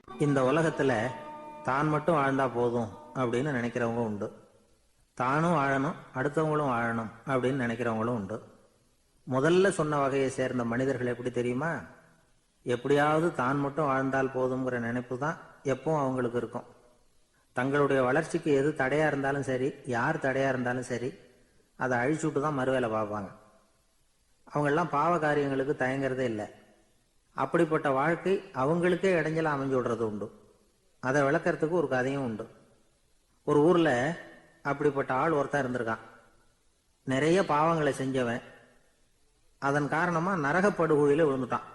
இந்த உலகத்துல தான் மட்டும் வாழ்ந்தா போதும் அப்படின்னு நினைக்கிறவங்க உண்டு. தானும் வாழணும், அடுத்தவங்களும் வாழணும் அப்படின்னு நினைக்கிறவங்களும் உண்டு. முதல்ல சொன்ன வகையை சேர்ந்த மனிதர்கள் எப்படி தெரியுமா? எப்படியாவது தான் மட்டும் வாழ்ந்தால் போதுங்கிற நினைப்பு தான் எப்பவும் அவங்களுக்கு இருக்கும். தங்களுடைய வளர்ச்சிக்கு எது தடையா இருந்தாலும் சரி, யார் தடையா இருந்தாலும் சரி, அதை அழிச்சுட்டு தான் மறுவேலை பார்ப்பாங்க. அவங்கெல்லாம் பாவ காரியங்களுக்கு தயங்குறதே இல்லை. அப்படிப்பட்ட வாழ்க்கை அவங்களுக்கே இடைஞ்சல அமைஞ்சு விடுறது உண்டு. அதை விளக்கறதுக்கு ஒரு கதையும் உண்டு. ஒரு ஊர்ல அப்படிப்பட்ட ஆள் ஒருத்தன் இருந்திருக்கான். நிறைய பாவங்களை செஞ்சவன். அதன் காரணமா நரகப்படுகுழியில விழுந்துட்டான்.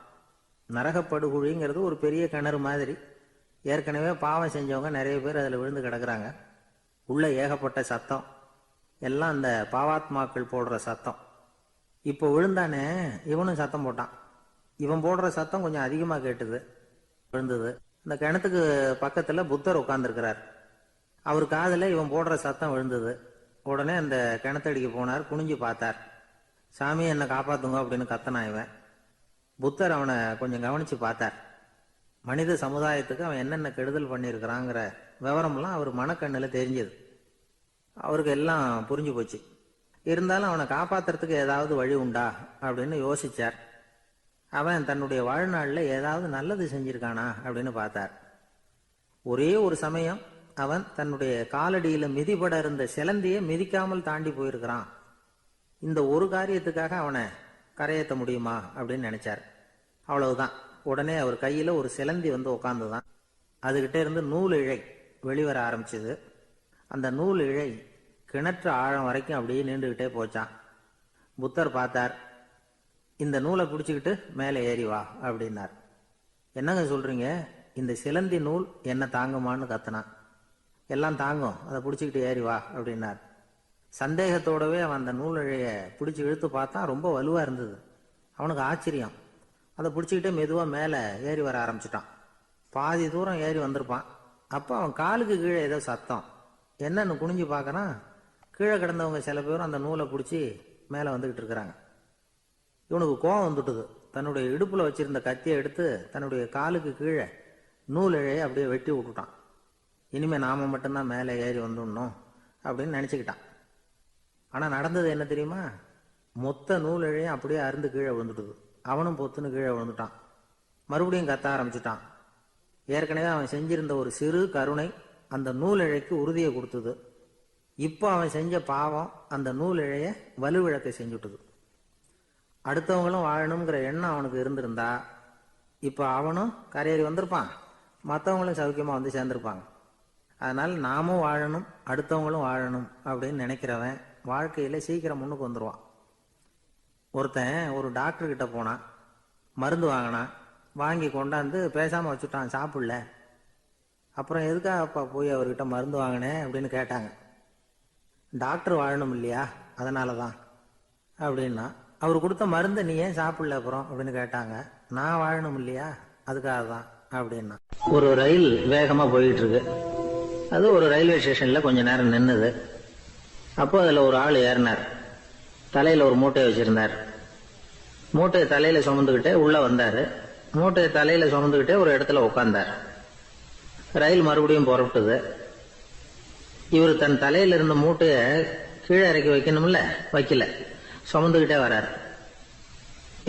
நரகப்படுகுழிங்கிறது ஒரு பெரிய கிணறு மாதிரி. ஏற்கனவே பாவம் செஞ்சவங்க நிறைய பேர் அதில் விழுந்து கிடக்குறாங்க. உள்ள ஏகப்பட்ட சத்தம், எல்லாம் அந்த பாவாத்மாக்கள் போடுற சத்தம். இப்போ விழுந்தானே, இவனும் சத்தம் போட்டான். இவன் போடுற சத்தம் கொஞ்சம் அதிகமாக கேட்டுது, விழுந்தது. இந்த கிணத்துக்கு பக்கத்தில் புத்தர் உட்கார்ந்துருக்கிறார். அவர் காதில் இவன் போடுற சத்தம் விழுந்தது. உடனே அந்த கிணத்தடிக்கு போனார், குனிஞ்சு பார்த்தார். சாமி என்னை காப்பாத்துங்க அப்படின்னு கத்தனா இவன். புத்தர் அவனை கொஞ்சம் கவனிச்சு பார்த்தார். மனித சமுதாயத்துக்கு அவன் என்னென்ன கெடுதல் பண்ணியிருக்கிறாங்கிற விவரம்லாம் அவர் மனக்கண்ணில் தெரிஞ்சது. அவருக்கு எல்லாம் புரிஞ்சு போச்சு. இருந்தாலும் அவனை காப்பாத்துறதுக்கு ஏதாவது வழி உண்டா அப்படின்னு யோசிச்சார். அவன் தன்னுடைய வாழ்நாளில் ஏதாவது நல்லது செஞ்சிருக்கானா அப்படின்னு பார்த்தார். ஒரே ஒரு சமயம் அவன் தன்னுடைய காலடியில மிதிபட இருந்த சிலந்தியை மிதிக்காமல் தாண்டி போயிருக்கிறான். இந்த ஒரு காரியத்துக்காக அவனை கரையேற்ற முடியுமா அப்படின்னு நினைச்சார். அவ்வளவுதான். உடனே அவர் கையில ஒரு சிலந்தி வந்து உட்காந்துதான். அதுகிட்ட இருந்து நூல் இழை வெளிவர ஆரம்பிச்சது. அந்த நூல் இழை கிணற்று ஆழம் வரைக்கும் அப்படியே நீண்டுகிட்டே போச்சான். புத்தர் பார்த்தார். இந்த நூலை பிடிச்சிக்கிட்டு மேலே ஏறி வா அப்படின்னார். என்னங்க சொல்றீங்க, இந்த சிலந்தி நூல் என்ன தாங்குமான்னு கத்தினான். எல்லாம் தாங்கும், அதை பிடிச்சிக்கிட்டு ஏறி வா அப்படின்னார். சந்தேகத்தோடவே அவன் அந்த நூல் இழைய பிடிச்சி இழுத்து பார்த்தான். ரொம்ப வலுவா இருந்தது. அவனுக்கு ஆச்சரியம். அதை பிடிச்சிக்கிட்டே மெதுவா மேலே ஏறி வர ஆரம்பிச்சிட்டான். பாதி தூரம் ஏறி வந்திருப்பான். அப்போ அவன் காலுக்கு கீழே ஏதோ சத்தம். என்னன்னு குனிஞ்சு பார்க்கறான். கீழே கிடந்தவங்க சில பேரும் அந்த நூலை பிடிச்சி மேலே வந்துகிட்டு இருக்கிறாங்க. இவனுக்கு கோபம் வந்துட்டுது. தன்னுடைய இடுப்புல வச்சிருந்த கத்தியை எடுத்து தன்னுடைய காலுக்கு கீழே நூல் இழையை அப்படியே வெட்டி விட்டுட்டான். இனிமே நாம மட்டும்தான் மேலே ஏறி வந்துடணும் அப்படின்னு நினைச்சுக்கிட்டான். ஆனா நடந்தது என்ன தெரியுமா? மொத்த நூல் இழையும் அப்படியே அருந்து கீழே விழுந்துட்டுது. அவனும் பொத்துன்னு கீழே விழுந்துட்டான். மறுபடியும் கத்த ஆரம்பிச்சுட்டான். ஏற்கனவே அவன் செஞ்சிருந்த ஒரு சிறு கருணை அந்த நூல் இழைக்கு உறுதியை கொடுத்தது. இப்போ அவன் செஞ்ச பாவம் அந்த நூல் இழைய வலுவிழக்க செஞ்சுட்டுது. அடுத்தவங்களும் வாழணுங்கிற எண்ணம் அவனுக்கு இருந்திருந்தா இப்போ அவனும் கரையேறி வந்திருப்பான், மற்றவங்களும் சௌக்கியமா வந்து சேர்ந்திருப்பாங்க. அதனால நாமும் வாழணும், அடுத்தவங்களும் வாழணும் அப்படின்னு நினைக்கிறவன் வாழ்க்கையில சீக்கிரம் முன்னுக்கு வந்துடுவான். ஒருத்தன் ஒரு டாக்டர் கிட்ட போனான், மருந்து வாங்கினான். வாங்கி கொண்டாந்து பேசாம வச்சுட்டான், சாப்பிடல. அப்புறம் எதுக்காக அப்பா போய் அவர்கிட்ட மருந்து வாங்கினேன் அப்படின்னு கேட்டாங்க. டாக்டர் வாழணும் இல்லையா, அதனாலதான் அப்படின்னா. அவர் கொடுத்த மருந்து நீ ஏன் சாப்பிடல அப்புறம் அப்படின்னு கேட்டாங்க. நான் வாழணும் இல்லையா, அதுக்காக தான் அப்படின்னா. ஒரு ரயில் வேகமா போயிட்டு இருக்கு. அது ஒரு ரயில்வே ஸ்டேஷன்ல கொஞ்ச நேரம் நின்னுது. அப்போ அதுல ஒரு ஆள் ஏறினார். தலையில ஒரு மூட்டையை வச்சிருந்தார். மூட்டையை தலையில சுமந்துகிட்டே உள்ள வந்தாரு. மூட்டையை தலையில சுமந்துகிட்டே ஒரு இடத்துல உட்கார்ந்தார். ரயில் மறுபடியும் புறப்பட்டது. இவர் தன் தலையில இருந்த மூட்டைய கீழே இறக்கி வைக்கணும்ல, வைக்கல, சுமந்துகிட்டே வர்றார்.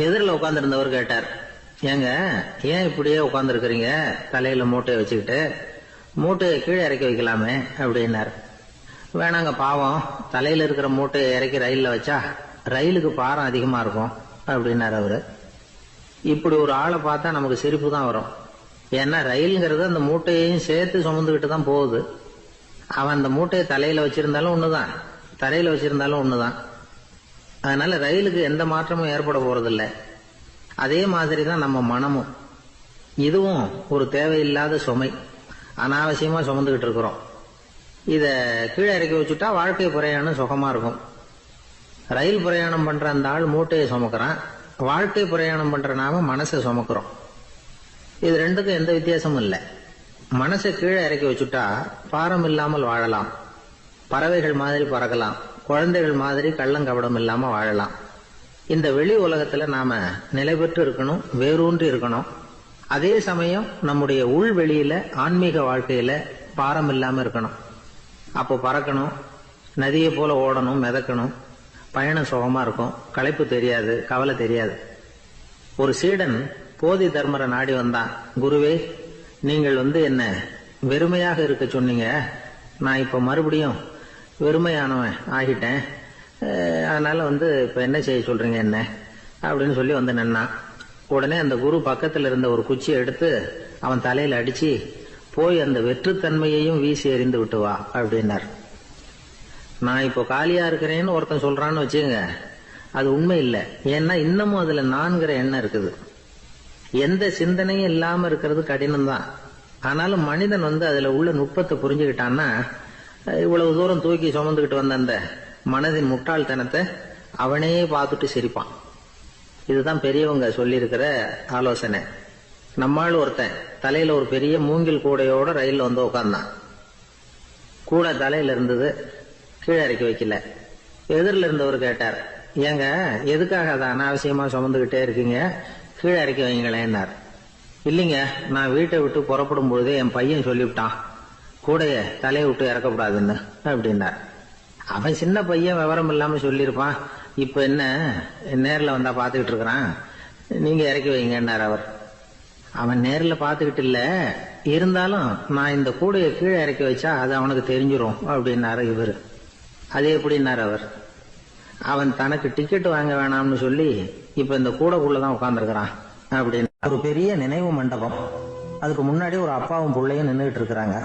எதிரில் உட்கார்ந்துருந்தவர் கேட்டார், ஏங்க ஏன் இப்படியே உட்கார்ந்து இருக்கிறீங்க தலையில மூட்டையை வச்சுக்கிட்டு, மூட்டையை கீழே இறக்கி வைக்கலாமே அப்படின்னார். வேணாங்க, பாவம், தலையில இருக்கிற மூட்டையை இறக்கி ரயில்ல வச்சா ரயிலுக்கு பாரம் அதிகமா இருக்கும் அப்படின்னார் அவரு. இப்படி ஒரு ஆளை பார்த்தா நமக்கு சிரிப்பு தான் வரும். ஏன்னா ரயிலுங்கிறது அந்த மூட்டையையும் சேர்த்து சுமந்துக்கிட்டு தான் போகுது. அவன் அந்த மூட்டையை தலையில வச்சிருந்தாலும் ஒண்ணுதான், தரையில வச்சிருந்தாலும் ஒண்ணுதான். அதனால ரயிலுக்கு எந்த மாற்றமும் ஏற்பட போறதில்லை. அதே மாதிரி தான் நம்ம மனமும். இதுவும் ஒரு தேவையில்லாத சுமை, அனாவசியமா சுமந்துகிட்டு இருக்கிறோம். இத கீழே இறக்கி வச்சுட்டா வாழ்க்கை பிரயாணம் சுகமா இருக்கும். ரயில் பிரயாணம் பண்ற அந்த ஆள் மூட்டையை சுமக்கிறான், வாழ்க்கை பிரயாணம் பண்ற நாம மனசை சுமக்கிறோம். இது ரெண்டுக்கும் எந்த வித்தியாசமும் இல்லை. மனசை கீழே இறக்கி வச்சுட்டா பாரம் இல்லாமல் வாழலாம், பறவைகள் மாதிரி பறக்கலாம், குழந்தைகள் மாதிரி கள்ளங்கபடம் இல்லாம வாழலாம். இந்த வெளி உலகத்துல நாம நிலை பெற்று இருக்கணும், வேரூன்றி இருக்கணும். அதே சமயம் நம்முடைய உள்வெளியில ஆன்மீக வாழ்க்கையில பாரம் இல்லாம இருக்கணும். அப்போ பறக்கணும், நதியை போல ஓடணும், மிதக்கணும், பயணம் சுகமா இருக்கும், களைப்பு தெரியாது, கவலை தெரியாது. ஒரு சீடன் போதி தர்மரை நாடி வந்தான். குருவே, நீங்கள் என்ன வெறுமையாக இருக்க சொன்னீங்க, நான் இப்ப மறுபடியும் வெறுமையானவன் ஆகிட்டேன், அதனால இப்ப என்ன செய்ய சொல்றீங்க என்ன அப்படின்னு சொல்லி நின்னான். உடனே அந்த குரு பக்கத்துல இருந்த ஒரு குச்சியை எடுத்து அவன் தலையில அடிச்சு, போய் அந்த வெற்றுத்தன்மையையும் வீசி எறிந்து விட்டு வா அப்படின்னார். நான் இப்போ காலியா இருக்கிறேன்னு ஒருத்தன் சொல்றான்னு வச்சுங்க, அது உண்மை இல்லை. ஏன்னா இன்னமும் அதுல நான்கிற எண்ணம் இருக்குது. எந்த சிந்தனையும் இல்லாம இருக்கிறது கடினம் தான். ஆனாலும் மனிதன் அதுல உள்ள நுட்பத்தை புரிஞ்சுக்கிட்டான்னா, இவ்வளவு தூரம் தூக்கி சுமந்துக்கிட்டு வந்த அந்த மனதின் முட்டாள்தனத்தை அவனே பார்த்துட்டு சிரிப்பான். இதுதான் பெரியவங்க சொல்லி இருக்கிற ஆலோசனை. நம்மால் ஒருத்தன் தலையில ஒரு பெரிய மூங்கில் கூடையோட ரயில்ல உட்கார்ந்தான். கூடை தலையில இருந்தது, கீழே இறக்கி வைக்கல. எதிரில் இருந்தவர் கேட்டார், ஏங்க எதுக்காக அதை அனாவசியமா சுமந்துகிட்டே இருக்கீங்க, கீழே இறக்கி வைங்களேன்னார். இல்லைங்க, நான் வீட்டை விட்டு புறப்படும் பொழுதே என் பையன் சொல்லிவிட்டான், கூடைய தலையை விட்டு இறக்கப்படாதுன்னு அப்படின்னார். அவன் சின்ன பையன், விவரம் இல்லாம சொல்லியிருப்பான். இப்ப என்ன நேரில் வந்தா பாத்துக்கிட்டு இருக்கிறான், நீங்க இறக்கி வைங்கன்னார் அவர். அவன் நேரில் பாத்துக்கிட்டு இல்ல, இருந்தாலும் நான் இந்த கூடையை கீழே இறக்கி வச்சா அது அவனுக்கு தெரிஞ்சிரும் அப்படின்னாரு இவர். அது எப்படின்னார் அவர். அவன் தனக்கு டிக்கெட் வாங்க வேணாம்னு சொல்லி இப்ப இந்த கூடைக்குள்ளதான் உட்கார்ந்துருக்கிறான் அப்படின்னு. ஒரு பெரிய நினைவு மண்டபம், அதுக்கு முன்னாடி ஒரு அப்பாவும் பிள்ளையும் நின்றுகிட்டு இருக்கிறாங்க.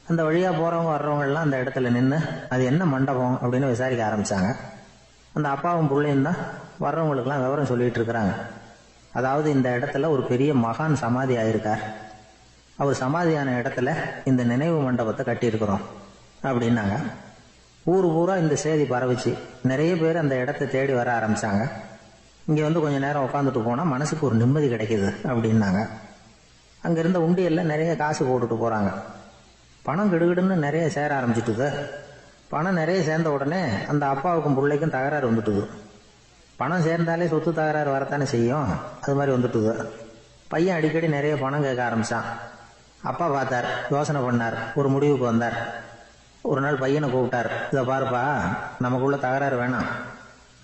அந்த வழியா போறவங்க வர்றவங்க எல்லாம் அந்த இடத்துல நின்று அது என்ன மண்டபம் அப்படின்னு விசாரிக்க ஆரம்பிச்சாங்க. அந்த அப்பாவும் பிள்ளையும் தான் வர்றவங்களுக்கெல்லாம் விவரம் சொல்லிட்டு இருக்கிறாங்க. அதாவது இந்த இடத்துல ஒரு பெரிய மகான் சமாதி ஆயிருக்கார், அவர் சமாதியான இடத்துல இந்த நினைவு மண்டபத்தை கட்டியிருக்கிறோம் அப்படின்னாங்க. ஊர் பூரா இந்த செய்தி பரவிச்சு. நிறைய பேர் அந்த இடத்தை தேடி வர ஆரம்பிச்சாங்க. இங்க கொஞ்ச நேரம் உட்காந்துட்டு போனா மனசுக்கு ஒரு நிம்மதி கிடைக்குது அப்படின்னாங்க. அங்க இருந்த உண்டியல்ல நிறைய காசு போட்டுட்டு போறாங்க. பணம் கிடுகிடுன்னு நிறைய சேர ஆரம்பிச்சுட்டுது. பணம் நிறைய சேர்ந்த உடனே அந்த அப்பாவுக்கும் பிள்ளைக்கும் தகராறு வந்துட்டுது. பணம் சேர்ந்தாலே சொத்து தகராறு வரத்தானே செய்யும், அது மாதிரி வந்துட்டுது. பையன் அடிக்கடி நிறைய பணம் கேட்க ஆரம்பிச்சான். அப்பா பார்த்தார், யோசனை பண்ணார், ஒரு முடிவுக்கு வந்தார். ஒரு நாள் பையனை கூப்பிட்டார், இதை பாருப்பா, நமக்குள்ள தகராறு வேணாம்,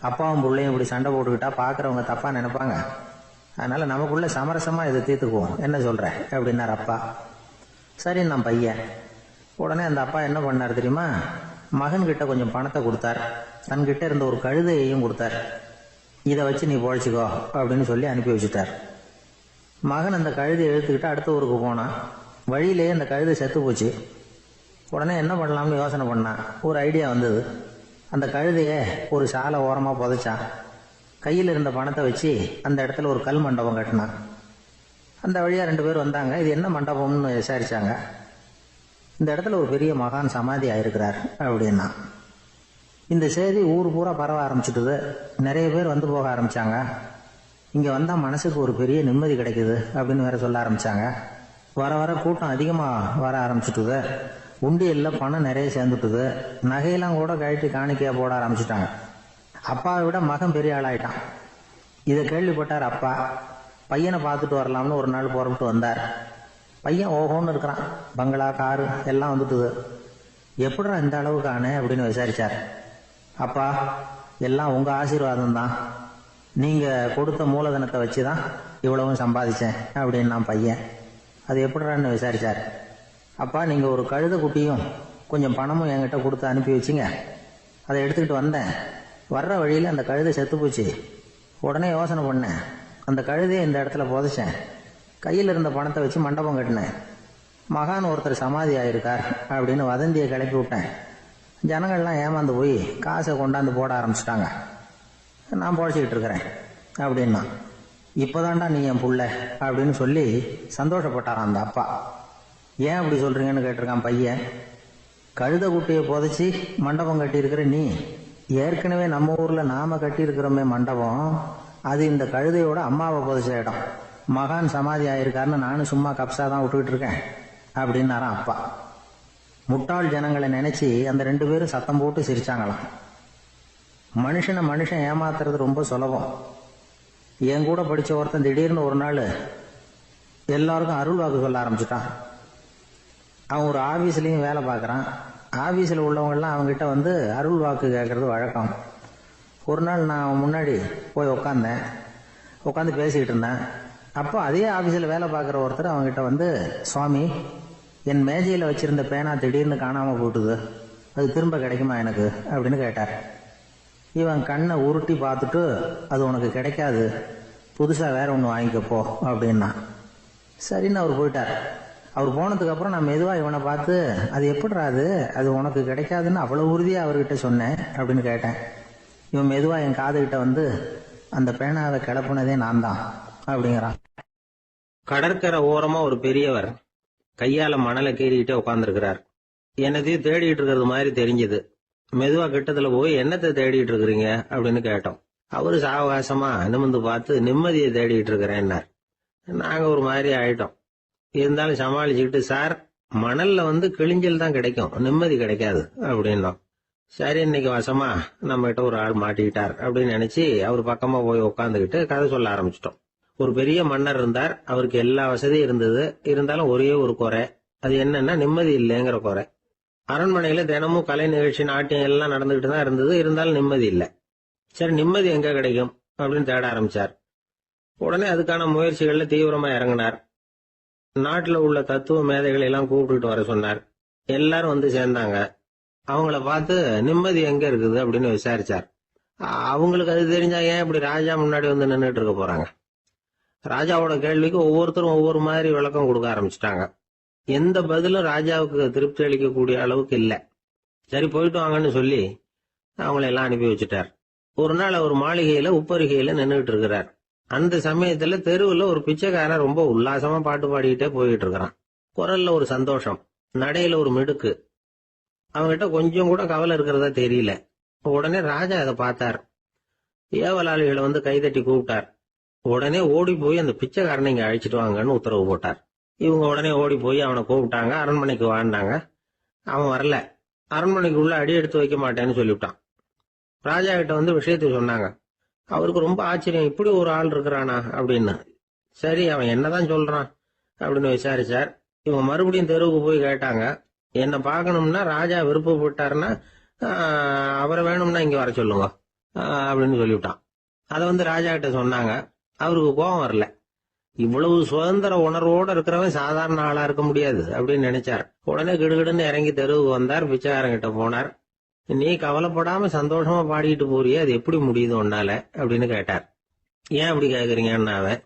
அப்பாவும் பிள்ளையும் இப்படி சண்டை போட்டுக்கிட்டா பாக்குறவங்க தப்பா நினைப்பாங்க, அதனால நமக்குள்ள சமரசமா இதை தீர்த்துக்குவோம், என்ன சொல்ற அப்படின்னார் அப்பா. சரி நான் பையன். உடனே அந்த அப்பா என்ன பண்ணார் தெரியுமா, மகன் கிட்ட கொஞ்சம் பணத்தை கொடுத்தார், தன்கிட்ட இருந்த ஒரு கழுதையையும் கொடுத்தார். இதை வச்சு நீ பொழைச்சிக்கோ அப்படின்னு சொல்லி அனுப்பி வச்சுட்டார். மகன் அந்த கழுதையை இழுத்துக்கிட்டு அடுத்த ஊருக்கு போனான். வழியிலேயே அந்த கழுதை செத்து போச்சு. உடனே என்ன பண்ணலாம்னு யோசனை பண்ணான். ஒரு ஐடியா வந்தது. அந்த கழுதைய ஒரு சாலை ஓரமா புதைச்சான். கையில் இருந்த பணத்தை வச்சு அந்த இடத்துல ஒரு கல் மண்டபம் கட்டினான். அந்த வழியா 2 பேர் வந்தாங்க. இது என்ன மண்டபம்னு விசாரிச்சாங்க. இந்த இடத்துல ஒரு பெரிய மகான் சமாதி ஆயிருக்கிறார் அப்படின்னா. இந்த செய்தி ஊர் பூரா பரவ ஆரம்பிச்சுட்டுது. நிறைய பேர் வந்து போக ஆரம்பிச்சாங்க. இங்க வந்தா மனசுக்கு ஒரு பெரிய நிம்மதி கிடைக்குது அப்படின்னு வேற சொல்ல ஆரம்பிச்சாங்க. வர வர கூட்டம் அதிகமா வர ஆரம்பிச்சுட்டுது. உண்டியல்ல பணம் நிறைய சேர்ந்துட்டுது. நகையெல்லாம் கூட கழட்டி காணிக்கையா போட ஆரம்பிச்சுட்டாங்க. அப்பாவை விட மகன் பெரிய ஆளாயிட்டான். இதை கேள்விப்பட்டார் அப்பா. பையனை பார்த்துட்டு வரலாம்னு ஒரு நாள் புறப்பட்டு வந்தார். பையன் ஓஹோன்னு இருக்கிறான். பங்களா, காரு எல்லாம் வந்துட்டுது. எப்படிடா இந்த அளவுக்கு ஆனே அப்படின்னு விசாரிச்சார். அப்பா, எல்லாம் உங்க ஆசீர்வாதம் தான், நீங்க கொடுத்த மூலதனத்தை வச்சுதான் இவ்வளவும் சம்பாதிச்சேன் அப்படின்னு நான் பையன். அது எப்படிடான்னு விசாரிச்சார். அப்பா, நீங்க ஒரு கழுதை குட்டியும் கொஞ்சம் பணமும் என்கிட்ட கொடுத்து அனுப்பி வச்சிங்க, அதை எடுத்துக்கிட்டு வந்தேன். வர்ற வழியில அந்த கழுதை செத்து போச்சு. உடனே யோசனை பண்ணேன், அந்த கழுதையை இந்த இடத்துல புதைச்சேன். கையில் இருந்த பணத்தை வச்சு மண்டபம் கட்டினேன். மகான் ஒருத்தர் சமாதி ஆயிருக்கார் அப்படின்னு வதந்தியை கிளப்பி விட்டேன். ஜனங்கள்லாம் ஏமாந்து போய் காசை கொண்டாந்து போட ஆரம்பிச்சிட்டாங்க. நான் பொழைச்சிக்கிட்டு இருக்கிறேன் அப்படின்னா. இப்போதான்டா நீ என் புள்ள அப்படின்னு சொல்லி சந்தோஷப்பட்டாரான் அந்த அப்பா. ஏன் அப்படி சொல்றீங்கன்னு கேட்டிருக்கான் பையன். கழுத குட்டியை புதைச்சி மண்டபம் கட்டியிருக்கிற நீ, ஏற்கனவே நம்ம ஊர்ல நாம கட்டியிருக்கிறோமே மண்டபம், அது இந்த கழுதையோட அம்மாவை புதைச்ச இடம். மகான் சமாதி ஆயிருக்காருன்னு நானும் சும்மா கப்சா தான் விட்டுக்கிட்டு இருக்கேன் அப்படின்னாரான் அப்பா. முட்டாள் ஜனங்களை நினைச்சு அந்த 2 பேரும் சத்தம் போட்டு சிரிச்சாங்களாம். மனுஷன் ஏமாத்துறது ரொம்ப சுலபம். என் கூட படிச்ச ஒருத்தன் திடீர்னு ஒரு நாள் எல்லாருக்கும் அருள் வாக்கு சொல்ல ஆரம்பிச்சுட்டான். அவன் ஒரு ஆபீஸ்லயும் வேலை பார்க்கறான். ஆபீஸ்ல உள்ளவங்கெல்லாம் அவங்ககிட்ட வந்து அருள் வாக்கு கேட்கறது வழக்கம். ஒரு நாள் நான் அவன் முன்னாடி போய் உட்காந்து பேசிக்கிட்டு இருந்தேன். அப்போ அதே ஆபீஸ்ல வேலை பார்க்குற ஒருத்தர் அவங்ககிட்ட வந்து, சுவாமி, என் மேஜையில் வச்சிருந்த பேனா திடீர்னு காணாம போட்டுது, அது திரும்ப கிடைக்குமா எனக்கு அப்படின்னு கேட்டார். இவன் கண்ணை உருட்டி பார்த்துட்டு, அது உனக்கு கிடைக்காது, புதுசா வேற ஒன்று வாங்கிக்கப்போ அப்படின்னா. சரின்னு அவர் போயிட்டார். அவர் போனதுக்கு அப்புறம் நான் மெதுவா இவனை பார்த்து, அது எப்படிடா அது உனக்கு கிடைக்காதுன்னு அவ்வளவு உறுதியா அவர்கிட்ட சொன்னேன் அப்படின்னு கேட்டேன். இவன் மெதுவா என் காதுகிட்ட வந்து, அந்த பேனாவை கிளப்புனதே நான் தான் அப்படிங்கிறான். கடற்கரை ஓரமா ஒரு பெரியவர் கையால மணலை கீறிக்கிட்டே உட்கார்ந்துருக்கிறார். என்னத்தையும் தேடிட்டு இருக்கிறது மாதிரி தெரிஞ்சது. மெதுவா கிட்டத்துல போய், என்னத்தை தேடிட்டு இருக்கிறீங்க அப்படின்னு கேட்டோம். அவரு சாவகாசமா நிமிர்ந்து பார்த்து, நிம்மதியை தேடிட்டு இருக்கிறேன்னார். நாங்க ஒரு மாதிரி ஆயிட்டோம். இருந்தாலும் சமாளிச்சுக்கிட்டு, சார், மணல்ல வந்து கிழிஞ்சல் தான் கிடைக்கும், நிம்மதி கிடைக்காது அப்படின்னோம். சரி, இன்னைக்கு வசமா நம்ம கிட்ட ஒரு ஆள் மாட்டிக்கிட்டார் அப்படின்னு நினைச்சு அவர் பக்கமா போய் உட்காந்துக்கிட்டு கதை சொல்ல ஆரம்பிச்சிட்டோம். ஒரு பெரிய மன்னர் இருந்தார். அவருக்கு எல்லா வசதியும் இருந்தது. இருந்தாலும் ஒரே ஒரு குறை. அது என்னன்னா நிம்மதி இல்லைங்கிற குறை. அரண்மனையில தினமும் கலை நிகழ்ச்சி, நாட்டியம் எல்லாம் நடந்துகிட்டு தான் இருந்தது. இருந்தாலும் நிம்மதி இல்லை. சரி, நிம்மதி எங்க கிடைக்கும் அப்படின்னு தேட ஆரம்பிச்சார். உடனே அதுக்கான முயற்சிகள்ல தீவிரமா இறங்கினார். நாட்டுல உள்ள தத்துவ மேதைகளை எல்லாம் கூப்பிட்டுட்டு வர சொன்னார். எல்லாரும் வந்து சேர்ந்தாங்க. அவங்கள பார்த்து, நிம்மதி எங்க இருக்குது அப்படின்னு விசாரிச்சார். அவங்களுக்கு அது தெரிஞ்சா ஏன் இப்படி ராஜா முன்னாடி வந்து நின்றுட்டு இருக்க போறாங்க? ராஜாவோட கேள்விக்கு ஒவ்வொருத்தரும் ஒவ்வொரு மாதிரி விளக்கம் கொடுக்க ஆரம்பிச்சுட்டாங்க. எந்த பதிலும் ராஜாவுக்கு திருப்தி அளிக்கக்கூடிய அளவுக்கு இல்ல. சரி, போயிட்டு வாங்கன்னு சொல்லி அவங்கள எல்லாம் அனுப்பி வச்சுட்டார். ஒரு நாள் அவர் மாளிகையில உப்பருகையில நின்றுட்டு இருக்கிறார். அந்த சமயத்துல தெருவுல ஒரு பிச்சைக்காரன் ரொம்ப உல்லாசமா பாட்டு பாடிக்கிட்டே போயிட்டு இருக்கிறான். குரல்ல ஒரு சந்தோஷம், நடையில ஒரு மிடுக்கு. அவங்ககிட்ட கொஞ்சம் கூட கவலை இருக்கிறதா தெரியல. உடனே ராஜா அதை பார்த்தார். ஏவலாளிகளை வந்து கைதட்டி கூப்பிட்டார். உடனே ஓடி போய் அந்த பிச்சைக்காரனை இங்க அழைச்சிட்டு வாங்கன்னு உத்தரவு போட்டார். இவங்க உடனே ஓடி போய் அவனை கூப்பிட்டாங்க. அரண்மனைக்கு வாழ்ந்தாங்க. அவன் வரல. அரண்மனைக்கு உள்ள அடி எடுத்து வைக்க மாட்டேன்னு சொல்லிவிட்டான். ராஜா கிட்ட வந்து விஷயத்தை சொன்னாங்க. அவருக்கு ரொம்ப ஆச்சரியம், இப்படி ஒரு ஆள் இருக்கிறானா அப்படின்னு. சரி, அவன் என்னதான் சொல்றான் அப்படின்னு விசாரிச்சார். இவங்க மறுபடியும் தெருவுக்கு போய் கேட்டாங்க. என்ன பார்க்கணும்னா ராஜா விருப்பப்பட்டாருன்னா அவரை வேணும்னா இங்க வர சொல்லுங்க அப்படின்னு சொல்லிவிட்டான். அதை வந்து ராஜா கிட்ட சொன்னாங்க. அவருக்கு கோபம் வரல. இவ்வளவு சுதந்திர உணர்வோட இருக்கிறவன் சாதாரண ஆளா இருக்க முடியாது அப்படின்னு நினைச்சார். உடனே கிடுகிடுன்னு இறங்கி தெருவுக்கு வந்தார். பிச்சைக்காரங்கிட்ட போனார். நீ கவலைப்படாம சந்தோஷமா பாடிட்டு போறியே, அது எப்படி முடியுது உன்னால அப்படின்னு கேட்டார். ஏன் அப்படி கேக்குறீங்கன்னா அவன்,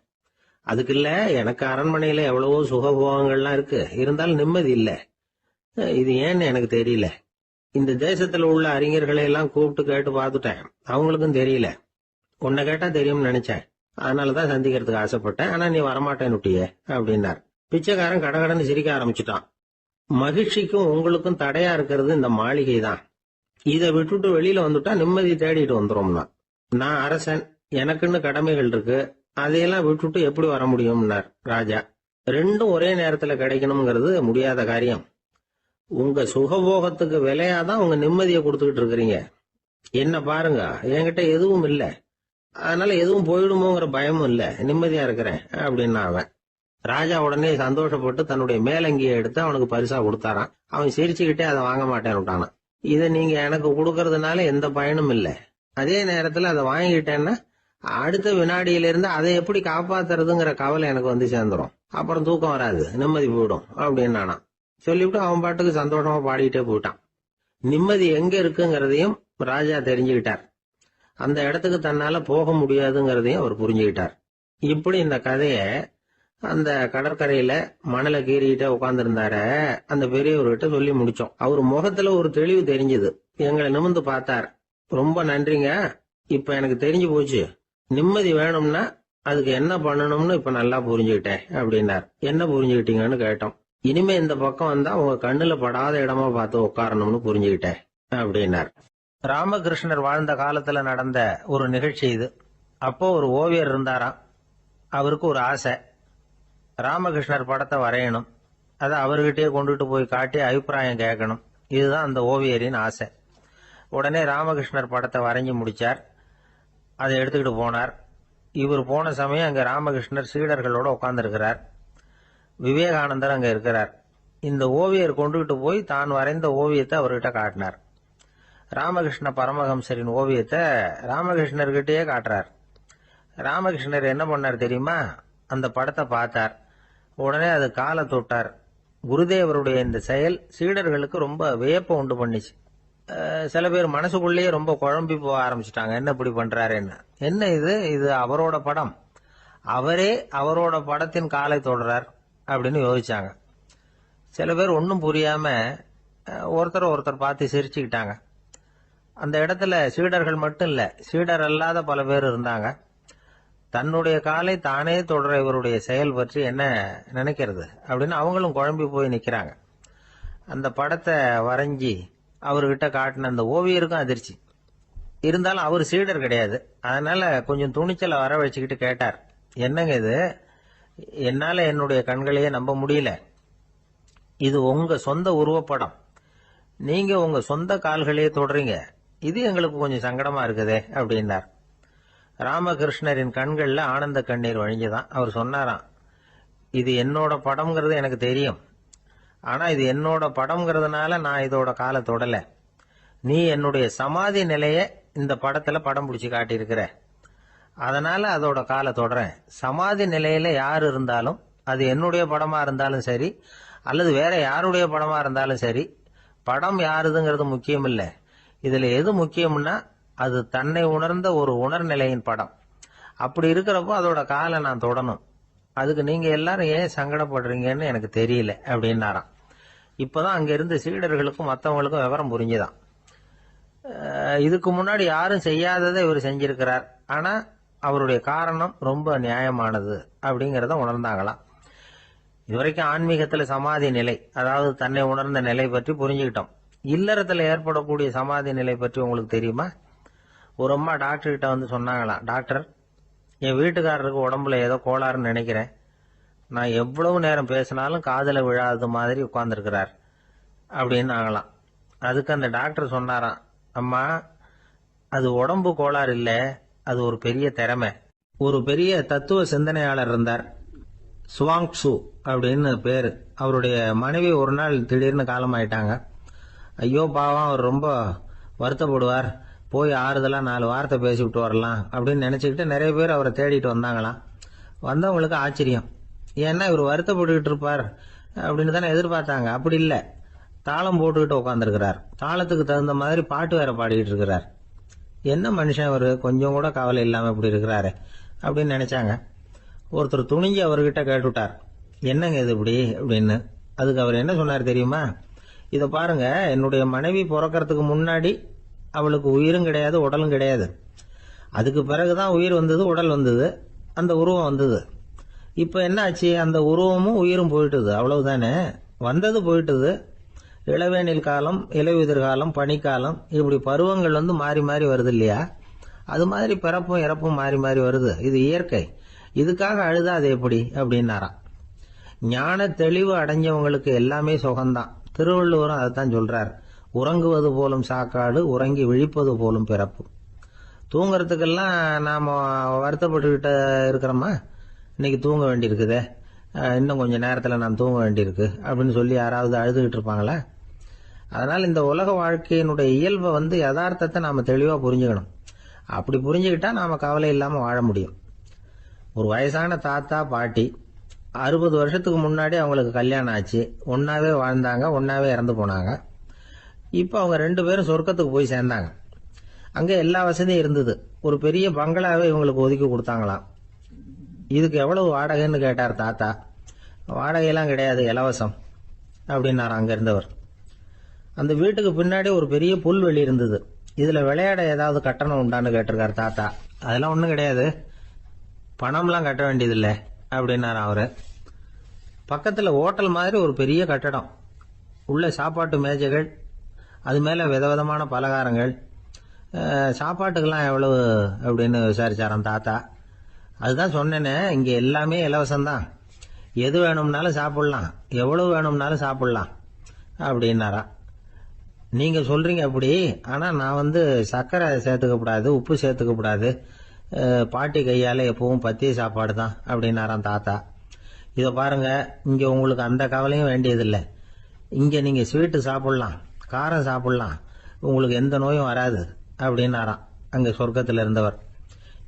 அதுக்கு இல்ல, எனக்கு அரண்மனையில எவ்வளவோ சுகபோகங்கள்லாம் இருக்கு, இருந்தாலும் நிம்மதி இல்ல. இது ஏன்னு எனக்கு தெரியல. இந்த தேசத்துல உள்ள அறிஞர்களை எல்லாம் கூப்பிட்டு கேட்டு பார்த்துட்டேன், அவங்களுக்கும் தெரியல. உன்னை கேட்டா தெரியும்னு நினைச்சேன், அதனாலதான் சந்திக்கிறதுக்கு ஆசைப்பட்டேன். ஆனா நீ வரமாட்டேன்னுட்டியே அப்படின்னார். பிச்சைக்காரன் கடகடன்னு சிரிக்க ஆரம்பிச்சுட்டான். மகிழ்ச்சிக்கும் உங்களுக்கும் தடையா இருக்கிறது இந்த மாளிகை தான். இதை விட்டுட்டு வெளியில வந்துட்டா நிம்மதி தேடிட்டு வந்துரும்னா. நான் அரசன், எனக்குன்னு கடமைகள் இருக்கு, அதையெல்லாம் விட்டுட்டு எப்படி வர முடியும்னார் ராஜா. ரெண்டும் ஒரே நேரத்துல கிடைக்கணுங்கிறது முடியாத காரியம். உங்க சுகபோகத்துக்கு விலையாதான் உங்க நிம்மதியை கொடுத்துக்கிட்டு இருக்கிறீங்க. என்ன பாருங்க, என்கிட்ட எதுவும் இல்ல, அதனால எதுவும் போயிடுமோங்கிற பயமும் இல்ல, நிம்மதியா இருக்கிறேன் அப்படின்னா அவன். ராஜா உடனே சந்தோஷப்பட்டு தன்னுடைய மேலங்கியை எடுத்து அவனுக்கு பரிசா கொடுத்தாரான். அவன் சிரிச்சுக்கிட்டே அதை வாங்க மாட்டேன்னு விட்டானான். இதை நீங்க எனக்கு கொடுக்கறதுனால எந்த பயனும் இல்ல, அதே நேரத்துல அதை வாங்கிட்டேன்னா அடுத்த வினாடியிலிருந்து அதை எப்படி காப்பாத்துறதுங்கிற கவலை எனக்கு வந்து சேர்ந்துரும், அப்புறம் தூக்கம் வராது, நிம்மதி போயிடும் அப்படின்னானா. சொல்லிவிட்டு அவன் பாட்டுக்கு சந்தோஷமா பாடிட்டே போயிட்டான். நிம்மதி எங்க இருக்குங்கிறதையும் ராஜா தெரிஞ்சுக்கிட்டார். அந்த இடத்துக்கு தன்னால போக முடியாதுங்கிறதையும் அவர் புரிஞ்சுக்கிட்டார். இப்படி இந்த கதைய அந்த கடற்கரையில மணலை கீறிக்கிட்டே உட்கார்ந்துருந்தார அந்த பெரியவர்கிட்ட சொல்லி முடிச்சோம். அவர் முகத்துல ஒரு தெளிவு தெரிஞ்சது. எங்களை நிமிர்ந்து பார்த்தார். ரொம்ப நன்றிங்க, இப்ப எனக்கு தெரிஞ்சு போச்சு, நிம்மதி வேணும்னா அதுக்கு என்ன பண்ணணும்னு இப்ப நல்லா புரிஞ்சுக்கிட்டேன் அப்படின்னார். என்ன புரிஞ்சுக்கிட்டீங்கன்னு கேட்டோம். இனிமே இந்த பக்கம் வந்தா உங்க கண்ணுல படாத இடமா பார்த்து உட்காரணும்னு புரிஞ்சுக்கிட்டேன் அப்படின்னார். ராமகிருஷ்ணர் வாழ்ந்த காலத்துல நடந்த ஒரு நிகழ்ச்சி இது. அப்போ ஒரு ஓவியர் இருந்தாராம். அவருக்கு ஒரு ஆசை, ராமகிருஷ்ணர் படத்தை வரையணும், அதை அவர்கிட்டயே கொண்டுட்டு போய் காட்டி அபிப்பிராயம் கேட்கணும். இதுதான் அந்த ஓவியரின் ஆசை. உடனே ராமகிருஷ்ணர் படத்தை வரைஞ்சி முடிச்சார். அதை எடுத்துக்கிட்டு போனார். இவர் போன சமயம் அங்க ராமகிருஷ்ணர் சீடர்களோட உட்கார்ந்துருக்கிறார். விவேகானந்தர் அங்க இருக்கிறார். இந்த ஓவியர் கொண்டுகிட்டு போய் தான் வரைந்த ஓவியத்தை அவர்கிட்ட காட்டினார். ராமகிருஷ்ண பரமஹம்சரின் ஓவியத்தை ராமகிருஷ்ணர்கிட்டயே காட்டுறார். ராமகிருஷ்ணர் என்ன பண்ணார் தெரியுமா? அந்த படத்தை பார்த்தார். உடனே அது காலை தொட்டார். குருதேவருடைய இந்த செயல் சீடர்களுக்கு ரொம்ப வியப்பை உண்டு பண்ணிச்சு. சில பேர் மனசுக்குள்ளேயே ரொம்ப குழம்பி போக ஆரம்பிச்சுட்டாங்க. என்ன இப்படி பண்றாருன்னு. என்ன இது அவரோட படம், அவரே அவரோட படத்தின் காலை தொடுறார் அப்படின்னு யோசிச்சாங்க. சில பேர் ஒன்றும் புரியாம ஒருத்தர் பார்த்து சிரிச்சுக்கிட்டாங்க. அந்த இடத்துல சீடர்கள் மட்டும் இல்ல, சீடர் அல்லாத பல பேர் இருந்தாங்க. தன்னுடைய காலை தானே தொடர இவருடைய செயல் பற்றி என்ன நினைக்கிறது அப்படின்னு அவங்களும் குழம்பி போய் நிக்கிறாங்க. அந்த படத்தை வரைஞ்சி அவர்கிட்ட காட்டின அந்த ஓவியருக்கும் அதிர்ச்சி. இருந்தாலும் அவர் சீடர் கிடையாது. அதனால கொஞ்சம் துணிச்சலை வர வச்சுக்கிட்டு கேட்டார், என்னங்க இது? என்னால என்னுடைய கண்களையே நம்ப முடியல. இது உங்க சொந்த உருவப்படம், நீங்க உங்க சொந்த கால்களையே தொடறீங்க. இது எங்களுக்கு கொஞ்சம் சங்கடமா இருக்குதே அப்படின்னார். ராமகிருஷ்ணரின் கண்கள்ல ஆனந்த கண்ணீர் வழிஞ்சுதான். அவர் சொன்னாராம், இது என்னோட படம்ங்கிறது எனக்கு தெரியும். ஆனா இது என்னோட படம்ங்கிறதுனால நான் இதோட காலை தொடல. நீ என்னுடைய சமாதி நிலைய இந்த படத்துல படம் பிடிச்சி காட்டியிருக்கிற, அதனால அதோட காலை தொடறேன். சமாதி நிலையில யார் இருந்தாலும், அது என்னுடைய படமா இருந்தாலும் சரி அல்லது வேற யாருடைய படமா இருந்தாலும் சரி, படம் யாருதுங்கிறது முக்கியம் இல்லை. இதுல எது முக்கியம்னா அது தன்னை உணர்ந்த ஒரு உணர்நிலையின் படம். அப்படி இருக்கிறப்போ அதோட காலை நான் தொடணும். அதுக்கு நீங்க எல்லாரும் ஏன் சங்கடப்படுறீங்கன்னு எனக்கு தெரியல அப்படின்னாராம். இப்பதான் அங்க இருந்து சீடர்களுக்கும் மற்றவங்களுக்கும் விவரம் புரிஞ்சுதான். இதுக்கு முன்னாடி யாரும் செய்யாததை இவர் செஞ்சிருக்கிறார். ஆனா அவருடைய காரணம் ரொம்ப நியாயமானது அப்படிங்கறத உணர்ந்தாங்களாம். இதுவரைக்கும் ஆன்மீகத்துல சமாதி நிலை, அதாவது தன்னை உணர்ந்த நிலை பற்றி புரிஞ்சுக்கிட்டோம். இல்லறத்துல ஏற்படக்கூடிய சமாதி நிலை பற்றி உங்களுக்கு தெரியுமா? ஒரு அம்மா டாக்டர் கிட்ட வந்து சொன்னாங்களாம், டாக்டர், என் வீட்டுக்காரருக்கு உடம்புல ஏதோ கோளாறுன்னு நினைக்கிறேன். நான் எவ்வளவு நேரம் பேசினாலும் காதுல விழாதது மாதிரி உட்கார்ந்துருக்கிறார் அப்படின்னு ஆகலாம். அதுக்கு அந்த டாக்டர் சொன்னாராம், அம்மா, அது உடம்பு கோளாறு இல்ல, அது ஒரு பெரிய திறமை. ஒரு பெரிய தத்துவ சிந்தனையாளர் இருந்தார், சுவாங்சு அப்படின்னு பேரு. அவருடைய மனைவி ஒரு நாள் திடீர்னு காலமாயிட்டாங்க. ஐயோ பாவம், அவர் ரொம்ப வருத்தப்படுவார், போய் ஆறுதலா 4 வார்த்தை பேசிவிட்டு வரலாம் அப்படின்னு நினைச்சுக்கிட்டு நிறைய பேர் அவரை தேடிட்டு வந்தாங்களாம். வந்தவங்களுக்கு ஆச்சரியம், ஏன்னா இவர் வருத்தப்பட்டுக்கிட்டு இருப்பார் அப்படின்னு தானே எதிர்பார்த்தாங்க. அப்படி இல்லை, தாளம் போட்டுக்கிட்டு உட்காந்துருக்கிறார். தாளத்துக்கு தகுந்த மாதிரி பாட்டு வேற பாடிக்கிட்டு இருக்கிறார். என்ன மனுஷன் அவர், கொஞ்சம் கூட கவலை இல்லாம இப்படி இருக்கிறாரு அப்படின்னு நினைச்சாங்க. ஒருத்தர் துணிஞ்சு அவர்கிட்ட கேட்டுட்டார், என்னங்க இது இப்படி அப்படின்னு. அதுக்கு அவர் என்ன சொன்னார் தெரியுமா? இதை பாருங்க, என்னுடைய மனைவி பிறக்கிறதுக்கு முன்னாடி அவளுக்கு உயிரும் கிடையாது, உடலும் கிடையாது. அதுக்கு பிறகுதான் உயிர் வந்தது, உடல் வந்தது, அந்த உருவம் வந்தது. இப்ப என்ன ஆச்சு? அந்த உருவமும் உயிரும் போயிட்டுது, அவ்வளவுதானே. வந்தது போயிட்டுது. இளவேனில் காலம், இலையுதிர் காலம், பனிக்காலம், இப்படி பருவங்கள் வந்து மாறி மாறி வருது இல்லையா? அது மாதிரி பிறப்பும் இறப்பும் மாறி மாறி வருது. இது இயற்கை. இதுக்காக அழுதா அது எப்படி அப்படின்னாராம். ஞான தெளிவு அடைஞ்சவங்களுக்கு எல்லாமே சுகம்தான். திருவள்ளுவரும் அதைத்தான் சொல்றார், உறங்குவது போலும் சாக்காடு, உறங்கி விழிப்பது போலும் பிறப்பு. தூங்கறதுக்கெல்லாம் நாம வருத்தப்பட்டுக்கிட்ட இருக்கிறோமா? இன்னைக்கு தூங்க வேண்டியிருக்குதே, இன்னும் கொஞ்சம் நேரத்தில் நான் தூங்க வேண்டியிருக்கு அப்படின்னு சொல்லி யாராவது அழுதுகிட்டு இருப்பாங்களா? அதனால் இந்த உலக வாழ்க்கையினுடைய இயல்பை வந்து யதார்த்தத்தை நாம தெளிவாக புரிஞ்சுக்கணும். அப்படி புரிஞ்சுக்கிட்டா நாம கவலை இல்லாமல் வாழ முடியும். ஒரு வயசான தாத்தா பாட்டி 60 வருஷத்துக்கு முன்னாடி அவங்களுக்கு கல்யாணம் ஆச்சு. ஒன்னாவே வாழ்ந்தாங்க, ஒன்னாவே இறந்து போனாங்க. இப்போ அவங்க 2 பேரும் சொர்க்கத்துக்கு போய் சேர்ந்தாங்க. அங்கே எல்லா வசதியும் இருந்தது. ஒரு பெரிய பங்களாவே இவங்களுக்கு ஒதுக்கி கொடுத்தாங்களாம். இதுக்கு எவ்வளவு வாடகைன்னு கேட்டார் தாத்தா. வாடகையெல்லாம் கிடையாது, இலவசம் அப்படின்னார் அங்க இருந்தவர். அந்த வீட்டுக்கு பின்னாடி ஒரு பெரிய புல்வெளி இருந்தது. இதுல விளையாட ஏதாவது கட்டணம் உண்டான்னு கேட்டிருக்காரு தாத்தா. அதெல்லாம் ஒண்ணும் கிடையாது, பணம்லாம் கட்ட வேண்டியதில்லை அப்படின்னாரு அவரு. பக்கத்துல ஹோட்டல் மாதிரி ஒரு பெரிய கட்டடம், உள்ள சாப்பாட்டு மேஜைகள், அது மேல விதவிதமான பலகாரங்கள். சாப்பாட்டுக்கெல்லாம் எவ்வளவு அப்படின்னு விசாரிச்சாராம் தாத்தா. அதுதான் சொன்னேனே, இங்க எல்லாமே இலவசம்தான், எது வேணும்னாலும் சாப்பிடலாம், எவ்வளவு வேணும்னாலும் சாப்பிடலாம் அப்படின்னாரா. நீங்க சொல்றீங்க அப்படி, ஆனா நான் வந்து சர்க்கரை சேர்த்துக்க கூடாது, உப்பு சேர்த்துக்க கூடாது, பாட்டி கையால எப்பவும் பத்திய சாப்பாடு தான் அப்படின்னாராம் தாத்தா. இதை பாருங்க, இங்க உங்களுக்கு அந்த கவலையும் வேண்டியதில்லை. இங்க நீங்க ஸ்வீட்டு சாப்பிடலாம், காரம் சாப்பிடலாம், உங்களுக்கு எந்த நோயும் வராது அப்படின்னாராம் அங்க சொர்க்கத்துல இருந்தவர்.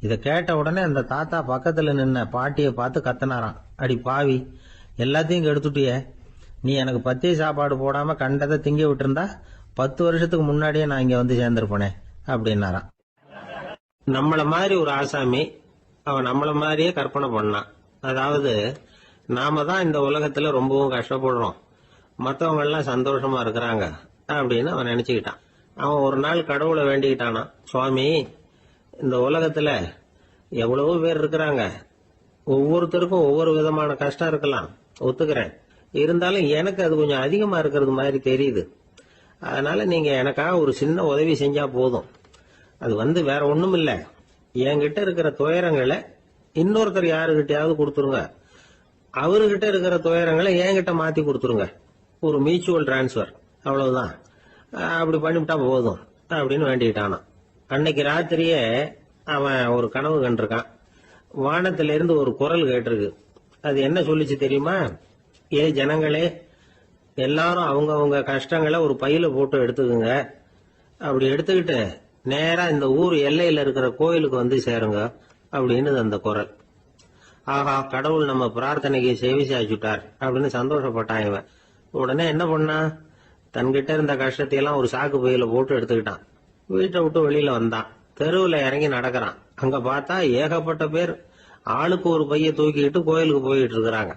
இதை கேட்ட உடனே அந்த தாத்தா பக்கத்துல நின்ன பாட்டியை பார்த்து கத்தினாராம், அடி பாவி, எல்லாத்தையும் கெடுத்துட்டியே, நீ எனக்கு பத்திய சாப்பாடு போடாம கண்டதை திங்க விட்டுருந்தா 10 வருஷத்துக்கு முன்னாடியே நான் இங்க வந்து சேர்ந்திருப்பேனே அப்படின்னாராம். நம்மள மாதிரி ஒரு ஆசாமி அவன் நம்மள மாதிரியே கற்பனை பண்ணான். அதாவது நாம தான் இந்த உலகத்துல ரொம்பவும் கஷ்டப்படுறோம், மற்றவங்க எல்லாம் சந்தோஷமா இருக்கிறாங்க அப்படின்னு அவன் நினைச்சுக்கிட்டான். அவன் ஒரு நாள் கடவுளை வேண்டிக்கிட்டானா, சுவாமி, இந்த உலகத்துல எவ்வளவோ பேர் இருக்கிறாங்க, ஒவ்வொருத்தருக்கும் ஒவ்வொரு விதமான கஷ்டம் இருக்கலாம், ஒத்துக்கிறேன். இருந்தாலும் எனக்கு அது கொஞ்சம் அதிகமா இருக்கிறது மாதிரி தெரியுது. அதனால நீங்க எனக்காக ஒரு சின்ன உதவி செஞ்சா போதும். அது வேற ஒண்ணும் இல்ல, என்கிட்ட இருக்கிற துயரங்களை இன்னொருத்தர் யாருகிட்டயாவது கொடுத்துருங்க, அவர்கிட்ட இருக்கிற துயரங்களை என்கிட்ட மாத்தி கொடுத்துருங்க. ஒரு மியூச்சுவல் டிரான்ஸ்பர், அவ்வளவுதான். அப்படி பண்ணிவிட்டா போதும் அப்படின்னு வேண்டிக்கிட்டானான். அன்னைக்கு ராத்திரியே அவன் ஒரு கனவு கண்டிருக்கான். வானத்திலிருந்து ஒரு குரல் கேட்டிருக்கு. அது என்ன சொல்லிச்சு தெரியுமா? ஏ ஜனங்களே, எல்லாரும் அவங்க கஷ்டங்களை ஒரு பையில போட்டு எடுத்துக்குங்க. அப்படி எடுத்துக்கிட்டு நேரா இந்த ஊர் எல்லையில இருக்கிற கோயிலுக்கு வந்து சேருங்க அப்படின்னு அந்த குரல். ஆஹா, கடவுள் நம்ம பிரார்த்தனைக்கு செவி சாய்ச்சுட்டார் அப்படின்னு சந்தோஷப்பட்டான் இவன். உடனே என்ன பண்ணான், தன்கிட்ட இருந்த கஷ்டத்தையெல்லாம் ஒரு சாக்கு பையில போட்டு எடுத்துக்கிட்டான். வீட்டை விட்டு வெளியில வந்தான். தெருவுல இறங்கி நடக்கிறான். அங்க பார்த்தா ஏகப்பட்ட பேர் ஆளுக்கு ஒரு பைய தூக்கிக்கிட்டு கோயிலுக்கு போயிட்டு இருக்கிறாங்க.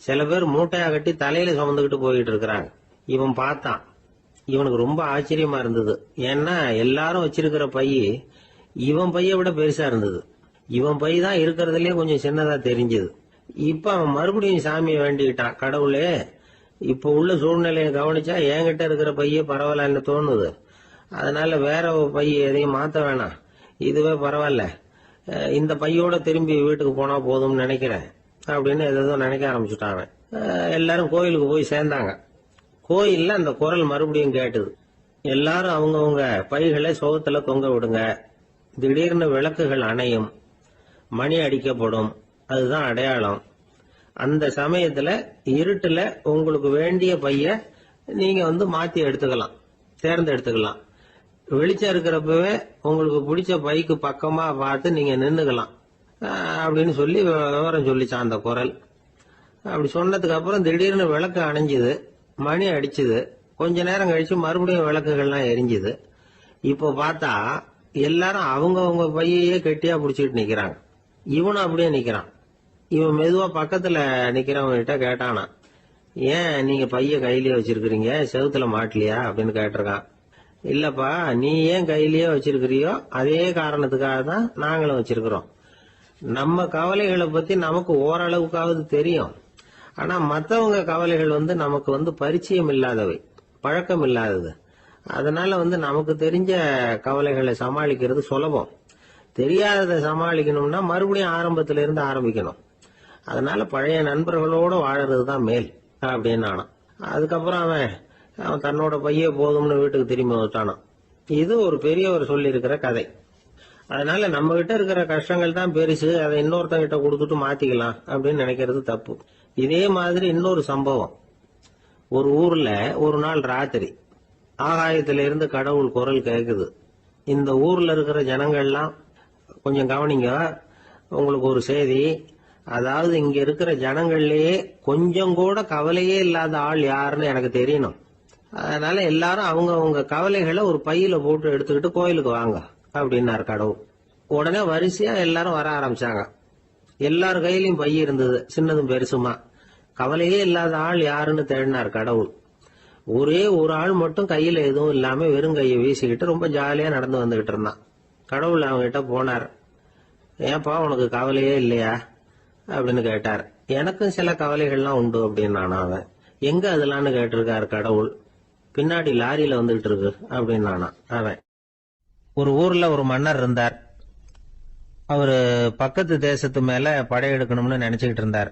சில பேர் மூட்டையா கட்டி தலையில சுமந்துக்கிட்டு போயிட்டு இருக்கிறாங்க. இவன் பார்த்தான். இவனுக்கு ரொம்ப ஆச்சரியமா இருந்தது. ஏன்னா எல்லாரும் வச்சிருக்கிற பைய இவன் பைய விட பெருசா இருந்தது. இவன் பை தான் இருக்கிறதுலயே கொஞ்சம் சின்னதா தெரிஞ்சது. இப்ப அவன் மறுபடியும் சாமியை வேண்டிக்கிட்டான், கடவுளே, இப்ப உள்ள சூழ்நிலையை கவனிச்சா என்கிட்ட இருக்கிற பைய பரவாயில்லன்னு தோணுது. அதனால வேற பைய எதையும் மாத்த வேணாம், இதுவே பரவாயில்ல, இந்த பையோட திரும்பி வீட்டுக்கு போனா போதும்னு நினைக்கிறேன் அப்படின்னு ஏதோ நினைக்க ஆரம்பிச்சுட்டாங்க. எல்லாரும் கோயிலுக்கு போய் சேர்ந்தாங்க. கோயில்ல அந்த குரல் மறுபடியும் கேட்டுது. எல்லாரும் அவங்கவுங்க பைகளை சோகத்துல தொங்க விடுங்க, திடீர்னு விளக்குகள் அணையும், மணி அடிக்கப்படும், அதுதான் அடையாளம். அந்த சமயத்துல இருட்டுல உங்களுக்கு வேண்டிய பைய நீங்க மாத்தி எடுத்துக்கலாம், தேர்ந்தெடுத்துக்கலாம். வெளிச்சம் இருக்கிறப்பவே உங்களுக்கு பிடிச்ச பைக்கு பக்கமா பார்த்து நீங்க நின்னுக்கலாம் அப்படின்னு சொல்லி விவரம் சொல்லிச்சான் அந்த குரல். அப்படி சொன்னதுக்கு அப்புறம் திடீர்னு விளக்கு அணைஞ்சுது, மணி அடிச்சுது. கொஞ்ச நேரம் கழிச்சு மறுபடியும் விளக்குகள்லாம் எரிஞ்சுது. இப்போ பார்த்தா எல்லாரும் அவங்கவுங்க பையையே கெட்டியா பிடிச்சிட்டு நிக்கிறாங்க. இவனும் அப்படியே நிக்கிறான். இவன் மெதுவா பக்கத்துல நிக்கிறவங்கிட்ட கேட்டானா, ஏன் நீங்க பைய கையிலேயே வச்சிருக்கிறீங்க, செவுத்துல மாட்டலையா அப்படின்னு கேட்டிருக்கான். இல்லப்பா, நீ ஏன் கையிலேயே வச்சிருக்கிறியோ அதே காரணத்துக்காக தான் நாங்களும் வச்சிருக்கிறோம். நம்ம கவலைகளை பத்தி நமக்கு ஓரளவுக்காவது தெரியும். ஆனா மத்தவங்க கவலைகள் நமக்கு பரிச்சயம் இல்லாதவை, பழக்கம் இல்லாதது. அதனால நமக்கு தெரிஞ்ச கவலைகளை சமாளிக்கிறது சுலபம். தெரியாததை சமாளிக்கணும்னா மறுபடியும் ஆரம்பத்தில இருந்து ஆரம்பிக்கணும். அதனால பழைய நண்பர்களோட வாழறதுதான் மேல் அப்படின்னு ஆனான். அதுக்கப்புறம் அவன் தன்னோட பைய போதும்னு வீட்டுக்கு திரும்பி வந்துட்டானான். இது ஒரு பெரியவர் சொல்லி இருக்கிற கதை. அதனால நம்ம கிட்ட இருக்கிற கஷ்டங்கள் தான் பெருசு, அதை இன்னொருத்தங்கிட்ட கொடுத்துட்டு மாத்திக்கலாம் அப்படின்னு நினைக்கிறது தப்பு. இதே மாதிரி இன்னொரு சம்பவம். ஒரு ஊர்ல ஒரு நாள் ராத்திரி ஆகாயத்தில இருந்து கடவுள் குரல் கேக்குது. இந்த ஊர்ல இருக்கிற ஜனங்கள்லாம் கொஞ்சம் கவனிங்க, உங்களுக்கு ஒரு செய்தி. அதாவது இங்க இருக்கிற ஜனங்கள்லயே கொஞ்சம் கூட கவலையே இல்லாத ஆள் யாருன்னு எனக்கு தெரியணும். அதனால எல்லாரும் அவங்க கவலைகளை ஒரு பையில போட்டு எடுத்துக்கிட்டு கோயிலுக்கு வாங்க அப்படின்னாரு கடவுள். உடனே வரிசையா எல்லாரும் வர ஆரம்பிச்சாங்க. எல்லார் கையிலயும் பை இருந்தது, சின்னதும் பெருசுமா. கவலையே இல்லாத ஆள் யாருன்னு தேடினார் கடவுள். ஒரே ஒரு ஆள் மட்டும் கையில எதுவும் இல்லாம வெறும் கையை வீசிக்கிட்டு ரொம்ப ஜாலியா நடந்து வந்துகிட்டு இருந்தான். கடவுள் அவங்ககிட்ட போனார். ஏன்பா, உனக்கு கவலையே இல்லையா அப்படின்னு கேட்டார். எனக்கும் சில கவலைகள்லாம் உண்டு அப்படின்னு அவன். எங்க அதெல்லாம்னு கேட்டிருக்காரு கடவுள். பின்னாடி லாரியில வந்துகிட்டு இருக்கு அப்படின்னு அவன். ஒரு ஊர்ல ஒரு மன்னர் இருந்தார். அவரு பக்கத்து தேசத்து மேல படையெடுக்கணும்னு நினைச்சுக்கிட்டு இருந்தார்.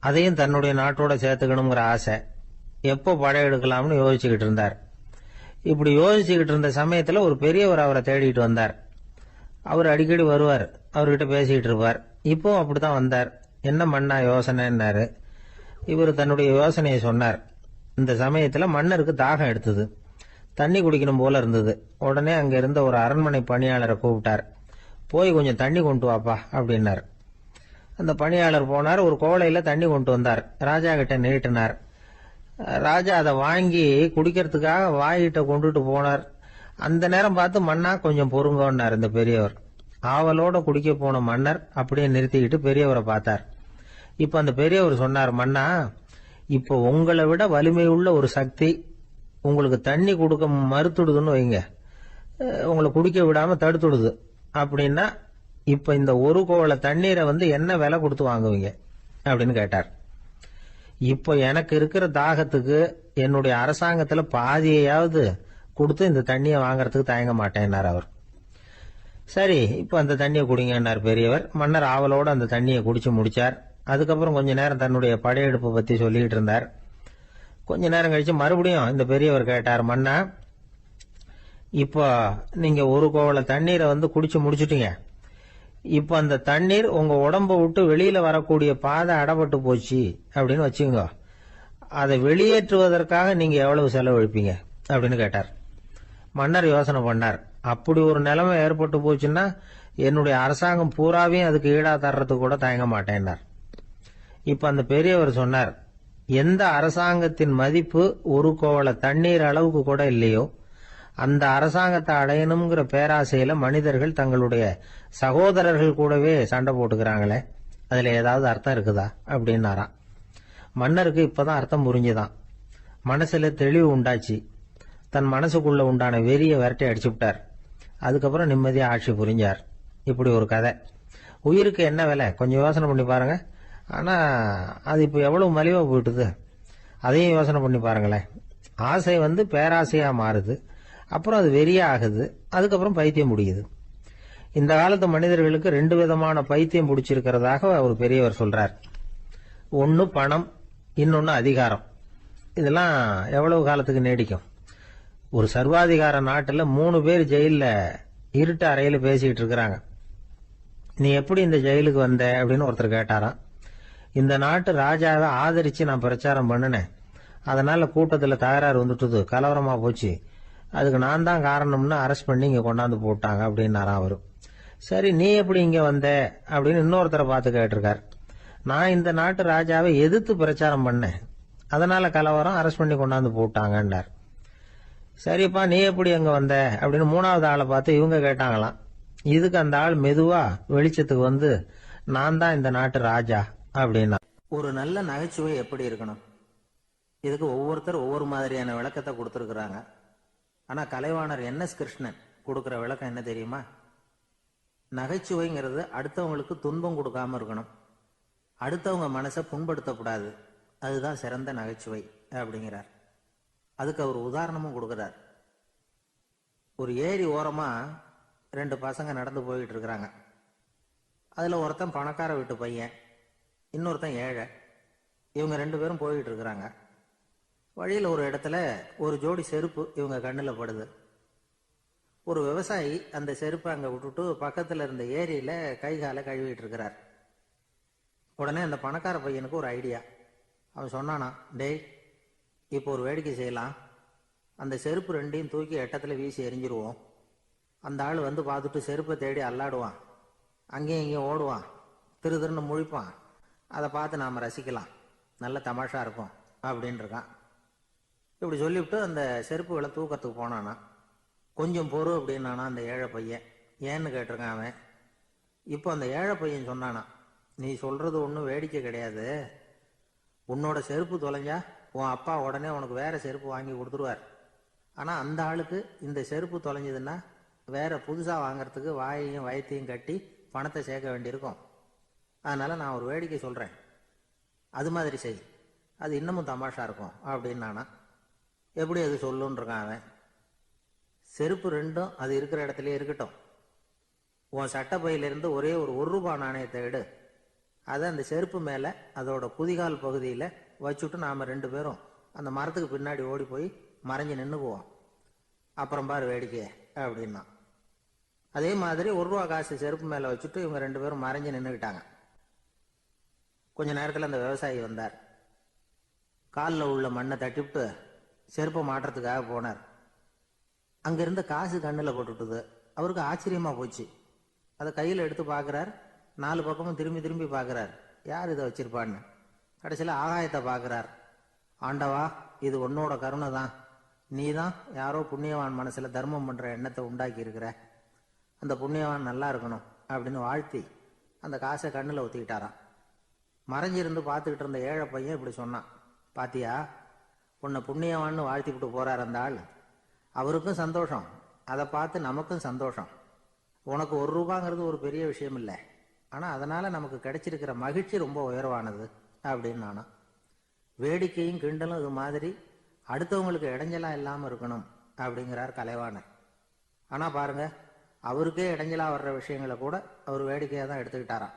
அதையும் தன்னுடைய நாட்டோட சேர்த்துக்கணுங்கிற ஆசை. எப்போ படையெடுக்கலாம்னு யோசிச்சுக்கிட்டு இருந்தார். இப்படி யோசிச்சுக்கிட்டு இருந்த சமயத்துல ஒரு பெரியவர் அவரை தேடிட்டு வந்தார். அவர் அடிக்கடி வருவார், அவர்கிட்ட பேசிக்கிட்டு இருப்பார். இப்போ அப்படித்தான் வந்தார். என்ன மன்னா யோசனைன்னாரு. இவர் தன்னுடைய யோசனையை சொன்னார். இந்த சமயத்துல மன்னருக்கு தாகம் எடுத்தது, தண்ணி குடிக்கணும் போல இருந்தது. உடனே அங்க இருந்த ஒரு அரண்மனை பணியாளரை கூப்பிட்டார். போய் கொஞ்சம் தண்ணி கொண்டு வாப்பா அப்படின்னார். அந்த பணியாளர் போனார், ஒரு கோலையில தண்ணி கொண்டு வந்தார். ராஜா கிட்ட நீட்டினார். ராஜா அதை வாங்கி குடிக்கிறதுக்காக வாய்கிட்ட கொண்டுட்டு போனார். அந்த நேரம் பார்த்து மன்னா கொஞ்சம் பொறுங்கன்னார் இந்த பெரியவர். ஆவலோட குடிக்க போன மன்னர் அப்படியே நிறுத்திக்கிட்டு பெரியவரை பார்த்தார். இப்ப அந்த பெரியவர் சொன்னார், மன்னா, இப்ப உங்களை விட வலிமை உள்ள ஒரு சக்தி உங்களுக்கு தண்ணி கொடுக்க மறுத்துடுதுன்னு வைங்க, உங்களை குடிக்க விடாம தடுத்துடுது அப்படின்னா, இப்ப இந்த ஒரு கோவள தண்ணீரை என்ன விலை கொடுத்து வாங்குவீங்க அப்படின்னு கேட்டார். இப்ப எனக்கு இருக்கிற தாகத்துக்கு என்னுடைய அரசாங்கத்துல பாதியையாவது கொடுத்து இந்த தண்ணியை வாங்கறதுக்கு தயங்க மாட்டேன்னார் அவர். சரி, இப்ப அந்த தண்ணியை குடிங்கன்னார் பெரியவர். மன்னர் ஆவலோட அந்த தண்ணியை குடிச்சு முடிச்சார். அதுக்கப்புறம் கொஞ்ச நேரம் தன்னுடைய படையெடுப்பை பத்தி சொல்லிட்டு இருந்தார். கொஞ்ச நேரம் கழிச்சு மறுபடியும் இந்த பெரியவர் கேட்டார், மன்னா, இப்போ நீங்க ஒரு கோவள தண்ணீரை குடிச்சு முடிச்சுட்டீங்க. இப்ப அந்த தண்ணீர் உங்க உடம்ப விட்டு வெளியில வரக்கூடிய பாதை அடப்பட்டு போச்சு அப்படின்னு வச்சுங்க, அதை வெளியேற்றுவதற்காக நீங்க எவ்வளவு செலவழிப்பீங்க அப்படின்னு கேட்டார். மன்னர் யோசனை பண்ணார். அப்படி ஒரு நிலைமை ஏற்பட்டு போச்சுன்னா என்னுடைய அரசாங்கம் பூராவையும் அதுக்கு ஈடா தர்றதுக்கு கூட தயங்க மாட்டேன்னார். இப்ப அந்த பெரியவர் சொன்னார், எந்த அரசாங்கத்தின் மதிப்பு ஒரு கோவள தண்ணீர் அளவுக்கு கூட இல்லையோ அந்த அரசாங்கத்தை அடையணுங்கிற பேராசையில மனிதர்கள் தங்களுடைய சகோதரர்கள் கூடவே சண்டை போட்டுக்கிறாங்களே, அதுல ஏதாவது அர்த்தம் இருக்குதா அப்படின்னாராம். மன்னருக்கு இப்பதான் அர்த்தம் புரிஞ்சுதான். மனசுல தெளிவு உண்டாச்சு. தன் மனசுக்குள்ள உண்டான வெறிய விரட்டி அடிச்சு விட்டார். அதுக்கப்புறம் நிம்மதியா ஆட்சி புரிஞ்சார். இப்படி ஒரு கதை. உயிருக்கு என்ன விலை கொஞ்சம் யோசனை பண்ணி பாருங்க. ஆனா அது இப்ப எவ்வளவு மலிவா போயிட்டுது, அதையும் யோசனை பண்ணி பாருங்களேன். ஆசை பேராசையா மாறுது, அப்புறம் அது வெறியா ஆகுது, அதுக்கப்புறம் பைத்தியம் முடியுது. இந்த காலத்து மனிதர்களுக்கு 2 விதமான பைத்தியம் பிடிச்சிருக்கிறதாக ஒரு பெரியவர் சொல்றார். ஒன்னு பணம், இன்னொன்னு அதிகாரம். இதெல்லாம் எவ்வளவு காலத்துக்கு நீடிக்கும்? ஒரு சர்வாதிகார நாட்டுல 3 பேர் ஜெயில இருட்டு அறையில பேசிக்கிட்டு இருக்கிறாங்க. நீ எப்படி இந்த ஜெயிலுக்கு வந்த அப்படின்னு ஒருத்தர் கேட்டாராம். இந்த நாட்டு ராஜாவை ஆதரிச்சு நான் பிரச்சாரம் பண்ணினேன், அதனால கூட்டத்துல தகராறு வந்துட்டுது, கலவரமா போச்சு, அதுக்கு நான் தான் காரணம்னு அரெஸ்ட் பண்ணி இங்க கொண்டாந்து போட்டாங்க அப்படின்னாராம் அவரு. சரி, நீ எப்படி இங்க வந்த அப்படின்னு இன்னொருத்தரை பார்த்து கேட்டிருக்கார். நான் இந்த நாட்டு ராஜாவை எதிர்த்து பிரச்சாரம் பண்ணேன், அதனால கலவரம், அரெஸ்ட் பண்ணி கொண்டாந்து போட்டாங்கன்னார். சரிப்பா, நீ எப்படி அங்க வந்த அப்படின்னு 3வது ஆளை பார்த்து இவங்க கேட்டாங்களாம். இதுக்கு அந்த ஆள் மெதுவா வெளிச்சத்துக்கு நான் தான் இந்த நாட்டு ராஜா அப்படின்னா. ஒரு நல்ல நகைச்சுவை எப்படி இருக்கணும்? இதுக்கு ஒவ்வொருத்தர் ஒவ்வொரு மாதிரியான விளக்கத்தை கொடுத்துருக்குறாங்க. ஆனா கலைவாணர் NS கிருஷ்ணன் கொடுக்கிற விளக்கம் என்ன தெரியுமா? நகைச்சுவைங்கிறது அடுத்தவங்களுக்கு துன்பம் கொடுக்காம இருக்கணும், அடுத்தவங்க மனசை புண்படுத்தக்கூடாது, அதுதான் சிறந்த நகைச்சுவை அப்படிங்கிறார். அதுக்கு அவர் உதாரணமும் கொடுக்கிறார். ஒரு ஏரி ஓரமா 2 பசங்க நடந்து போயிட்டு இருக்கிறாங்க. அதுல ஒருத்தன் பணக்கார வீட்டு பையன், இன்னொருத்தன் ஏழை. இவங்க 2 பேரும் போயிட்டு இருக்கிறாங்க. வழியில் ஒரு இடத்துல ஒரு ஜோடி செருப்பு இவங்க கண்ணில் படுது. ஒரு விவசாயி அந்த செருப்பை அங்கே விட்டுட்டு பக்கத்தில் இருந்த ஏரியில கை காலை கழுவிட்டு இருக்கிறார். உடனே அந்த பணக்கார பையனுக்கு ஒரு ஐடியா. அவன் சொன்னானா, டேய், இப்போ ஒரு வேடிக்கை செய்யலாம், அந்த செருப்பு 2ஐயும் தூக்கி எட்டத்தில் வீசி எரிஞ்சிருவோம். அந்த ஆள் பார்த்துட்டு செருப்பை தேடி அல்லாடுவான், அங்கேயும் இங்கேயும் ஓடுவான், திரு திருன்னு முழிப்பான். அதை பார்த்து நாம் ரசிக்கலாம், நல்ல தமாஷா இருக்கும் அப்படின்னு இருக்கான். இப்படி சொல்லிவிட்டு அந்த செருப்புகளை தூக்கத்துக்கு போனானா. கொஞ்சம் பொறு அப்படின்னானா அந்த ஏழை பையன். ஏன்னு கேட்டிருக்கான் அவன். இப்போ அந்த ஏழை பையன் சொன்னானா, நீ சொல்றது ஒன்றும் வேடிக்கை கிடையாது, உன்னோட செருப்பு தொலைஞ்சா உன் அப்பா உடனே உனக்கு வேற செருப்பு வாங்கி கொடுத்துருவார். ஆனால் அந்த ஆளுக்கு இந்த செருப்பு தொலைஞ்சதுன்னா வேற புதுசாக வாங்கறதுக்கு வாயையும் வயத்தையும் கட்டி பணத்தை சேர்க்க வேண்டியிருக்கும். அதனால நான் ஒரு வேடிக்கை சொல்கிறேன், அது மாதிரி செய், அது இன்னமும் தமாஷா இருக்கும் அப்படின்னு நானா. எப்படி அது சொல்லுன்னு இருக்கான் அவன். செருப்பு 2ம் அது இருக்கிற இடத்துலயே இருக்கட்டும், உன் சட்டப்பையிலிருந்து ஒரே ஒரு ரூபாய் நாணயத்தை எடு, அதை அந்த செருப்பு மேலே அதோட குதிகால் பகுதியில் வச்சுட்டு நாம் 2 பேரும் அந்த மரத்துக்கு பின்னாடி ஓடி போய் மறைஞ்சு நின்றுக்குவோம், அப்புறம் பாரு வேடிக்கை அப்படின்னா. அதே மாதிரி 1 ரூபா காசு செருப்பு மேலே வச்சுட்டு இவங்க 2 பேரும் மறைஞ்சு நின்றுக்கிட்டாங்க. கொஞ்ச நேரத்தில் அந்த விவசாயி வந்தார். காலில் உள்ள மண்ணை தட்டிவிட்டு செருப்பை மாட்டுறதுக்காக போனார். அங்கிருந்த காசு கண்ணில் போட்டுட்டுது. அவருக்கு ஆச்சரியமா போச்சு. அதை கையில் எடுத்து பார்க்குறார். 4 பக்கமும் திரும்பி திரும்பி பார்க்குறார், யார் இதை வச்சிருப்பான்னு. கடைசியில் ஆகாயத்தை பார்க்குறார். ஆண்டவா, இது உன்னோட கருணை தான். நீ தான் யாரோ புண்ணியவான் மனசில் தர்மம் பண்ணுற எண்ணத்தை உண்டாக்கி இருக்கிற. அந்த புண்ணியவான் நல்லா இருக்கணும் அப்படின்னு வாழ்த்தி அந்த காசை கண்ணில் ஊற்றிக்கிட்டாராம். மறைஞ்சிருந்து பார்த்துக்கிட்டு இருந்த ஏழை பையன் இப்படி சொன்னான், பாத்தியா, உன்னை புண்ணியவான்னு வாழ்த்திவிட்டு போறார் அந்த ஆள். அவருக்கும் சந்தோஷம், அதை பார்த்து நமக்கும் சந்தோஷம். உனக்கு 1 ரூபாங்கிறது ஒரு பெரிய விஷயம் இல்லை, ஆனால் அதனால் நமக்கு கிடைச்சிருக்கிற மகிழ்ச்சி ரொம்ப உயர்வானது அப்படின்னு நானும். வேடிக்கையும் கிண்டலும் இது மாதிரி அடுத்தவங்களுக்கு இடைஞ்சலா இல்லாமல் இருக்கணும் அப்படிங்கிறார் கலைவாணர். ஆனால் பாருங்க, அவருக்கே இடைஞ்சலா வர்ற விஷயங்களை கூட அவர் வேடிக்கையாக தான் எடுத்துக்கிட்டாராம்.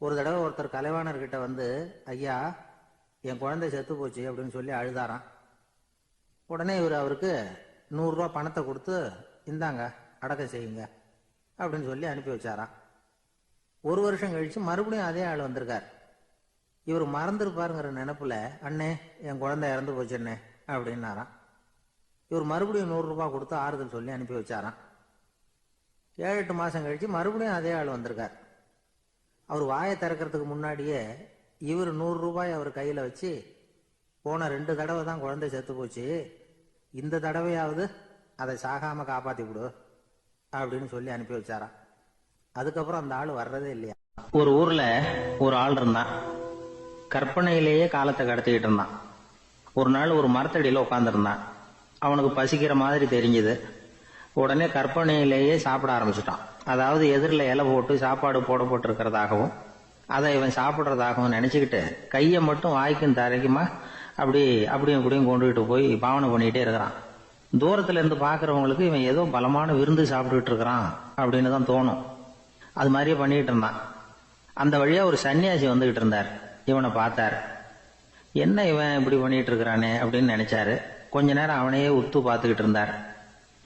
ஒரு தடவை ஒருத்தர் கலைவாணர்கிட்ட வந்து, ஐயா, என் குழந்தை செத்து போச்சு அப்படின்னு சொல்லி அழுதாராம். உடனே இவர் அவருக்கு 100 ரூபா பணத்தை கொடுத்து, இந்தாங்க அடக்கம் செய்யுங்க அப்படின்னு சொல்லி அனுப்பி வச்சாராம். 1 வருஷம் கழிச்சு மறுபடியும் அதே ஆள் வந்திருக்கார். இவர் மறந்துருப்பாருங்கிற நினைப்புல, அண்ணே என் குழந்தை இறந்து போச்சுண்ணே அப்படின்னாராம். இவர் மறுபடியும் 100 ரூபாய் கொடுத்து ஆறுதல் சொல்லி அனுப்பி வச்சாராம். 7-8 மாசம் கழிச்சு மறுபடியும் அதே ஆள் வந்திருக்கார். அவர் வாயை திறக்கிறதுக்கு முன்னாடியே இவர் 100 ரூபாய் அவர் கையில வச்சு, போன 2 தடவை தான் குழந்தை செத்து போச்சு, இந்த தடவையாவது அதை சாகாம காப்பாத்தி விடு அப்படின்னு சொல்லி அனுப்பி வச்சாராம். அதுக்கப்புறம் அந்த ஆள் வர்றதே இல்லையா. ஒரு ஊர்ல ஒரு ஆள் இருந்தான். கற்பனையிலேயே காலத்தை கடத்திக்கிட்டு இருந்தான். ஒரு நாள் ஒரு மரத்தடியில உட்காந்துருந்தான். அவனுக்கு பசிக்கிற மாதிரி தெரிஞ்சுது. உடனே கற்பனையிலேயே சாப்பிட ஆரம்பிச்சுட்டான். அதாவது எதிரில் இலை போட்டு சாப்பாடு போடப்பட்டிருக்கிறதாகவும் அதை இவன் சாப்பிட்றதாகவும் நினைச்சுக்கிட்டு கையை மட்டும் வாய்க்கும் தரைக்குமா அப்படியும் இப்படியும் கொண்டுகிட்டு போய் பாவனை பண்ணிக்கிட்டே இருக்கிறான். தூரத்துல இருந்து பாக்குறவங்களுக்கு இவன் ஏதோ பலமான விருந்து சாப்பிட்டுட்டு இருக்கிறான் அப்படின்னு தான் தோணும். அது மாதிரியே பண்ணிக்கிட்டு இருந்தான். அந்த வழியா ஒரு சன்னியாசி வந்துகிட்டு இருந்தார். இவனை பார்த்தார். என்ன இவன் இப்படி பண்ணிட்டு இருக்கிறானே அப்படின்னு நினைச்சாரு. கொஞ்ச நேரம் அவனையே உத்து பார்த்துக்கிட்டு இருந்தார்.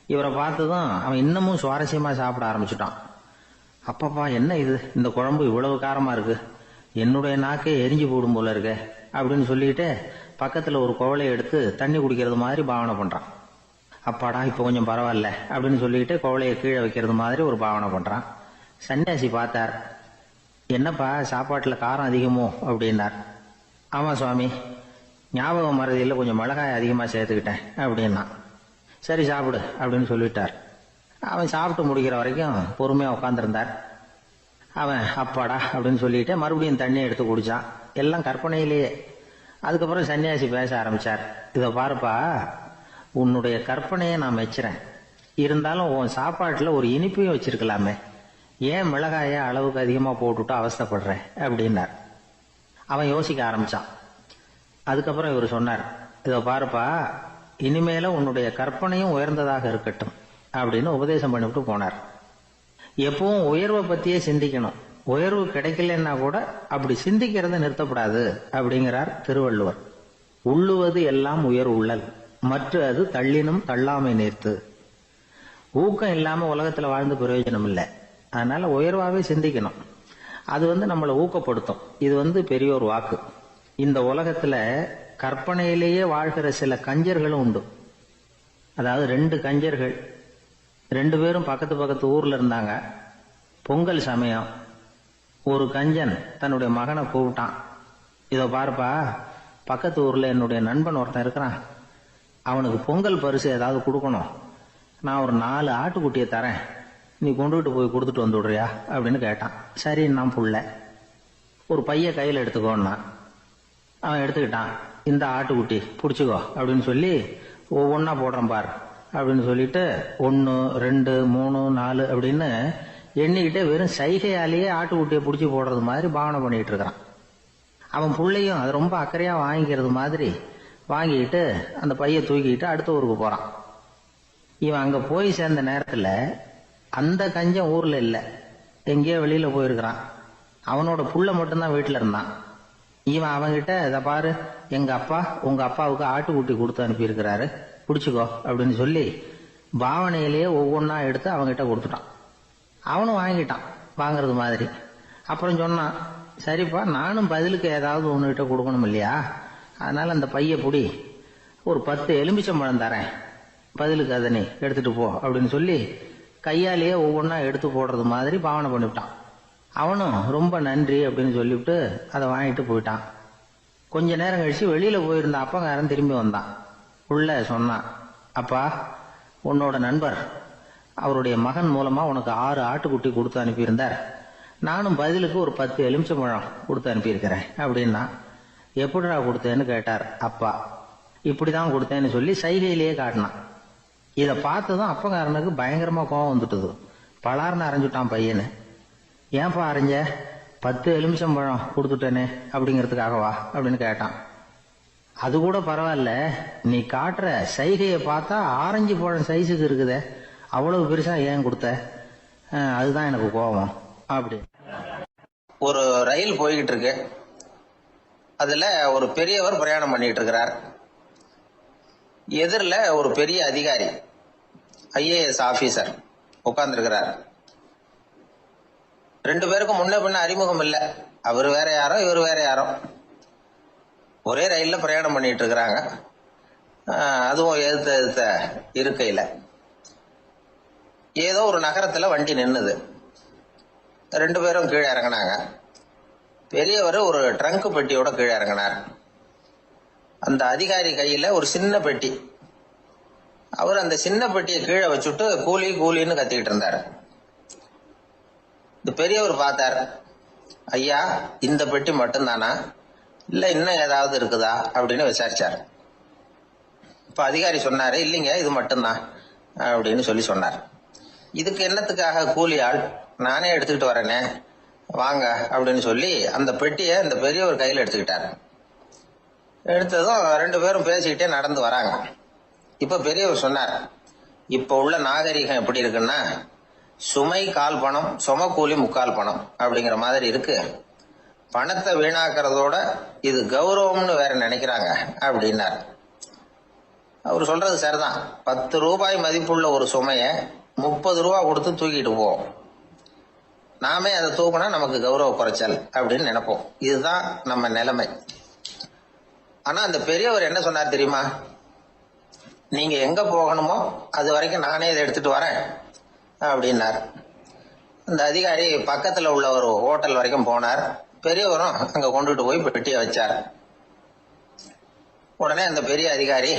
இவரை பார்த்ததும் அவன் இன்னமும் சுவாரஸ்யமா சாப்பிட ஆரம்பிச்சுட்டான். அப்பப்பா, என்ன இது, இந்த குழம்பு இவ்வளவு காரமா இருக்கு, என்னுடைய நாக்கே எரிஞ்சு போடும் போல இருக்கு அப்படின்னு சொல்லிட்டு பக்கத்துல ஒரு குவளையை எடுத்து தண்ணி குடிக்கிறது மாதிரி பாவனை பண்றான். அப்பாடா, இப்ப கொஞ்சம் பரவாயில்ல அப்படின்னு சொல்லிட்டு குவளையை கீழே வைக்கிறது மாதிரி ஒரு பாவனை பண்றான். சன்னியாசி பார்த்தார். என்னப்பா, சாப்பாட்டுல காரம் அதிகமோ அப்படின்னார். ஆமா சுவாமி, ஞாபக மறதியில் கொஞ்சம் மிளகாய் அதிகமா சேர்த்துக்கிட்டேன் அப்படின்னா. சரி சாப்பிடு அப்படின்னு சொல்லிட்டார். அவன் சாப்பிட்டு முடிக்கிற வரைக்கும் பொறுமையா உட்காந்துருந்தார். அவன் அப்பாடா அப்படின்னு சொல்லிட்டு மறுபடியும் தண்ணி எடுத்து குடிச்சான். எல்லாம் கற்பனையிலேயே. அதுக்கப்புறம் சன்னியாசி பேச ஆரம்பிச்சார். இதை பாருப்பா, உன்னுடைய கற்பனையை நான் மெச்சுறேன். இருந்தாலும் உன் சாப்பாட்டுல ஒரு இனிப்பையும் வச்சிருக்கலாமே, ஏன் மிளகாய அளவுக்கு அதிகமா போட்டுட்டு அவஸ்தைப்படுறேன் அப்படின்னார். அவன் யோசிக்க ஆரம்பிச்சான். அதுக்கப்புறம் இவர் சொன்னார், இதை பாருப்பா, இனிமேல உன்னுடைய கற்பனையும் உயர்ந்ததாக இருக்கட்டும் அப்படின்னு உபதேசம் பண்ணிவிட்டு போனார். எப்பவும் உயர்வை பத்தியே சிந்திக்கணும். உயர்வு கிடைக்கலன்னா கூட அப்படி சிந்திக்கிறத நிறுத்தப்படாது அப்படிங்கிறார் திருவள்ளுவர். உள்ளுவது எல்லாம் உயர் உள்ளல், மற்ற அது தள்ளினும் தள்ளாமை நேர்த்து. ஊக்கம் இல்லாம உலகத்துல வாழ்ந்து பிரயோஜனம் இல்லை. அதனால உயர்வாவே சிந்திக்கணும். அது நம்மளை ஊக்கப்படுத்தும். இது பெரியோர் வாக்கு. இந்த உலகத்துல கற்பனையிலேயே வாழ்கிற சில கஞ்சர்களும் உண்டு. அதாவது 2 கஞ்சர்கள், 2 பேரும் பக்கத்து ஊர்ல இருந்தாங்க. பொங்கல் சமயம். ஒரு கஞ்சன் தன்னுடைய மகனை கூப்பிட்டான். இதோ பாருப்பா, பக்கத்து ஊர்ல என்னுடைய நண்பன் ஒருத்தன் இருக்கிறான், அவனுக்கு பொங்கல் பரிசு ஏதாவது கொடுக்கணும். நான் ஒரு 4 ஆட்டுக்குட்டியை தரேன், நீ கொண்டுகிட்டு போய் கொடுத்துட்டு வந்து விடுறியா அப்படின்னு கேட்டான். சரி, நான் புள்ள ஒரு பைய கையில் எடுத்துக்கோன்னா. அவன் எடுத்துக்கிட்டான். இந்த ஆட்டுக்குட்டி பிடிச்சிக்கோ அப்படின்னு சொல்லி ஒவ்வொன்னா போடுறேன் பார் அப்படின்னு சொல்லிட்டு 1 2 3 4 அப்படின்னு எண்ணிக்கிட்டே வெறும் சைகையாலேயே ஆட்டுக்குட்டியை பிடிச்சி போடுறது மாதிரி பாவனை பண்ணிட்டு இருக்கிறான். அவன் பிள்ளையும் அது ரொம்ப அக்கறையா வாங்கிக்கிறது மாதிரி வாங்கிக்கிட்டு அந்த பைய தூக்கிட்டு அடுத்த ஊருக்கு போறான். இவன் அங்க போய் சேர்ந்த நேரத்துல அந்த கஞ்சன் ஊர்ல இல்ல, எங்கேயோ வெளியில போயிருக்கிறான். அவனோட புள்ள மட்டும்தான் வீட்டுல இருந்தான். இவன் அவன்கிட்ட, இதை பாரு, எங்க அப்பா உங்க அப்பாவுக்கு ஆட்டுக்குட்டி கொடுத்து அனுப்பி இருக்கிறாரு, பிடிச்சிக்கோ அப்படின்னு சொல்லி பாவனையிலேயே ஒவ்வொன்னா எடுத்து அவன்கிட்ட கொடுத்துட்டான். அவனும் வாங்கிட்டான் வாங்கறது மாதிரி. அப்புறம் சொன்னான், சரிப்பா, நானும் பதிலுக்கு ஏதாவது ஒன்றுகிட்ட கொடுக்கணும் இல்லையா, அதனால அந்த பைய புடி, ஒரு 10 எலுமிச்சம்பழம் தரேன், பதிலுக்கு அதை நீ எடுத்துட்டு போ அப்படின்னு சொல்லி கையாலேயே ஒவ்வொன்றா எடுத்து போடுறது மாதிரி பாவனை பண்ணிவிட்டான். அவனும் ரொம்ப நன்றி அப்படின்னு சொல்லிவிட்டு அதை வாங்கிட்டு போயிட்டான். கொஞ்ச நேரம் கழிச்சு வெளியில போயிருந்த அப்பங்காரன் திரும்பி வந்தான். உள்ள சொன்னான், அப்பா, உன்னோட நண்பர் அவருடைய மகன் மூலமா உனக்கு 6 ஆட்டுக்குட்டி கொடுத்து அனுப்பியிருந்தார், நானும் பதிலுக்கு ஒரு 10 எலுமிச்சம்பழம் கொடுத்து அனுப்பியிருக்கிறேன் அப்படின்னா. எப்படிடா கொடுத்தேன்னு கேட்டார் அப்பா. இப்படிதான் கொடுத்தேன்னு சொல்லி சைகையிலேயே காட்டினான். இதை பார்த்ததும் அப்பங்காரனுக்கு பயங்கரமா கோவம் வந்துட்டுது. பலார்னு அரைஞ்சுட்டான் பையனு. ஏன்பா அரைஞ்ச? 10 எலுமிச்சம்பழம் கொடுத்துட்டேனே அப்படிங்கிறதுக்காகவா அப்படின்னு கேட்டான். அது கூட பரவாயில்ல, நீ காட்டுற சைகையை பார்த்தா ஆரஞ்சு பழம் சைஸுக்கு இருக்குதே, அவ்வளவு பெருசா ஏன் கொடுத்த? அதுதான் எனக்கு கோபம் அப்படி. ஒரு ரயில் போய்கிட்டு இருக்கு. அதுல ஒரு பெரியவர் பிரயாணம் பண்ணிட்டு இருக்கிறார். எதிரில் ஒரு பெரிய அதிகாரி, IAS ஆபீசர் உட்கார்ந்துருக்கிறார். 2 பேருக்கும் முன்ன பின்ன அறிமுகம் இல்லை. அவர் வேற யாரோ, இவர் வேற யாரோ. ஒரே ரயில்ல பிரயாணம் பண்ணிட்டு இருக்கிறாங்க. அதுவும் எதிர்த்த இருக்கையில ஏதோ ஒரு நகரத்துல வண்டி நின்னுது. 2 பேரும் கீழே இறங்கினாங்க. பெரியவர் ஒரு ட்ரங்க் பெட்டியோட கீழே இறங்கினார். அந்த அதிகாரி கையில ஒரு சின்ன பெட்டி. அவர் அந்த சின்ன பெட்டியை கீழே வச்சுட்டு கூலி கூலின்னு கத்திக்கிட்டு இருந்தார். இந்த பெரியவர் பார்த்தார். ஐயா, இந்த பெட்டி மட்டும்தானா, இல்ல இன்னும் ஏதாவது இருக்குதா அப்படின்னு விசாரிச்சார். இப்ப அதிகாரி சொன்னாரு, இல்லைங்க, இது மட்டும்தான் அப்படின்னு சொல்லி சொன்னார். இதுக்கு என்னத்துக்காக கூலி ஆள், நானே எடுத்துக்கிட்டு வரேனே, வாங்க அப்படின்னு சொல்லி அந்த பெட்டியை இந்த பெரியவர் கையில் எடுத்துக்கிட்டார். எடுத்ததும் 2 பேரும் பேசிக்கிட்டே நடந்து வராங்க. இப்ப பெரியவர் சொன்னார், இப்ப உள்ள நாகரிகம் எப்படி இருக்குன்னா, சுமை கால் பணம், சும கூலி முக்கால் பணம் அப்படிங்கிற மாதிரி இருக்கு. பணத்தை வீணாக்கிறதோட இது கௌரவம்னு வேற நினைக்கிறாங்க அப்படின்னார். அவர் சொல்றது சரிதான். 10 ரூபாய் மதிப்புள்ள ஒரு சுமைய 30 ரூபா கொடுத்து தூக்கிட்டு போவோம். நாமே அதை தூக்கினா நமக்கு கௌரவ குறைச்சல் அப்படின்னு நினைப்போம். இதுதான் நம்ம நிலைமை. ஆனா அந்த பெரியவர் என்ன சொன்னார் தெரியுமா? நீங்க எங்க போகணுமோ அது வரைக்கும் நானே இதை எடுத்துட்டு வரேன் அப்படின்னார். அந்த அதிகாரி பக்கத்துல உள்ள ஒரு ஹோட்டல் வரைக்கும் போனார். பெரியவரும் அங்க கொண்டுட்டு போய் பெட்டியை வச்சார். உடனே அந்த பெரிய அதிகாரி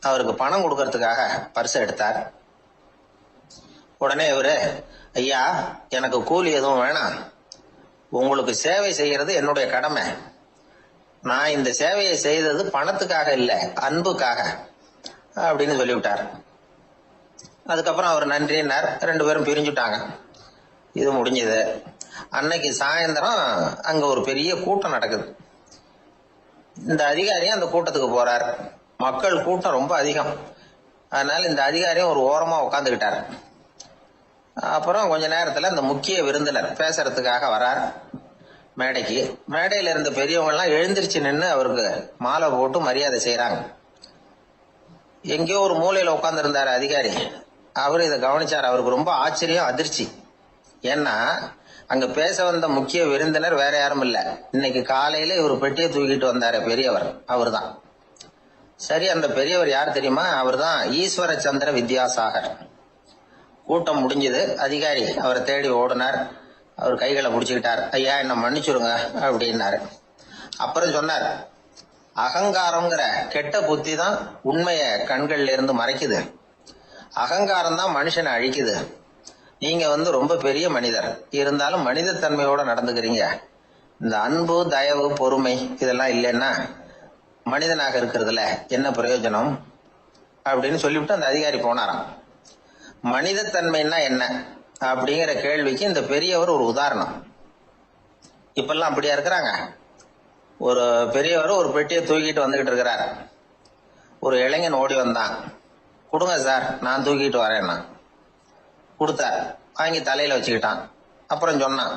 அவருக்கு பணம் கொடுக்கறதுக்காக பர்ஸ் எடுத்தார். உடனே இவரு, ஐயா, எனக்கு கூலி எதுவும் வேணாம், உங்களுக்கு சேவை செய்யறது என்னுடைய கடமை. நான் இந்த சேவையை செய்தது பணத்துக்காக இல்ல, அன்புக்காக அப்படின்னு சொல்லிவிட்டார். அதுக்கப்புறம் அவர் நன்றினார். 2 பேரும் பிரிஞ்சுட்டாங்க. இது முடிஞ்சது. அன்னைக்கு சாயந்தரம் அங்க ஒரு பெரிய கூட்டம் நடக்குது. இந்த அதிகாரியும் அந்த கூட்டத்துக்கு போறார். மக்கள் கூட்டம் ரொம்ப அதிகம். அதனால இந்த அதிகாரியும் ஒரு ஓரமா உட்காந்துக்கிட்டார். அப்புறம் கொஞ்ச நேரத்துல அந்த முக்கிய விருந்தினர் பேசுறதுக்காக வரார் மேடைக்கு. மேடையில இருந்த பெரியவங்க எல்லாம் எழுந்திருச்சு நின்று அவருக்கு மாலை போட்டு மரியாதை செய்யறாங்க. எங்கேயோ ஒரு மூலையில உட்கார்ந்து இருந்தாரு அதிகாரி. அவர் இதை கவனிச்சார். அவருக்கு ரொம்ப ஆச்சரியம், அதிர்ச்சி. ஏன்னா அங்க பேச வந்த முக்கிய விருந்தினர் வேற யாரும் இல்ல, இன்னைக்கு காலையில இவர் பெட்டியை தூக்கிட்டு வந்தாரு பெரியவர், அவர் தான். சரி, அந்த பெரியவர் யார் தெரியுமா? அவர் தான் ஈஸ்வர சந்திர வித்யாசாகர். கூட்டம் முடிஞ்சது. அதிகாரி அவரை தேடி ஓடினார். அவர் கைகளை பிடிச்சுக்கிட்டார். ஐயா, என்ன மன்னிச்சுருங்க அப்படின்னாரு. அப்புறம் சொன்னார், அகங்காரம்ங்கிற கெட்ட புத்தி தான் உண்மைய கண்கள்ல இருந்து மறைக்குது. அகங்காரம் தான் மனுஷனை அழிக்குது. நீங்க ரொம்ப பெரிய மனிதர், இருந்தாலும் மனிதத்தன்மையோட நடந்துக்கிறீங்க. இந்த அன்பு, தயவு, பொறுமை இதெல்லாம் இல்லைன்னா மனிதனாக இருக்கிறதுல என்ன பிரயோஜனம் அப்படின்னு சொல்லிவிட்டு அந்த அதிகாரி போனாராம். மனிதத்தன்மைன்னா என்ன அப்படிங்கிற கேள்விக்கு இந்த பெரியவர் ஒரு உதாரணம். இப்பெல்லாம் அப்படியா இருக்கிறாங்க? ஒரு பெரியவர் ஒரு பெட்டியை தூக்கிட்டு வந்துகிட்டு இருக்கிறார். ஒரு இளைஞன் ஓடி வந்தான். கொடுங்க சார், நான் தூக்கிட்டு வரேன்னா. கொடுத்தார். வாங்கி தலையில வச்சுக்கிட்டான். அப்புறம் சொன்னான்,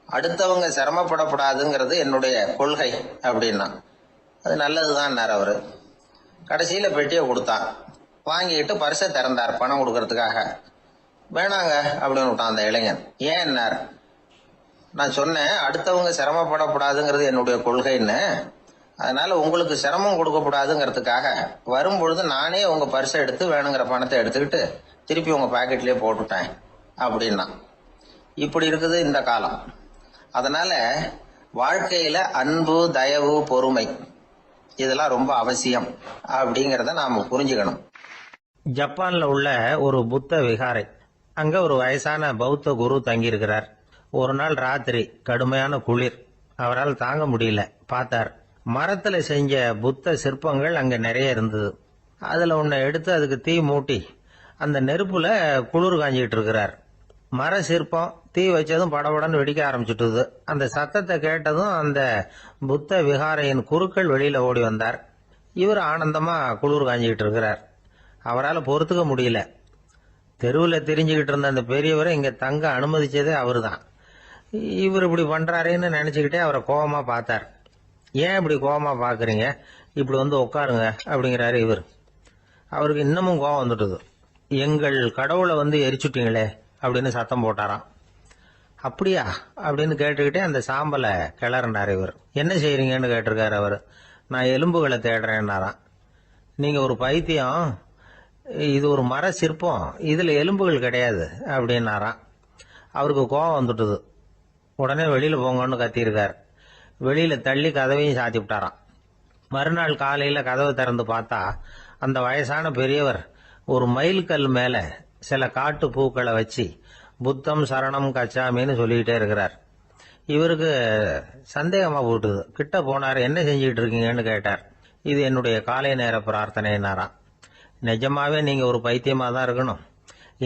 அடுத்தவங்க சிரமப்படக்கூடாதுங்கிறது என்னுடைய கொள்கை அப்படின்னா. அது நல்லதுதான் அவரு. கடைசியில பெட்டியை கொடுத்தான். வாங்கிட்டு பரிசை திறந்தார் பணம் கொடுக்கறதுக்காக. வேணாங்க அப்படின்னு விட்டான் அந்த இளைஞன். ஏன்னார், நான் சொன்னேன் அடுத்தவங்க சிரமப்படக்கூடாதுங்கிறது என்னுடைய கொள்கைன்னு. அதனால உங்களுக்கு சிரமம் கொடுக்கக்கூடாதுங்கிறதுக்காக வரும்பொழுது நானே உங்க பர்ஸை எடுத்து வேணுங்கிற பணத்தை எடுத்துக்கிட்டு திருப்பி உங்க பாக்கெட்லயே போட்டுட்டேன் அப்படின்னா. இப்படி இருக்குது இந்த காலம். அதனால வாழ்க்கையில அன்பு, தயவு, பொறுமை இதெல்லாம் ரொம்ப அவசியம் அப்படிங்கறத நாம புரிஞ்சுக்கணும். ஜப்பான்ல உள்ள ஒரு புத்த விகாரை, அங்க ஒரு வயசான பௌத்த குரு தங்கியிருக்கிறார். ஒரு நாள் ராத்திரி கடுமையான குளிர், அவரால் தாங்க முடியல. பார்த்தார், மரத்துல செஞ்ச புத்த சிற்பங்கள் அங்க நிறைய இருந்தது. அதுல ஒன்ன எடுத்து அதுக்கு தீ மூட்டி அந்த நெருப்புல குளிர் காஞ்சிட்டு இருக்கிறார். மர சிற்பம் தீ வச்சதும் படபடன்னு வெடிக்க ஆரம்பிச்சுட்டுது. அந்த சத்தத்தை கேட்டதும் அந்த புத்த விகாரையின் குருக்கள் வெளியில ஓடி வந்தார். இவர் ஆனந்தமா குளிர் காஞ்சிக்கிட்டு இருக்கிறார். அவரால் பொறுத்துக்க முடியல. தெருவில் தெரிஞ்சுக்கிட்டு இருந்த அந்த பெரியவரை இங்க தங்க அனுமதிச்சதே அவரு தான். இவர் இப்படி பண்றாருன்னு நினைச்சுக்கிட்டே அவரை கோபமா பார்த்தார். ஏன் இப்படி கோபமா பாக்குறீங்க, இப்படி வந்து உட்காருங்க அப்படிங்கிறாரு இவர். அவருக்கு இன்னமும் கோபம் வந்துட்டுது. எங்கள் கடவுளை வந்து எரிச்சுட்டீங்களே அப்படின்னு சத்தம் போட்டாராம். அப்படியா அப்படின்னு கேட்டுக்கிட்டே அந்த சாம்பலை கிளறினார் இவர். என்ன செய்யறீங்கன்னு கேட்டிருக்காரு அவர். நான் எலும்புகளை தேடுறேன்னாராம். நீங்க ஒரு பைத்தியம், இது ஒரு மர சிற்பம், இதுல எலும்புகள் கிடையாது அப்படின்னாராம். அவருக்கு கோபம் வந்துட்டுது. உடனே வெளியில போங்கன்னு கத்தியிருக்காரு. வெளியில தள்ளி கதவையும் சாத்தி விட்டாராம். மறுநாள் காலையில கதவை திறந்து பார்த்தா அந்த வயசான பெரியவர் ஒரு மைல்கல் மேல சில காட்டு பூக்களை வச்சு புத்தம் சரணம் கச்சாமின்னு சொல்லிக்கிட்டே இருக்கிறார். இவருக்கு சந்தேகமா போட்டுது. கிட்ட போனார். என்ன செஞ்சுக்கிட்டு இருக்கீங்கன்னு கேட்டார். இது என்னுடைய காலை நேர பிரார்த்தனைனாராம். நிஜமாவே நீங்க ஒரு பைத்தியமா தான் இருக்கணும்,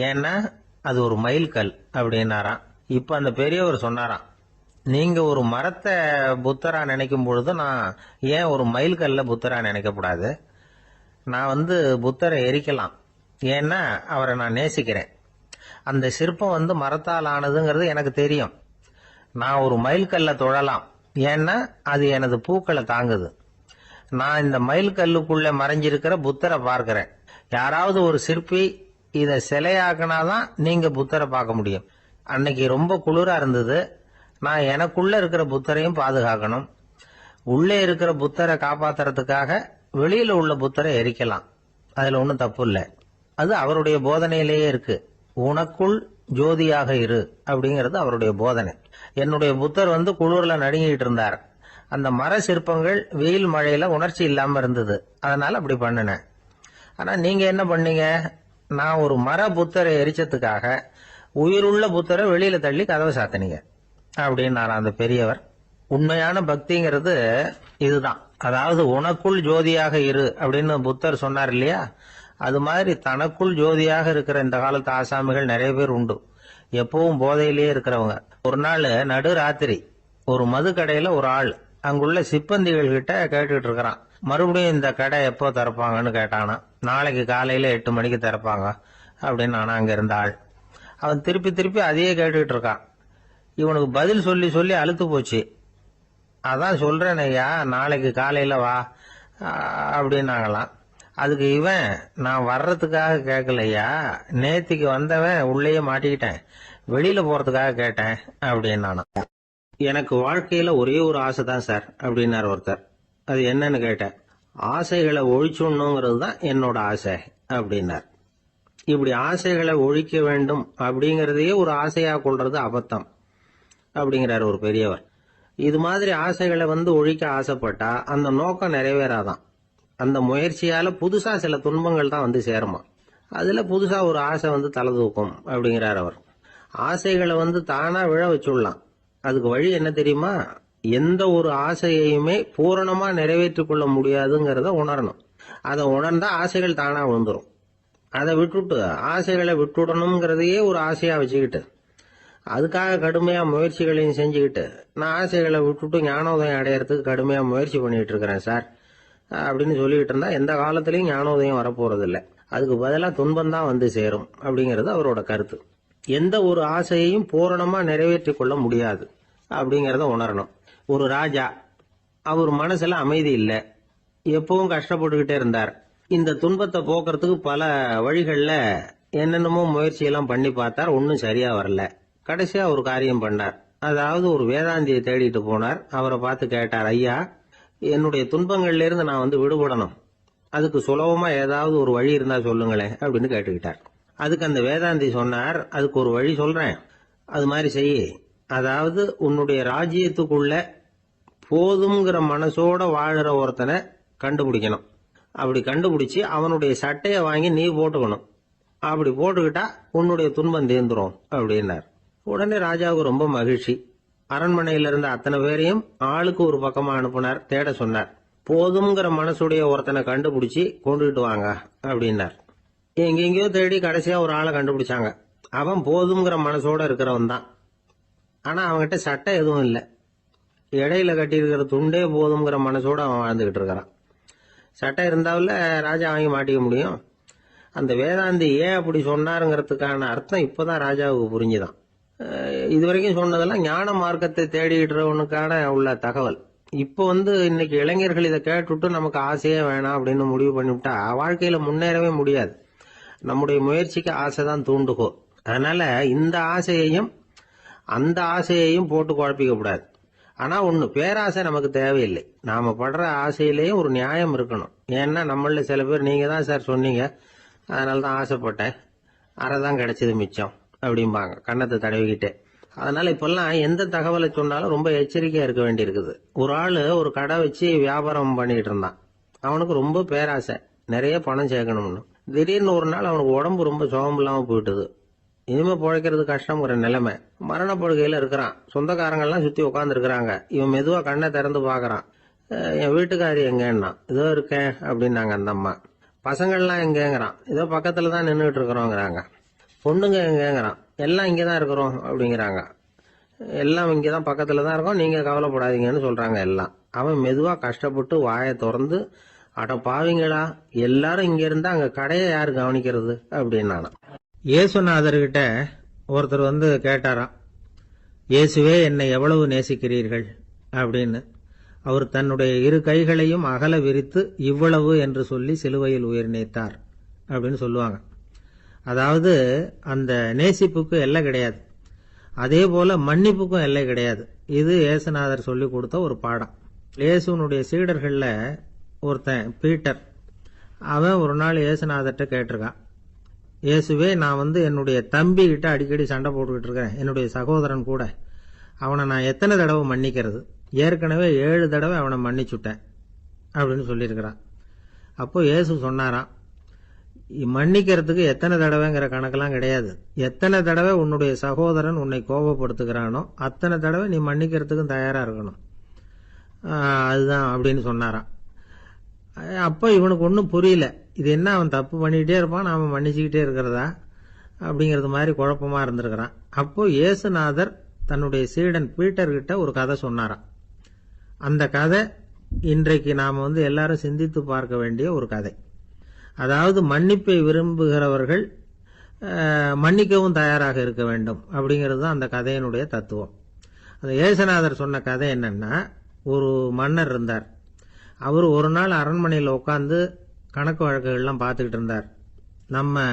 ஏன்னா அது ஒரு மைல்கல் அப்படின்னாராம். இப்ப அந்த பெரியவர் சொன்னாராம், நீங்க ஒரு மரத்தை புத்தரா நினைக்கும் பொழுது நான் ஏன் ஒரு மைல்கல்ல புத்தரா நினைக்கக்கூடாது? நான் வந்து புத்தரை எரிக்கலாம், ஏன்னா அவரை நான் நேசிக்கிறேன். அந்த சிற்பம் வந்து மரத்தால் ஆனதுங்கிறது எனக்கு தெரியும். நான் ஒரு மைல்கல்ல தொழலாம், ஏன்னா அது எனது பூக்களை தாங்குது. நான் இந்த மைல்கல்லுக்குள்ள மறைஞ்சிருக்கிற புத்தரை பார்க்கிறேன். யாராவது ஒரு சிற்பி இதை சிலையாக்கினாதான் நீங்க புத்தரை பார்க்க முடியும். அன்னைக்கு ரொம்ப குளிரா இருந்தது. நான் எனக்குள்ள இருக்கிற புத்தரையும் பாதுகாக்கணும். உள்ளே இருக்கிற புத்தரை காப்பாத்துறதுக்காக வெளியில உள்ள புத்தரை எரிக்கலாம், அதுல ஒன்றும் தப்பு இல்லை. அது அவருடைய போதனையிலேயே இருக்கு. உனக்குள் ஜோதியாக இரு அப்படிங்கிறது அவருடைய போதனை. என்னுடைய புத்தர் வந்து குளிர்ல நடுங்கிட்டு இருந்தார். அந்த மர சிற்பங்கள் வெயில் மழையில உணர்ச்சி இல்லாம இருந்தது, அதனால அப்படி பண்ணினேன். ஆனா நீங்க என்ன பண்ணீங்க? நான் ஒரு மர புத்தரை எரிச்சதுக்காக உயிருள்ள புத்தரை வெளியில தள்ளி கதவை சாத்தினீங்க அப்படின்னாரா அந்த பெரியவர். உண்மையான பக்திங்கிறது இதுதான். அதாவது உனக்குள் ஜோதியாக இரு அப்படின்னு புத்தர் சொன்னார் இல்லையா, அது மாதிரி தனக்குள் ஜோதியாக இருக்கிற இந்த காலத்து ஆசாமிகள் நிறைய பேர் உண்டு. எப்பவும் போதையிலேயே இருக்கிறவங்க. ஒரு நாள் நடு ராத்திரி ஒரு மது கடையில ஒரு ஆள் அங்குள்ள சிப்பந்திகள் கிட்ட கேட்டுட்டு இருக்கிறான். மறுபடியும் இந்த கடை எப்போ திறப்பாங்கன்னு கேட்டானா. நாளைக்கு காலையில 8 மணிக்கு திறப்பாங்க அப்படின்னு ஆனா அங்க இருந்த ஆள். அவன் திருப்பி திருப்பி அதையே கேட்டுக்கிட்டு இருக்கான். இவனுக்கு பதில் சொல்லி சொல்லி அழுத்து போச்சு. அதான் சொல்றேன் ஐயா, நாளைக்கு காலையில வா அப்படின்னாங்களாம். அதுக்கு இவன், நான் வர்றதுக்காக கேட்கலையா, நேத்திக்கு வந்தவன் உள்ளேயே மாட்டிக்கிட்டேன், வெளியில போறதுக்காக கேட்டேன் அப்படின்னானா. எனக்கு வாழ்க்கையில ஒரே ஒரு ஆசை தான் சார் அப்படின்னார் ஒருத்தர். அது என்னன்னு கேட்டேன். ஆசைகளை ஒழிச்சுடணுங்கிறது தான் என்னோட ஆசை அப்படின்னார். இப்படி ஆசைகளை ஒழிக்க வேண்டும் அப்படிங்கறதையே ஒரு ஆசையா கொள்றது அபத்தம் அப்படிங்கிறார் ஒரு பெரியவர். இது மாதிரி ஆசைகளை வந்து ஒழிக்க ஆசைப்பட்டா அந்த நோக்கம் நிறைவேறாதான். அந்த முயற்சியால புதுசா சில துன்பங்கள் தான் வந்து சேருமா. அதுல புதுசா ஒரு ஆசை வந்து தலை தூக்கும் அப்படிங்கிறார் அவர். ஆசைகளை வந்து தானா விழ வச்சுடலாம். அதுக்கு வழி என்ன தெரியுமா? எந்த ஒரு ஆசையையுமே பூரணமா நிறைவேற்றிக் கொள்ள முடியாதுங்கிறத உணரணும். அதை உணர்ந்தா ஆசைகள் தானா விழுந்துரும். அதை விட்டுட்டு ஆசைகளை விட்டுடணுங்கிறதையே ஒரு ஆசையா வச்சுக்கிட்டு அதுக்காக கடுமையா முயற்சிகளையும் செஞ்சுக்கிட்டு நான் ஆசைகளை விட்டுட்டு ஞானோதயம் அடையறதுக்கு கடுமையா முயற்சி பண்ணிட்டு இருக்கிறேன் சார் அப்படின்னு சொல்லிட்டு இருந்தா எந்த காலத்திலயும் ஞானோதயம் வரப்போறது இல்லை. அதுக்கு பதிலா துன்பம் தான் வந்து சேரும் அப்படிங்கிறது அவரோட கருத்து. எந்த ஒரு ஆசையையும் பூரணமா நிறைவேற்றி கொள்ள முடியாது அப்படிங்கறத உணரணும். ஒரு ராஜா, அவர் மனசுல அமைதி இல்லை, எப்பவும் கஷ்டப்பட்டுக்கிட்டே இருந்தார். இந்த துன்பத்தை போக்குறதுக்கு பல வழிகள்ல என்னென்னமோ முயற்சியெல்லாம் பண்ணி பார்த்தார், ஒன்னும் சரியா வரல. கடைசியா ஒரு காரியம் பண்ணார். அதாவது ஒரு வேதாந்தியை தேடிட்டு போனார். அவரை பார்த்து கேட்டார், ஐயா, என்னுடைய துன்பங்கள்ல இருந்து நான் விடுபடணும், அதுக்கு சுலபமா ஏதாவது ஒரு வழி இருந்தா சொல்லுங்களேன் அப்படின்னு கேட்டுக்கிட்டார். அதுக்கு அந்த வேதாந்தி சொன்னார், அதுக்கு ஒரு வழி சொல்றேன், அது மாதிரி செய்யி. அதாவது உன்னுடைய ராஜ்யத்துக்குள்ள போதுங்கிற மனசோட வாழுற ஒருத்தனை கண்டுபிடிக்கணும். அப்படி கண்டுபிடிச்சு அவனுடைய சட்டையை வாங்கி நீ போட்டுக்கணும். அப்படி போட்டுக்கிட்டா உன்னுடைய துன்பம் தீர்ந்துரும் அப்படின்னார். உடனே ராஜாவுக்கு ரொம்ப மகிழ்ச்சி. அரண்மனையில இருந்த அத்தனை பேரையும் ஆளுக்கு ஒரு பக்கமா அனுப்புனார், தேட சொன்னார். போதுங்கிற மனசுடைய ஒருத்தனை கண்டுபிடிச்சி கொண்டுகிட்டு வாங்க அப்படின்னார். எங்கெங்கயோ தேடி கடைசியா ஒரு ஆளை கண்டுபிடிச்சாங்க. அவன் போதுங்கிற மனசோட இருக்கிறவன் தான். ஆனா அவன்கிட்ட சட்டை எதுவும் இல்லை. இடையில கட்டியிருக்கிற துண்டே போதுங்கிற மனசோட அவன் வாழ்ந்துகிட்டு இருக்கிறான். சட்டை இருந்தாவில் ராஜா வாங்கி மாட்டிக்க முடியும். அந்த வேதாந்தி ஏன் அப்படி சொன்னாருங்கிறதுக்கான அர்த்தம் இப்பதான் ராஜாவுக்கு புரிஞ்சுதான். இதுவரைக்கும் சொன்னதெல்லாம் ஞான மார்க்கத்தை தேடிக்கிறவனுக்கான உள்ள தகவல். இப்போ இன்னைக்கு இளைஞர்கள் இதை கேட்டுவிட்டு நமக்கு ஆசையே வேணாம் அப்படின்னு முடிவு பண்ணிவிட்டா வாழ்க்கையில முன்னேறவே முடியாது. நம்முடைய முயற்சிக்கு ஆசைதான் தூண்டுகோ. அதனால இந்த ஆசையையும் அந்த ஆசையையும் போட்டு குழப்பிக்க கூடாது. ஆனா ஒண்ணு, பேராசை நமக்கு தேவையில்லை. நாம படுற ஆசையிலேயும் ஒரு நியாயம் இருக்கணும். ஏன்னா நம்மள சில பேர், நீங்க தான் சார் சொன்னீங்க, அதனாலதான் ஆசைப்பட்டேன், அரைதான் கிடைச்சது மிச்சம் அப்படிம்பாங்க கன்னத்தை தடவிக்கிட்டே. அதனால இப்பெல்லாம் எந்த தகவலை சொன்னாலும் ரொம்ப எச்சரிக்கையா இருக்க வேண்டி இருக்குது. ஒரு ஆளு ஒரு கடை வச்சு வியாபாரம் பண்ணிட்டு இருந்தான். அவனுக்கு ரொம்ப பேராசை, நிறைய பணம் சேர்க்கணும்னு. திடீர்னு ஒரு நாள் அவனுக்கு உடம்பு ரொம்ப சுகம் இல்லாம போயிட்டுது. இனிமே பிழைக்கிறது கஷ்டங்கிற நிலைமை. மரணப்படுகையில இருக்கிறான். சொந்தக்காரங்கள்லாம் சுத்தி உட்காந்து இருக்கிறாங்க. இவன் மெதுவா கண்ணை திறந்து பாக்குறான். என் வீட்டுக்காரி எங்கன்னா, இதோ இருக்கேன் அப்படின்னாங்க அந்த அம்மா. பசங்கள்லாம் எங்கேங்கிறான். இதோ பக்கத்துல தான் நின்றுட்டு இருக்கிறோங்கிறாங்க. பொண்ணுங்க எங்கேங்கிறான். எல்லாம் இங்கதான் இருக்கிறோம் அப்படிங்கிறாங்க. எல்லாம் இங்கதான் பக்கத்துல தான் இருக்கோம், நீங்க கவலைப்படாதீங்கன்னு சொல்றாங்க எல்லாம். அவன் மெதுவா கஷ்டப்பட்டு வாயை திறந்து, அட பாவிங்களா, எல்லாரும் இங்க இருந்தா அங்க கடையை யாரு கவனிக்கிறது அப்படின்னானா. இயேசுநாதர்கிட்ட ஒருத்தர் கேட்டாராம், இயேசுவே என்னை எவ்வளவு நேசிக்கிறீர்கள் அப்படின்னு. அவர் தன்னுடைய இரு கைகளையும் அகல விரித்து இவ்வளவு என்று சொல்லி சிலுவையில் உயிர் நீத்தார் அப்படின்னு சொல்லுவாங்க. அதாவது அந்த நேசிப்புக்கு எல்லை கிடையாது, அதே போல மன்னிப்புக்கும் எல்லை கிடையாது. இது இயேசுநாதர் சொல்லி கொடுத்த ஒரு பாடம். இயேசுனுடைய சீடர்கள்ல ஒருத்தன் பீட்டர், அவன் ஒரு நாள் இயேசுநாதர்கிட்ட கேட்டிருக்கான், இயேசுவே நான் என்னுடைய தம்பி கிட்ட அடிக்கடி சண்டை போட்டுக்கிட்டு இருக்கிறேன், என்னுடைய சகோதரன் கூட. அவனை நான் எத்தனை தடவை மன்னிக்கிறது? ஏற்கனவே 7 தடவை அவனை மன்னிச்சுட்டேன் அப்படின்னு சொல்லியிருக்கிறான். அப்போ இயேசு சொன்னாராம், மன்னிக்கிறதுக்கு எத்தனை தடவைங்கிற கணக்கெல்லாம் கிடையாது. எத்தனை தடவை உன்னுடைய சகோதரன் உன்னை கோபப்படுத்துகிறானோ அத்தனை தடவை நீ மன்னிக்கிறதுக்கும் தயாரா இருக்கணும், அதுதான் அப்படின்னு சொன்னாராம். அப்ப இவனுக்கு ஒன்றும் புரியல. இது என்ன, அவன் தப்பு பண்ணிக்கிட்டே இருப்பான், நாம மன்னிச்சுக்கிட்டே இருக்கிறதா அப்படிங்கிறது மாதிரி குழப்பமா இருந்திருக்கிறான். அப்போ இயேசுநாதர் தன்னுடைய சீடன் பீட்டர் கிட்ட ஒரு கதை சொன்னாராம். அந்த கதை இன்றைக்கு நாம எல்லாரும் சிந்தித்து பார்க்க வேண்டிய ஒரு கதை. அதாவது மன்னிப்பை விரும்புகிறவர்கள் மன்னிக்கவும் தயாராக இருக்க வேண்டும் அப்படிங்கிறது தான் அந்த கதையினுடைய தத்துவம். அந்த இயேசுநாதர் சொன்ன கதை என்னன்னா, ஒரு மன்னர் இருந்தார். அவர் ஒரு நாள் அரண்மனையில் உட்காந்து கணக்கு வழக்குகள்லாம் பார்த்துக்கிட்டு இருந்தார். நம்ம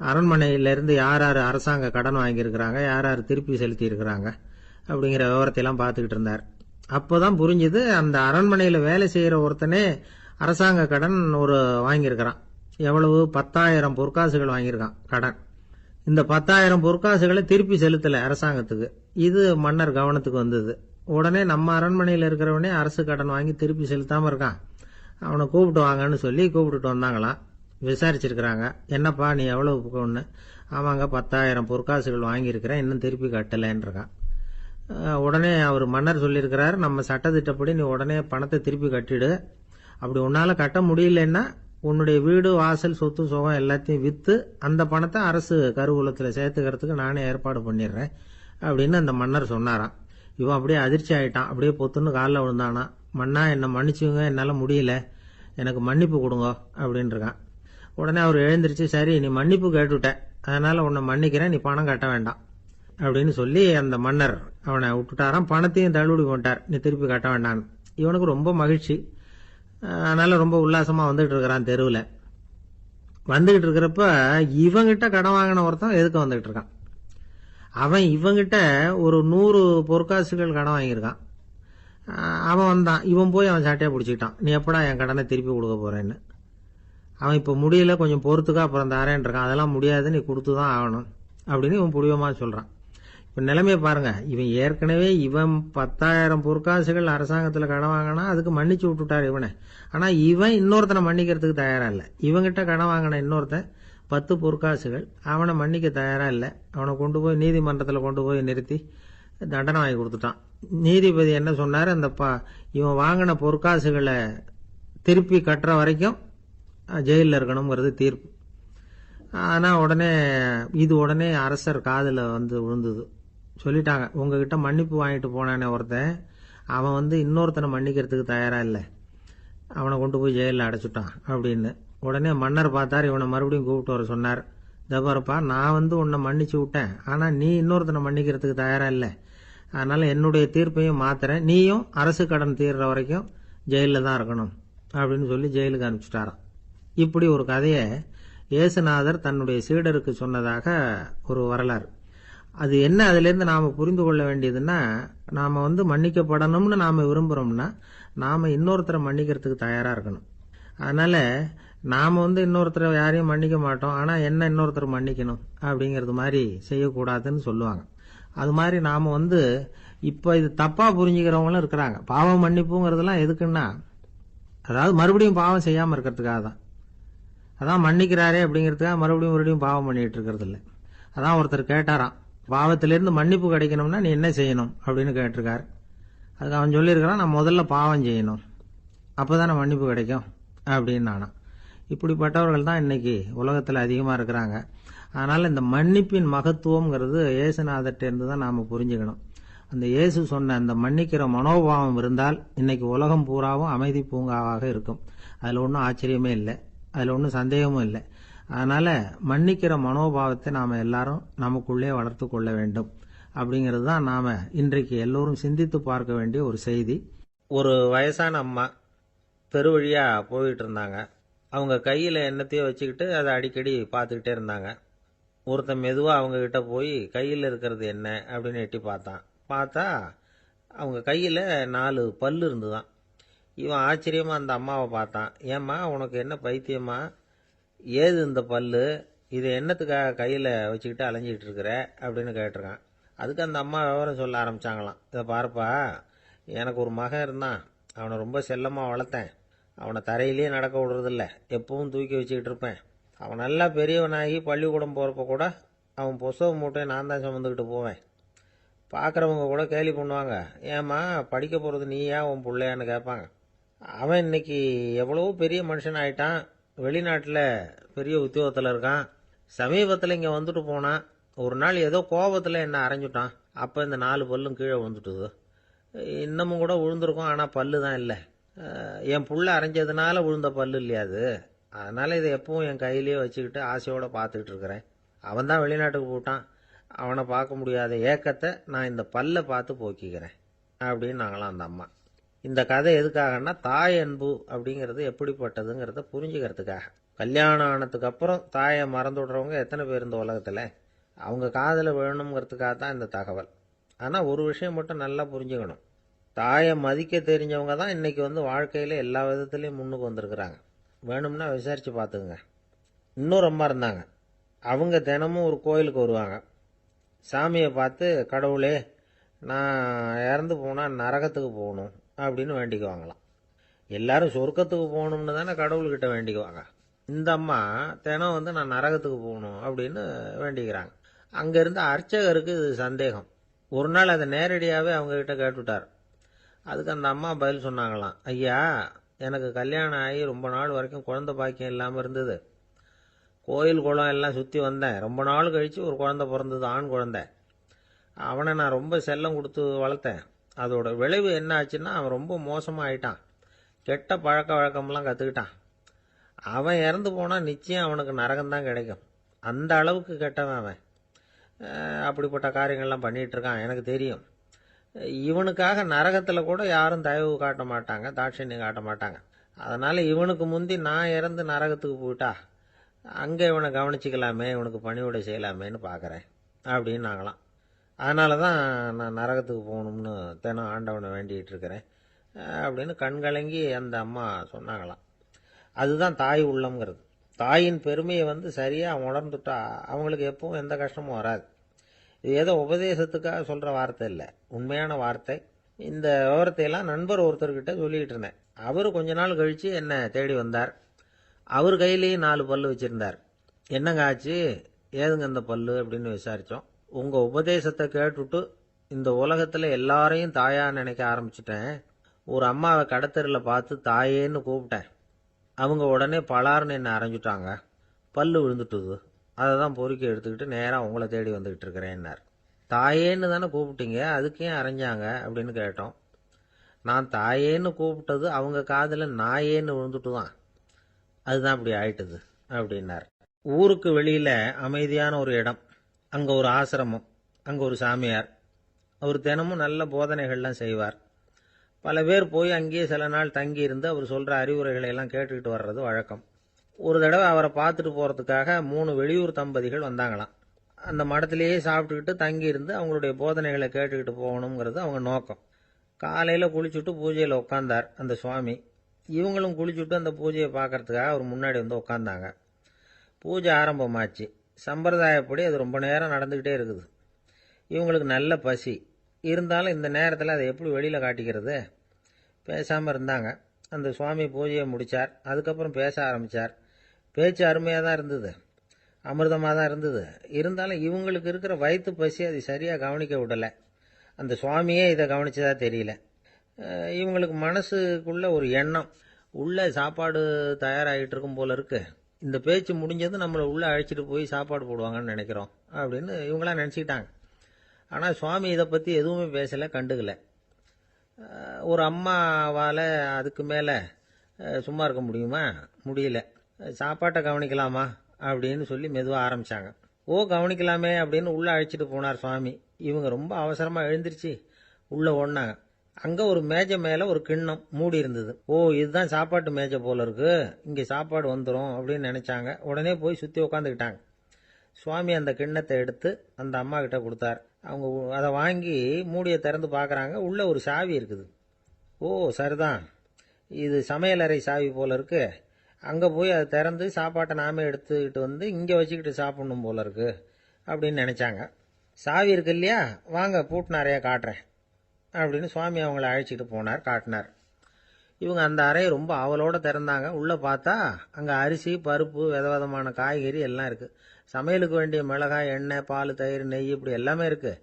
அரண்மனையிலிருந்து யார் யார் அரசாங்க கடன் வாங்கியிருக்கிறாங்க, யார் யார் திருப்பி செலுத்தி இருக்கிறாங்க அப்படிங்கிற விவரத்தையெல்லாம் பார்த்துக்கிட்டு இருந்தார். அப்போதான் புரிஞ்சுது, அந்த அரண்மனையில் வேலை செய்கிற ஒருத்தனே அரசாங்க கடன் ஒரு வாங்கியிருக்கிறான். எவ்வளவு? 10,000 பொற்காசுகள் வாங்கியிருக்கான் கடன். இந்த 10,000 பொற்காசுகளை திருப்பி செலுத்தல அரசாங்கத்துக்கு. இது மன்னர் கவனத்துக்கு வந்தது. உடனே நம்ம அரண்மனையில் இருக்கிறவனே அரசு கடன் வாங்கி திருப்பி செலுத்தாம இருக்கான், அவனை கூப்பிட்டு வாங்கன்னு சொல்லி கூப்பிட்டுட்டு வந்தாங்களாம். விசாரிச்சிருக்கிறாங்க, என்னப்பா நீ எவ்வளவு ஒன்று? ஆமாங்க 10,000 பொற்காசுகள் வாங்கியிருக்கிறேன், இன்னும் திருப்பி கட்டலைன்னு இருக்கான். உடனே அவர் மன்னர் சொல்லியிருக்கிறார், நம்ம சட்டத்திட்டப்படி நீ உடனே பணத்தை திருப்பி கட்டிடு. அப்படி உன்னால கட்ட முடியலன்னா உன்னுடைய வீடு வாசல் சொத்து சுகம் எல்லாத்தையும் வித்து அந்த பணத்தை அரசு கருவூலத்தில் சேர்த்துக்கிறதுக்கு நானே ஏற்பாடு பண்ணிடுறேன் அப்படின்னு அந்த மன்னர் சொன்னாராம். இவன் அப்படியே அதிர்ச்சி ஆயிட்டான். அப்படியே பொத்துன்னு காலில் விழுந்தானா, மன்னா என்னை மன்னிச்சுங்க, என்னால் முடியல, எனக்கு மன்னிப்பு கொடுங்க அப்படின்னு இருக்கான். உடனே அவர் எழுந்திருச்சு, சரி நீ மன்னிப்பு கேட்டுவிட்ட, அதனால உன்னை மன்னிக்கிறேன், நீ பணம் கட்ட வேண்டாம் அப்படின்னு சொல்லி அந்த மன்னர் அவனை விட்டுட்டாராம். பணத்தையும் தள்ளுபடி பண்ணிட்டார், நீ திருப்பி கட்ட வேண்டான்னு. இவனுக்கு ரொம்ப மகிழ்ச்சி. அதனால ரொம்ப உல்லாசமா வந்துகிட்டு இருக்கிறான். தெருவில் வந்துகிட்டு இருக்கிறப்ப இவங்கிட்ட கடன் வாங்கின ஒருத்தன் எதுக்கு வந்துகிட்டு இருக்கான். அவன் இவங்கிட்ட ஒரு 100 பொற்காசுகள் கடன் வாங்கியிருக்கான். அவன் வந்தான், இவன் போய் அவன் சாட்டையை பிடிச்சிக்கிட்டான், நீ எப்படா என் கடனை திருப்பி கொடுக்க போறேன்னு. அவன் இப்போ முடியல, கொஞ்சம் பொறுத்துக்கா, அப்புறம் தாரேன் இருக்கான். அதெல்லாம் முடியாது, நீ கொடுத்து தான் ஆகணும் அப்படின்னு இவன் புடிவமாக சொல்றான். இப்போ நிலைமையை பாருங்க, இவன் ஏற்கனவே இவன் 10,000 பொற்காசுகள் அரசாங்கத்தில் கடன் வாங்கினா அதுக்கு மன்னிச்சு விட்டுட்டார் இவனை. ஆனால் இவன் இன்னொருத்தனை மன்னிக்கிறதுக்கு தயாரா இல்லை. இவங்கிட்ட கடன் வாங்கின இன்னொருத்தன் 10 பொற்காசுகள், அவனை மன்னிக்க தயாரா இல்லை. அவனை கொண்டு போய் நீதிமன்றத்தில் கொண்டு போய் நிறுத்தி தண்டனை வாங்கி கொடுத்துட்டான். நீதிபதி என்ன சொன்னார், அந்த இவன் வாங்கின பொற்காசுகளை திருப்பி கட்டுற வரைக்கும் ஜெயிலில் இருக்கணுங்கிறது தீர்ப்பு. ஆனால் உடனே அரசர் காதில் வந்து விழுந்தது. சொல்லிட்டாங்க, உங்ககிட்ட மன்னிப்பு வாங்கிட்டு போனானே ஒருத்தன், அவன் இன்னொருத்தனை மன்னிக்கிறதுக்கு தயாரா இல்லை, அவனை கொண்டு போய் ஜெயிலில் அடைச்சிட்டான் அப்படின்னு. உடனே மன்னர் பார்த்தார், இவனை மறுபடியும் கூப்பிட்டு வர சொன்னார். தபாரப்பா, நான் உன்னை மன்னிச்சு விட்டேன், ஆனால் நீ இன்னொருத்தனை மன்னிக்கிறதுக்கு தயாரா இல்லை, அதனால என்னுடைய தீர்ப்பையும் மாத்துறேன், நீயும் அரசு கடன் தீர்ற வரைக்கும் ஜெயிலில் தான் இருக்கணும் அப்படின்னு சொல்லி ஜெயிலுக்கு அனுப்பிச்சிட்டாராம். இப்படி ஒரு கதையை இயேசுநாதர் தன்னுடைய சீடருக்கு சொன்னதாக ஒரு வரலாறு. அது என்ன, அதிலிருந்து நாம புரிந்து கொள்ள வேண்டியதுன்னா, நாம மன்னிக்கப்படணும்னு நாம விரும்புறோம்னா நாம இன்னொருத்தரை மன்னிக்கிறதுக்கு தயாரா இருக்கணும். அதனால நாம இன்னொருத்தரை யாரையும் மன்னிக்க மாட்டோம், ஆனா என்ன இன்னொருத்தர் மன்னிக்கணும் அப்படிங்கிறது மாதிரி செய்யக்கூடாதுன்னு சொல்லுவாங்க. அது மாதிரி நாம இப்ப இது தப்பா புரிஞ்சுக்கிறவங்களும் இருக்கிறாங்க. பாவம் மன்னிப்புங்கிறதுலாம் எதுக்குன்னா, அதாவது மறுபடியும் பாவம் செய்யாம இருக்கிறதுக்காக தான். அதான் மன்னிக்கிறாரே அப்படிங்கிறதுக்காக மறுபடியும் பாவம் பண்ணிட்டு இருக்கிறது இல்லை. அதான் ஒருத்தர் கேட்டாராம், பாவத்திலிருந்து மன்னிப்பு கிடைக்கணும்னா நீ என்ன செய்யணும் அப்படின்னு கேட்டிருக்காரு. அதுக்கு அவன் சொல்லியிருக்கிறான், நான் முதல்ல பாவம் செய்யணும், அப்போதானே மன்னிப்பு கிடைக்கும் அப்படின்னு நானா. இப்படிப்பட்டவர்கள் தான் இன்னைக்கு உலகத்தில் அதிகமாக இருக்கிறாங்க. அதனால இந்த மன்னிப்பின் மகத்துவம்ங்கிறது இயேசுநாதர்கிட்ட தான் நாம புரிஞ்சுக்கணும். அந்த இயேசு சொன்ன அந்த மன்னிக்கிற மனோபாவம் இருந்தால் இன்னைக்கு உலகம் பூராவும் அமைதி பூங்காவாக இருக்கும். அதில் ஒன்றும் ஆச்சரியமே இல்லை, அதில் ஒன்றும் சந்தேகமும் இல்லை. அதனால மன்னிக்கிற மனோபாவத்தை நாம எல்லாரும் நமக்குள்ளே வளர்த்து கொள்ள வேண்டும் அப்படிங்கிறது தான் நாம இன்றைக்கு எல்லோரும் சிந்தித்து பார்க்க வேண்டிய ஒரு செய்தி. ஒரு வயசான அம்மா தெரு வழியா போயிட்டு இருந்தாங்க. அவங்க கையில எண்ணத்தையோ வச்சுக்கிட்டு அதை அடிக்கடி பார்த்துக்கிட்டே இருந்தாங்க. ஒருத்தன் மெதுவா அவங்க கிட்ட போய் கையில் இருக்கிறது என்ன அப்படின்னு எட்டி பார்த்தா அவங்க கையில 4 பல்லு இருந்துதான். இவன் ஆச்சரியமா அந்த அம்மாவை பார்த்தான். ஏம்மா, உனக்கு என்ன பைத்தியமா, ஏது இந்த பல்லு, இதை என்னத்துக்காக கையில் வச்சுக்கிட்டு அலைஞ்சிக்கிட்டு இருக்கிற அப்படின்னு கேட்டிருக்கான். அதுக்கு அந்த அம்மா விவரம் சொல்ல ஆரம்பிச்சாங்களாம். இதை பாருப்பா, எனக்கு ஒரு மகன் இருந்தான், அவனை ரொம்ப செல்லமாக வளர்த்தேன். அவனை தரையிலேயே நடக்க விடுறதில்ல, எப்பவும் தூக்கி வச்சுக்கிட்டு இருப்பேன். அவன் நல்லா பெரியவனாகி பள்ளிக்கூடம் போகிறப்ப கூட அவன் புஸ்தக மூட்டையை நான் தான் சுமந்துக்கிட்டு போவேன். பார்க்குறவங்க கூட கேலி பண்ணுவாங்க, ஏம்மா படிக்க போகிறது நீயா உன் பிள்ளையான்னு கேட்பாங்க. அவன் இன்னைக்கு எவ்வளவோ பெரிய மனுஷன் ஆயிட்டான், வெளிநாட்டில் பெரிய உத்தியோகத்தில் இருக்கான். சமீபத்தில் இங்கே வந்துட்டு போனான். ஒரு நாள் ஏதோ கோபத்தில் என்ன அரைஞ்சுட்டான். அப்போ இந்த 4 பல்லும் கீழே விழுந்துட்டுது. இன்னமும் கூட விழுந்திருக்கும், ஆனால் பல்லு தான் இல்லை. என் புள்ள அரைஞ்சதுனால விழுந்த பல்லு இல்லையா அது, அதனால இதை எப்பவும் என் கையிலேயே வச்சுக்கிட்டு ஆசையோடு பார்த்துக்கிட்டு இருக்கிறேன். அவன் தான் வெளிநாட்டுக்கு போட்டான், அவனை பார்க்க முடியாத ஏக்கத்தை நான் இந்த பல்லை பார்த்து போக்கிக்கிறேன் அப்படின்னு நாங்களாம் அந்த அம்மா. இந்த கதை எதுக்காகன்னா, தாய் அன்பு அப்படிங்கிறது எப்படிப்பட்டதுங்கிறத புரிஞ்சுக்கிறதுக்காக. கல்யாணம் ஆனதுக்கு அப்புறம் தாயை மறந்து விடுறவங்க எத்தனை பேர் இந்த உலகத்தில், அவங்க காதில் விழணுங்கிறதுக்காக தான் இந்த தகவல். ஆனால் ஒரு விஷயம் மட்டும் நல்லா புரிஞ்சுக்கணும், தாயை மதிக்க தெரிஞ்சவங்க தான் இன்னைக்கு வாழ்க்கையில் எல்லா விதத்துலேயும் முன்னுக்கு வந்திருக்கிறாங்க. வேணும்னா விசாரித்து பார்த்துக்குங்க. இன்னொரு அம்மா இருந்தாங்க, அவங்க தினமும் ஒரு கோயிலுக்கு வருவாங்க. சாமியை பார்த்து, கடவுளே நான் இறந்து போனால் நரகத்துக்கு போகணும் அப்படின்னு வேண்டிக்குவாங்களாம். எல்லாரும் சொர்க்கத்துக்கு போகணும்னு தானே கடவுள்கிட்ட வேண்டிக்குவாங்க. இந்த அம்மா தினம் நான் நரகத்துக்கு போகணும் அப்படின்னு வேண்டிக்கிறாங்க. அங்கேருந்து அர்ச்சகருக்கு இது சந்தேகம். ஒரு நாள் அதை நேரடியாகவே அவங்ககிட்ட கேட்டுவிட்டார். அதுக்கு அந்த அம்மா பதில் சொன்னாங்களாம், ஐயா, எனக்கு கல்யாணம் ஆகி ரொம்ப நாள் வரைக்கும் குழந்தை பாக்கியம் இல்லாமல் இருந்தது. கோயில் குளம் எல்லாம் சுற்றி வந்தேன். ரொம்ப நாள் கழித்து ஒரு குழந்தை பிறந்தது, ஆண் குழந்தை. அவனை நான் ரொம்ப செல்லம் கொடுத்து வளர்த்தேன். அதோட விளைவு என்ன ஆச்சுன்னா, அவன் ரொம்ப மோசமாக ஆயிட்டான். கெட்ட பழக்க வழக்கம்லாம் கற்றுக்கிட்டான். அவன் இறந்து போனால் நிச்சயம் அவனுக்கு நரகம்தான் கிடைக்கும். அந்த அளவுக்கு கெட்டவன் அவன். அப்படிப்பட்ட காரியங்கள்லாம் பண்ணிகிட்டு இருக்கான், எனக்கு தெரியும். இவனுக்காக நரகத்தில் கூட யாரும் தயவு காட்ட மாட்டாங்க, தாட்சண்யம் காட்ட மாட்டாங்க. அதனால் இவனுக்கு முந்தி நான் இறந்து நரகத்துக்கு போயிட்டா அங்கே இவனை கவனிச்சிக்கலாமே, இவனுக்கு பணிவிடை செய்யலாமேன்னு பார்க்குறேன் அப்படின்னு நாங்களாம். அதனால தான் நான் நரகத்துக்கு போகணும்னு தினம் ஆண்டவனை வேண்டிகிட்டு இருக்கிறேன் அப்படின்னு கண்கலங்கி அந்த அம்மா சொன்னாங்களாம். அதுதான் தாய் உள்ளம்ங்கிறது. தாயின் பெருமையை சரியாக உணர்ந்துட்டா அவங்களுக்கு எப்பவும் எந்த கஷ்டமும் வராது. இது ஏதோ உபதேசத்துக்காக சொல்கிற வார்த்தை இல்லை, உண்மையான வார்த்தை. இந்த விவரத்தையெல்லாம் நண்பர் ஒருத்தர்கிட்ட சொல்லிகிட்டு இருந்தேன். அவர் கொஞ்ச நாள் கழித்து என்னை தேடி வந்தார். அவர் கையிலேயும் 4 பல்லு வச்சுருந்தார். என்னங்க ஆச்சு, ஏதுங்க இந்த பல்லு அப்படின்னு விசாரித்தோம். உங்கள் உபதேசத்தை கேட்டுட்டு இந்த உலகத்தில் எல்லாரையும் தாயாக நினைக்க ஆரம்பிச்சிட்டேன். ஒரு அம்மாவை கடத்தரில் பார்த்து தாயேன்னு கூப்பிட்டேன். அவங்க உடனே பலார்னு என்னை அரைஞ்சிட்டாங்க. பல்லு விழுந்துட்டுது. அதை தான் பொறுக்கி எடுத்துக்கிட்டு நேராக உங்களை தேடி வந்துக்கிட்டு இருக்கிறேன்னார். தாயேன்னு தானே கூப்பிட்டீங்க, அதுக்கு ஏன் அரைஞ்சாங்க அப்படின்னு கேட்டோம். நான் தாயேன்னு கூப்பிட்டது அவங்க காதில் நாயேன்னு விழுந்துட்டு தான், அதுதான் அப்படி ஆயிட்டுது அப்படின்னார். ஊருக்கு வெளியில் அமைதியான ஒரு இடம், அங்கே ஒரு ஆசிரமம், அங்கே ஒரு சாமியார். அவர் தினமும் நல்ல போதனைகள்லாம் செய்வார். பல பேர் போய் அங்கேயே சில நாள் தங்கி இருந்து அவர் சொல்கிற அறிவுரைகளை எல்லாம் கேட்டுக்கிட்டு வர்றது வழக்கம். ஒரு தடவை அவரை பார்த்துட்டு போகிறதுக்காக 3 வெளியூர் தம்பதிகள் வந்தாங்களாம். அந்த மடத்திலேயே சாப்பிட்டுக்கிட்டு தங்கி இருந்து அவங்களுடைய போதனைகளை கேட்டுக்கிட்டு போகணுங்கிறது அவங்க நோக்கம். காலையில் குளிச்சுட்டு பூஜையில் உட்காந்தார் அந்த சுவாமி. இவங்களும் குளிச்சுட்டு அந்த பூஜையை பார்க்கறதுக்காக அவர் முன்னாடி உட்காந்தாங்க. பூஜை ஆரம்பமாச்சு. சம்பிரதாயப்படி அது ரொம்ப நேரம் நடந்துக்கிட்டே இருக்குது. இவங்களுக்கு நல்ல பசி இருந்தாலும் இந்த நேரத்தில் அதை எப்படி வெளியில் காட்டிக்கிறது? பேசாமல் இருந்தாங்க. அந்த சுவாமி பூஜையை முடித்தார். அதுக்கப்புறம் பேச ஆரம்பித்தார். பேச்சு அருமையாக தான் இருந்தது, அமிர்தமாக தான் இருந்தது. இருந்தாலும் இவங்களுக்கு இருக்கிற வயிற்று பசி அது சரியாக கவனிக்க விடலை. அந்த சுவாமியே இதை கவனிச்சதா தெரியல. இவங்களுக்கு மனசுக்குள்ள ஒரு எண்ணம், உள்ளே சாப்பாடு தயாராகிட்டு இருக்கும் போல இருக்கு, இந்த பேச்சு முடிஞ்சது நம்மளை உள்ளே அழைச்சிட்டு போய் சாப்பாடு போடுவாங்கன்னு நினைக்கிறோம் அப்படின்னு இவங்களாம் நினச்சிக்கிட்டாங்க. ஆனால் சுவாமி இதை பற்றி எதுவுமே பேசலை, கண்டுக்கலை. ஒரு அம்மாவால் அதுக்கு மேலே சும்மா இருக்க முடியுமா? முடியல. சாப்பாட்டை கவனிக்கலாமா அப்படின்னு சொல்லி மெதுவாக ஆரம்பித்தாங்க. ஓ கவனிக்கலாமே அப்படின்னு உள்ளே அழைச்சிட்டு போனார் சுவாமி. இவங்க ரொம்ப அவசரமாக எழுந்திருச்சு உள்ளே ஓடினாங்க. அங்கே ஒரு மேஜை மேலே ஒரு கிண்ணம் மூடி இருந்தது. ஓ இதுதான் சாப்பாட்டு மேஜை போல இருக்கு, இங்கே சாப்பாடு வந்துடும் அப்படின்னு நினச்சாங்க. உடனே போய் சுற்றி உட்காந்துக்கிட்டாங்க. சுவாமி அந்த கிண்ணத்தை எடுத்து அந்த அம்மா கிட்ட கொடுத்தார். அவங்க அதை வாங்கி மூடியை திறந்து பார்க்குறாங்க. உள்ளே ஒரு சாவி இருக்குது. ஓ சரிதான், இது சமையலறை சாவி போல இருக்கு, அங்கே போய் அதை திறந்து சாப்பாட்டை நாமே எடுத்துக்கிட்டு இங்கே வச்சுக்கிட்டு சாப்பிட்ணும் போல இருக்கு அப்படின்னு நினச்சாங்க. சாவி இருக்கு இல்லையா, வாங்க பூட்டு நிறையா காட்டுறேன் அப்படின்னு சுவாமி அவங்கள அழைச்சிட்டு போனார், காட்டினார். இவங்க அந்த அறையை ரொம்ப ஆவலோடு திறந்தாங்க. உள்ளே பார்த்தா அங்கே அரிசி, பருப்பு, விதவிதமான காய்கறி எல்லாம் இருக்குது. சமையலுக்கு வேண்டிய மிளகாய், எண்ணெய், பால், தயிர், நெய் இப்படி எல்லாமே இருக்குது.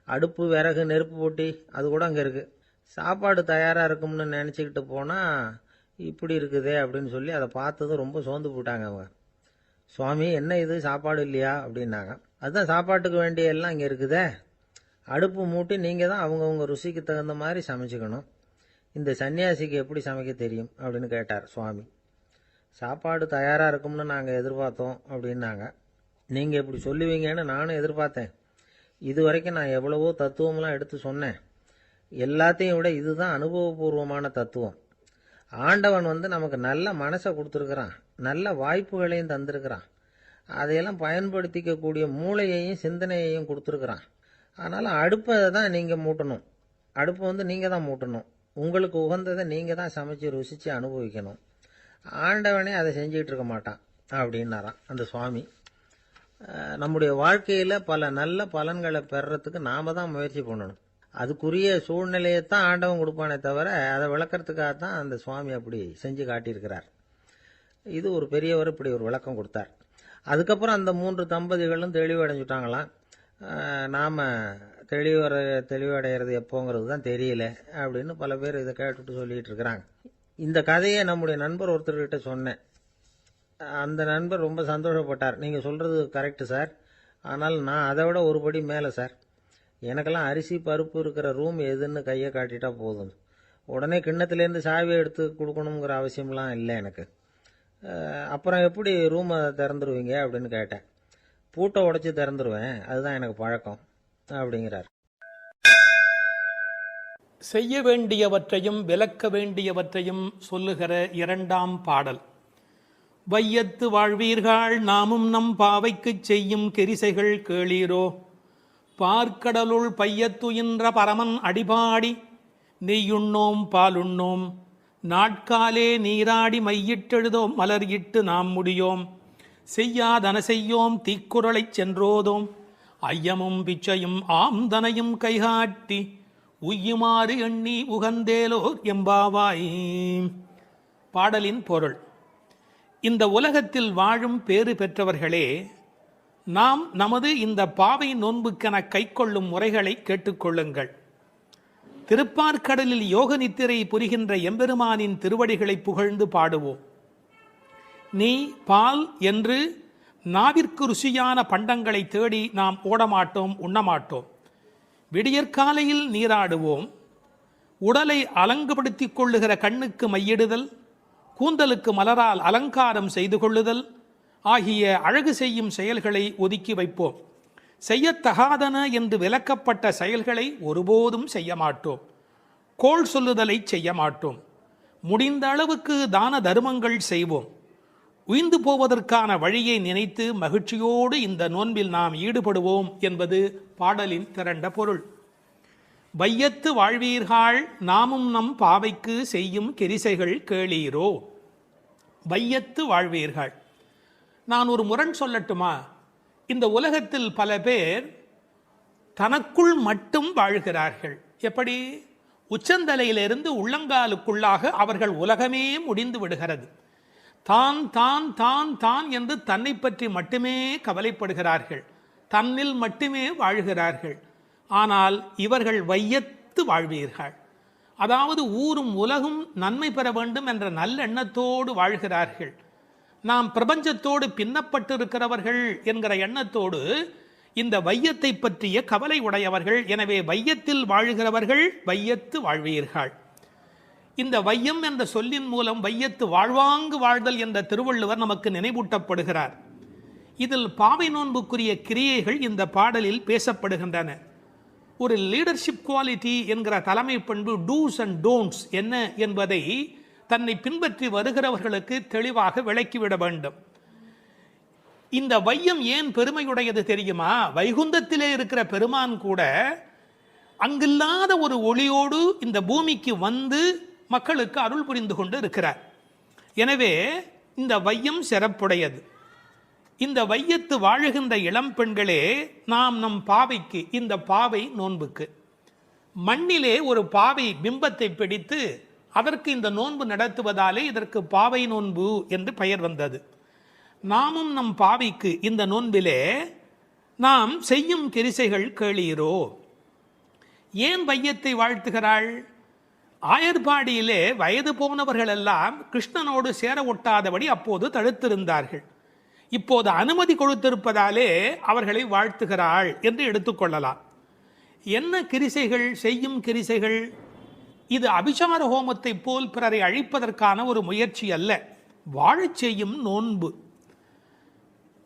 அடுப்பு, விறகு, நெருப்பு போட்டி அது கூட அங்கே இருக்குது. சாப்பாடு தயாராக இருக்கும்னு நினச்சிக்கிட்டு போனால் இப்படி இருக்குதே அப்படின்னு சொல்லி அதை பார்த்ததும் ரொம்ப சோர்ந்து போட்டாங்க அவங்க. சுவாமி என்ன இது சாப்பாடு இல்லையா அப்படின்னாங்க. அதுதான் சாப்பாட்டுக்கு வேண்டிய எல்லாம் இங்கே இருக்குதே, அடுப்பு மூட்டி நீங்கள் தான் அவங்கவுங்க ருசிக்கு தகுந்த மாதிரி சமைச்சிக்கணும். இந்த சன்னியாசிக்கு எப்படி சமைக்க தெரியும் அப்படின்னு கேட்டார் சுவாமி. சாப்பாடு தயாராக இருக்கும்னு நாங்கள் எதிர்பார்த்தோம் அப்படின்னாங்க. நீங்கள் இப்படி சொல்லுவீங்கன்னு நானும் எதிர்பார்த்தேன். இது வரைக்கும் நான் எவ்வளவோ தத்துவம்லாம் எடுத்து சொன்னேன். எல்லாத்தையும் விட இதுதான் அனுபவபூர்வமான தத்துவம். ஆண்டவன் நமக்கு நல்ல மனசை கொடுத்துருக்குறான், நல்ல வாய்ப்புகளையும் தந்திருக்கிறான், அதையெல்லாம் பயன்படுத்திக்கக்கூடிய மூளையையும் சிந்தனையையும் கொடுத்துருக்குறான். அதனால் அடுப்பை தான் நீங்கள் மூட்டணும், அடுப்பை நீங்கள் தான் மூட்டணும், உங்களுக்கு உகந்ததை நீங்கள் தான் சமைச்சு ருசித்து அனுபவிக்கணும். ஆண்டவனே அதை செஞ்சுக்கிட்டு இருக்க மாட்டான் அப்படின்னாராம் அந்த சுவாமி. நம்முடைய வாழ்க்கையில் பல நல்ல பலன்களை பெறறதுக்கு நாம் தான் முயற்சி பண்ணணும். அதுக்குரிய சூழ்நிலையைத்தான் ஆண்டவன் கொடுப்பானே தவிர அதை விளக்கறதுக்காக தான் அந்த சுவாமி அப்படி செஞ்சு காட்டியிருக்கிறார். இது ஒரு பெரியவர் இப்படி ஒரு விளக்கம் கொடுத்தார். அதுக்கப்புறம் அந்த 3 தம்பதிகளும் தெளிவடைஞ்சுட்டாங்களாம். நாம் தெளிவடைகிறது எப்போங்கிறது தான் தெரியல அப்படின்னு பல பேர் இதை கேட்டுட்டு சொல்லிகிட்டு இருக்கிறாங்க. இந்த கதையை நம்முடைய நண்பர் ஒருத்தர்கிட்ட சொன்னேன். அந்த நண்பர் ரொம்ப சந்தோஷப்பட்டார். நீங்கள் சொல்கிறது கரெக்டு சார், ஆனால் நான் அதை விட ஒரு படி மேலே சார். எனக்கெல்லாம் அரிசி, பருப்பு இருக்கிற ரூம் எதுன்னு கையை காட்டிட்டா போதும், உடனே கிண்ணத்துலேருந்து சாவியை எடுத்து கொடுக்கணுங்கிற அவசியம்லாம் இல்லை எனக்கு. அப்புறம் எப்படி ரூமை திறந்துருவீங்க அப்படின்னு கேட்டேன். பூட்டை உடைச்சி திறந்துருவேன், அதுதான் எனக்கு பழக்கம் அப்படிங்கிறார். செய்ய வேண்டியவற்றையும் விலக்க வேண்டியவற்றையும் சொல்லுகிற 2ஆம் பாடல். வையத்து வாழ்வீர்கள் நாமும் நம் பாவைக்குச் செய்யும் கெரிசைகள் கேளீரோ, பார்க்கடலுள் பையத்துயின்ற பரமன் அடிபாடி நெய்யுண்ணோம் பாலுண்ணோம் நாட்காலே நீராடி மையிட்டெழுதோம் மலர் இட்டு நாம் முடியோம் செய்யாதன செய்யோம் தீக்குறளைச் சென்றோதோம் ஐயமும் பிச்சையும் ஆம்தனையும் கைகாட்டி உய்யுமாறு எண்ணி உகந்தேலோர் எம்பாவாய். பாடலின் பொருள்: இந்த உலகத்தில் வாழும் பேறு பெற்றவர்களே, நாம் நமது இந்த பாவை நோன்புக்கென கைக்கொள்ளும் முறைகளை கேட்டுக்கொள்ளுங்கள். திருப்பார்கடலில் யோக நித்திரை புரிகின்ற எம்பெருமானின் திருவடிகளை புகழ்ந்து பாடுவோம். நீ பால் என்று நாவிற்கு ருசியான பண்டங்களை தேடி நாம் ஓடமாட்டோம், உண்ணமாட்டோம். விடியற்காலையில் நீராடுவோம். உடலை அலங்குபடுத்திக் கொள்ளுகிற கண்ணுக்கு மையிடுதல், கூந்தலுக்கு மலரால் அலங்காரம் செய்து கொள்ளுதல் ஆகிய அழகு செய்யும் செயல்களை ஒதுக்கி வைப்போம். செய்யத்தகாதன என்று விலக்கப்பட்ட செயல்களை ஒருபோதும் செய்ய மாட்டோம். கோள் சொல்லுதலை செய்ய மாட்டோம். முடிந்த அளவுக்கு தான தர்மங்கள் செய்வோம். உய்ந்து போவதற்கான வழியை நினைத்து மகிழ்ச்சியோடு இந்த நோன்பில் நாம் ஈடுபடுவோம் என்பது பாடலின் திரண்ட பொருள். வையத்து வாழ்வீர்கள் நாமும் நம் பாவைக்கு செய்யும் கிரிசைகள் கேளீரோ. வையத்து வாழ்வீர்கள். நான் ஒரு முரண் சொல்லட்டுமா? இந்த உலகத்தில் பல பேர் தனக்குள் மட்டும் வாழ்கிறார்கள். எப்படி? உச்சந்தலையிலிருந்து உள்ளங்காலுக்குள்ளாக அவர்கள் உலகமே முடிந்து விடுகிறது. தான் தான் தான் தான் என்று தன்னை பற்றி மட்டுமே கவலைப்படுகிறார்கள். தன்னில் மட்டுமே வாழ்கிறார்கள். ஆனால் இவர்கள் வையத்து வாழ்வீர்கள். அதாவது ஊரும் உலகும் நன்மை பெற வேண்டும் என்ற நல்லெண்ணத்தோடு வாழ்கிறார்கள். நாம் பிரபஞ்சத்தோடு பின்னப்பட்டிருக்கிறவர்கள் என்கிற எண்ணத்தோடு இந்த வையத்தை பற்றிய கவலை உடையவர்கள். எனவே வையத்தில் வாழ்கிறவர்கள் வையத்து வாழ்வீர்கள். இந்த வையம் என்ற சொல்லின் மூலம் வையத்து வாழ்வாங்கு வாழ்தல் என்ற திருவள்ளுவர் நமக்கு நினைவூட்டப்படுகிறார். இதில் பாவை நோன்புக்குரிய கிரியைகள் இந்த பாடலில் பேசப்படுகின்றன. ஒரு லீடர்ஷிப் குவாலிட்டி என்கிற தலைமை பண்பு, டூஸ் அண்ட் டோன்ட்ஸ் என்ன என்பதை தன்னை பின்பற்றி வருகிறவர்களுக்கு தெளிவாக விளக்கிவிட வேண்டும். இந்த வையம் ஏன் பெருமையுடையது தெரியுமா? வைகுந்தத்திலே இருக்கிற பெருமான் கூட அங்கில்லாத ஒரு ஒளியோடு இந்த பூமிக்கு வந்து மக்களுக்கு அருள் புரிந்து கொண்டு இருக்கிறார். எனவே இந்த வையம் சிறப்புடையது. இந்த வையத்து வாழுகின்ற இளம் பெண்களே, நாம் நம் பாவைக்கு, இந்த பாவை நோன்புக்கு மண்ணிலே ஒரு பாவை பிம்பத்தை பிடித்து அதற்கு இந்த நோன்பு நடத்துவதாலே இதற்கு பாவை நோன்பு என்று பெயர் வந்தது. நாமும் நம் பாவைக்கு இந்த நோன்பிலே நாம் செய்யும் கிரிசைகள் கேளீரோ. ஏன் வையத்தை வாழ்த்துகிறாள்? ஆயர்பாடியிலே வயது போனவர்கள் எல்லாம் கிருஷ்ணனோடு சேர ஒட்டாதபடி அப்போது தடுத்திருந்தார்கள். இப்போது அனுமதி கொடுத்திருப்பதாலே அவர்களை வாழ்த்துகிறாள் என்று எடுத்துக்கொள்ளலாம். என்ன கிரிசைகள், செய்யும் கிரிசைகள்? இது அபிசார ஹோமத்தை போல் பிறரை அழிப்பதற்கான ஒரு முயற்சி அல்ல, வாழச் செய்யும் நோன்பு.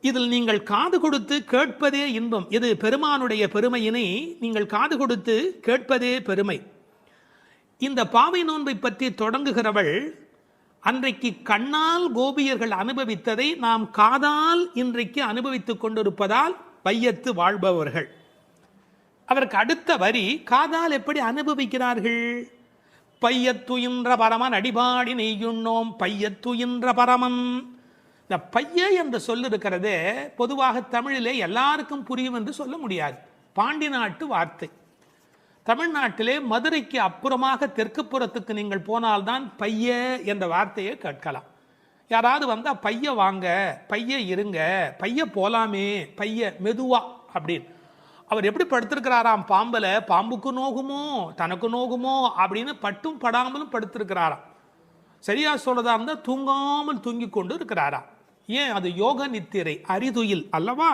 இதில் நீங்கள் காது கொடுத்து கேட்பதே இன்பம். இது பெருமானுடைய பெருமையினை நீங்கள் காது கொடுத்து கேட்பதே பெருமை. இந்த பாவை நோன்பை பற்றி தொடங்குகிறவள் அன்றைக்கு கண்ணால் கோபியர்கள் அனுபவித்ததை நாம் காதால் இன்றைக்கு அனுபவித்துக் கொண்டிருப்பதால் வையத்து வாழ்பவர்கள். அதற்கு அடுத்த வரி, காதால் எப்படி அனுபவிக்கிறார்கள்? பையத்துயின்ற பரமன் அடிபாடி நெய்யுண்ணோம். பையத்துயின்ற பரமன். இந்த பைய என்ற சொல் இருக்கிறதே, பொதுவாக தமிழிலே எல்லாருக்கும் புரியும் என்று சொல்ல முடியாது. பாண்டி நாட்டு வார்த்தை. தமிழ்நாட்டிலே மதுரைக்கு அப்புறமாக தெற்கு புறத்துக்கு நீங்கள் போனால்தான் பைய என்ற வார்த்தையை கேட்கலாம். யாராவது வந்தால் பைய வாங்க, பைய இருங்க, பைய போலாமே, பைய மெதுவா அப்படின்னு. அவர் எப்படி படுத்திருக்கிறாராம்? பாம்பல, பாம்புக்கு நோகுமோ தனக்கு நோகுமோ அப்படின்னு பட்டும் படாமலும் படுத்திருக்கிறாராம். சரியா சொல்றதா இருந்தால் தூங்காமல் தூங்கி கொண்டு இருக்கிறாராம். ஏன்? அது யோக நித்திரை, அரிதுயில் அல்லவா?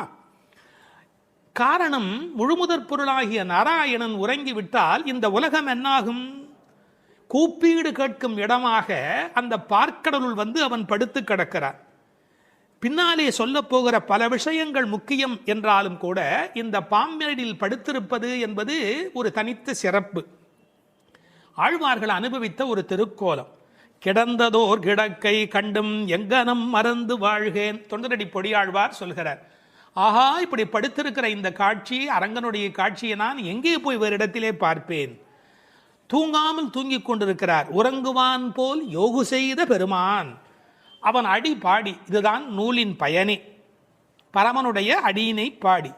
காரணம், முழுமுதற் பொருளாகிய நாராயணன் உறங்கிவிட்டால் இந்த உலகம் என்னாகும்? கூப்பீடு கேட்கும் இடமாக அந்த பார்க்கடலுள் வந்து அவன் படுத்து கிடக்கிறான். பின்னாலே சொல்ல போகிற பல விஷயங்கள் முக்கியம் என்றாலும் கூட இந்த பாம்பேடில் படுத்திருப்பது என்பது ஒரு தனித்த சிறப்பு. ஆழ்வார்கள் அனுபவித்த ஒரு திருக்கோலம். கிடந்ததோர் கிடக்கை கண்டும் எங்கனம் மறந்து வாழ்கேன். தொண்டரடி பொடியாழ்வார் சொல்கிறார். ஆஹா, இப்படி படுத்திருக்கிற இந்த காட்சி, அரங்கனுடைய காட்சியை நான் எங்கே போய் வேறு இடத்திலே பார்ப்பேன்? தூங்காமல் தூங்கிக் கொண்டிருக்கிறார், உறங்குவான் போல் யோகு செய்த பெருமான். அவன் அடி பாடி, இதுதான் நூலின் பயனே, பரமனுடைய அடியினை பாடி.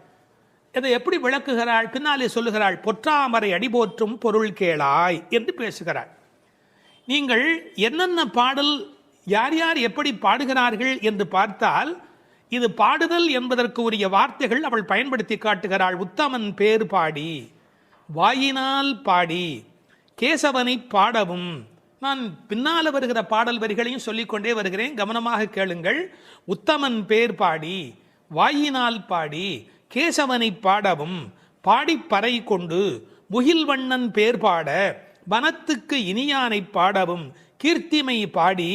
இதை எப்படி விளக்குகிறாள்? பின்னாலே சொல்லுகிறாள், பொற்றாமரை அடி போற்றும் பொருள் கேளாய் என்று பேசுகிறாள். நீங்கள் என்னென்ன பாடல், யார் யார் எப்படி பாடுகிறார்கள் என்று பார்த்தால், இது பாடுதல் என்பதற்கு உரிய வார்த்தைகள் அவள் பயன்படுத்தி காட்டுகிறாள். உத்தமன் பேர் பாடி, வாயினால் பாடி, கேசவனை பாடவும். நான் பின்னால வருகிற பாடல் வரிகளையும் சொல்லிக்கொண்டே வருகிறேன், கவனமாக கேளுங்கள். உத்தமன் பேர் பாடி, வாயினால் பாடி, கேசவனை பாடவும், பாடிப்பறை கொண்டு முகில்வண்ணன் பேர் பாட, வனத்துக்கு இனியானை பாடவும், கீர்த்திமை பாடி,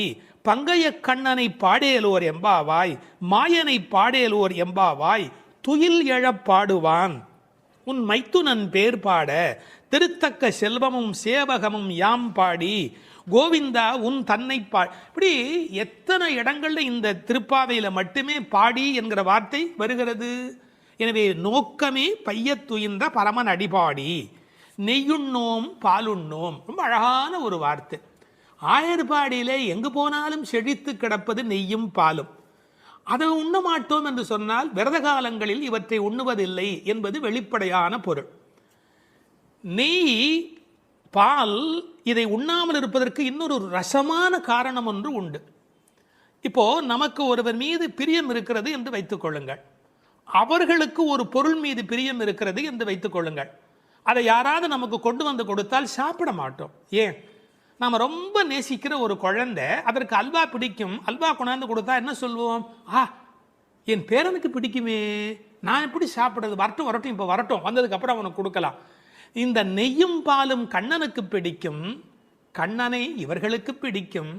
பங்கைய கண்ணனை பாடேலோர் எம்பாவாய், மாயனை பாடேலோர் எம்பாவாய், துயில் எழப் பாடுவான். உன் மைத்துனன் பேர் பாட, திருத்தக்க செல்வமும் சேவகமும் யாம் பாடி, கோவிந்தா உன் தன்னை இப்படி எத்தனை இடங்கள்ல இந்த திருப்பாவையில மட்டுமே பாடி என்கிற வார்த்தை வருகிறது. எனவே நோக்கமே பையத்துயின்ற பரமன் அடிபாடி, நெய்யுண்ணோம் பாலுண்ணோம். ரொம்ப அழகான ஒரு வார்த்தை. ஆயர்பாடியிலே எங்கு போனாலும் செழித்து கிடப்பது நெய்யும் பாலும். அதை உண்ண மாட்டோம் என்று சொன்னால் விரத காலங்களில் இவற்றை உண்ணுவதில்லை என்பது வெளிப்படையான பொருள். நெய், பால், இதை உண்ணாமல் இருப்பதற்கு இன்னொரு ரசமான காரணம் ஒன்று உண்டு. இப்போ நமக்கு ஒருவர் மீது பிரியம் இருக்கிறது என்று வைத்துக் கொள்ளுங்கள், அவர்களுக்கு ஒரு பொருள் மீது பிரியம் இருக்கிறது என்று வைத்துக் கொள்ளுங்கள். அதை யாராவது நமக்கு கொண்டு வந்து கொடுத்தால் சாப்பிட மாட்டோம். ஏன்? நாம் ரொம்ப நேசிக்கிற ஒரு குழந்தை, அதற்கு அல்வா பிடிக்கும், அல்வா கொண்டாந்து கொடுத்தா என்ன சொல்லுவோம்? என் பேரனுக்கு பிடிக்குமே, நான் எப்படி சாப்பிட்றது? வரட்டும் வரட்டும், இப்போ வரட்டும், வந்ததுக்கப்புறம் அவனுக்கு கொடுக்கலாம். இந்த நெய்யும் பாலும் கண்ணனுக்கு பிடிக்கும், கண்ணனை இவர்களுக்கு பிடிக்கும்,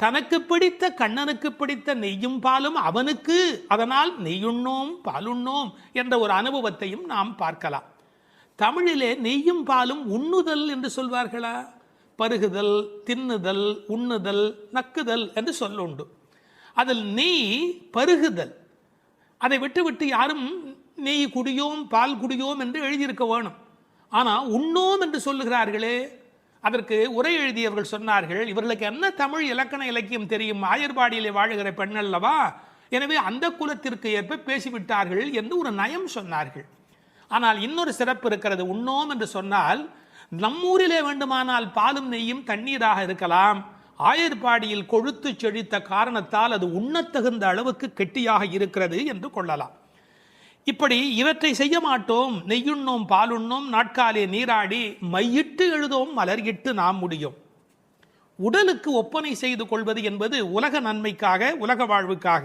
தனக்கு பிடித்த கண்ணனுக்கு பிடித்த நெய்யும் பாலும் அவனுக்கு, அதனால் நெய்யுண்ணோம் பாலுண்ணோம் என்ற ஒரு அனுபவத்தையும் நாம் பார்க்கலாம். தமிழிலே நெய்யும் பாலும் உண்ணுதல் என்று சொல்வார்களா? பருகுதல், தின்னுதல், உண்ணுதல், நக்குதல் என்று சொல்லுண்டு. அதில் நெய் பருகுதல். அதை விட்டு யாரும் நெய் குடியோம் பால் குடியோம் என்று எழுதியிருக்க வேணும். ஆனால் உண்ணோம் என்று சொல்லுகிறார்களே, அதற்கு உரை எழுதியவர்கள் சொன்னார்கள், இவர்களுக்கு என்ன தமிழ் இலக்கண இலக்கியம் தெரியும்? ஆயர்பாடியிலே வாழுகிற பெண் அல்லவா, எனவே அந்த குலத்திற்கு ஏற்ப பேசிவிட்டார்கள் என்று ஒரு நயம் சொன்னார்கள். ஆனால் இன்னொரு சிறப்பு இருக்கிறது. உண்ணோம் என்று சொன்னால் நம்மூரிலே வேண்டுமானால் பாலும் நெய்யும் தண்ணீராக இருக்கலாம், ஆயர்பாடியில் கொழுத்து செழித்த காரணத்தால் அது உண்ணத்தகுந்த அளவுக்கு கெட்டியாக இருக்கிறது என்று கொள்ளலாம். இப்படி இவற்றை செய்ய மாட்டோம், நெய்யுண்ணோம் பாலுண்ணோம், நாட்காலே நீராடி மையிட்டு எழுதோம் மலர்கிட்டு நாம் முடியும். உடலுக்கு ஒப்பனை செய்து கொள்வது என்பது உலக நன்மைக்காக, உலக வாழ்வுக்காக.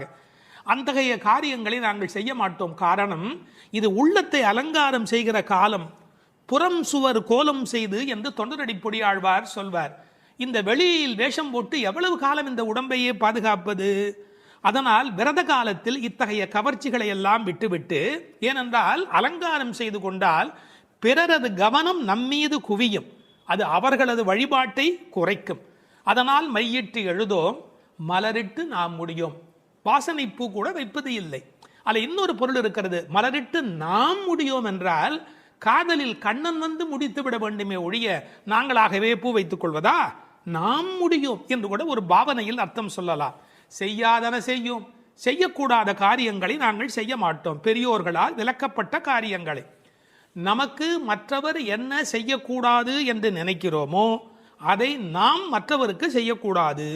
அத்தகைய காரியங்களை நாங்கள் செய்ய மாட்டோம். காரணம், இது உள்ளத்தை அலங்காரம் செய்கிற காலம். புறம் சுவர் கோலம் செய்து என்று தொண்டரடி பொடியாழ்வார் சொல்வார். இந்த வெளியில் வேஷம் போட்டு எவ்வளவு காலம் இந்த உடம்பையே பாதுகாப்பது? அதனால் விரத காலத்தில் இத்தகைய கவர்ச்சிகளை எல்லாம் விட்டுவிட்டு, ஏனென்றால் அலங்காரம் செய்து கொண்டால் பிறரது கவனம் நம்மீது குவியும், அது அவர்களது வழிபாட்டை குறைக்கும். அதனால் மையிட்டு எழுதோம் மலரிட்டு நாம் முடியும். வாசனை பூ கூட வைப்பது இல்லை. அதில் இன்னொரு பொருள் இருக்கிறது. மலரிட்டு நாம் முடியும் என்றால் காதலில் கண்ணன் வந்து முடித்து விட வேண்டுமே ஒழிய நாங்களாகவே பூ வைத்துக் கொள்வதா? நாம் முடியும் என்று கூட ஒரு பாவனையில் அர்த்தம் சொல்லலாம். செய்யாதன செய்யும், செய்யக்கூடாத காரியங்களை நாங்கள் செய்ய மாட்டோம். பெரியோர்களால் விலக்கப்பட்ட காரியங்களை நமக்கு மற்றவர் என்ன செய்யக்கூடாது என்று நினைக்கிறோமோ அதை நாம் மற்றவருக்கு செய்யக்கூடாது.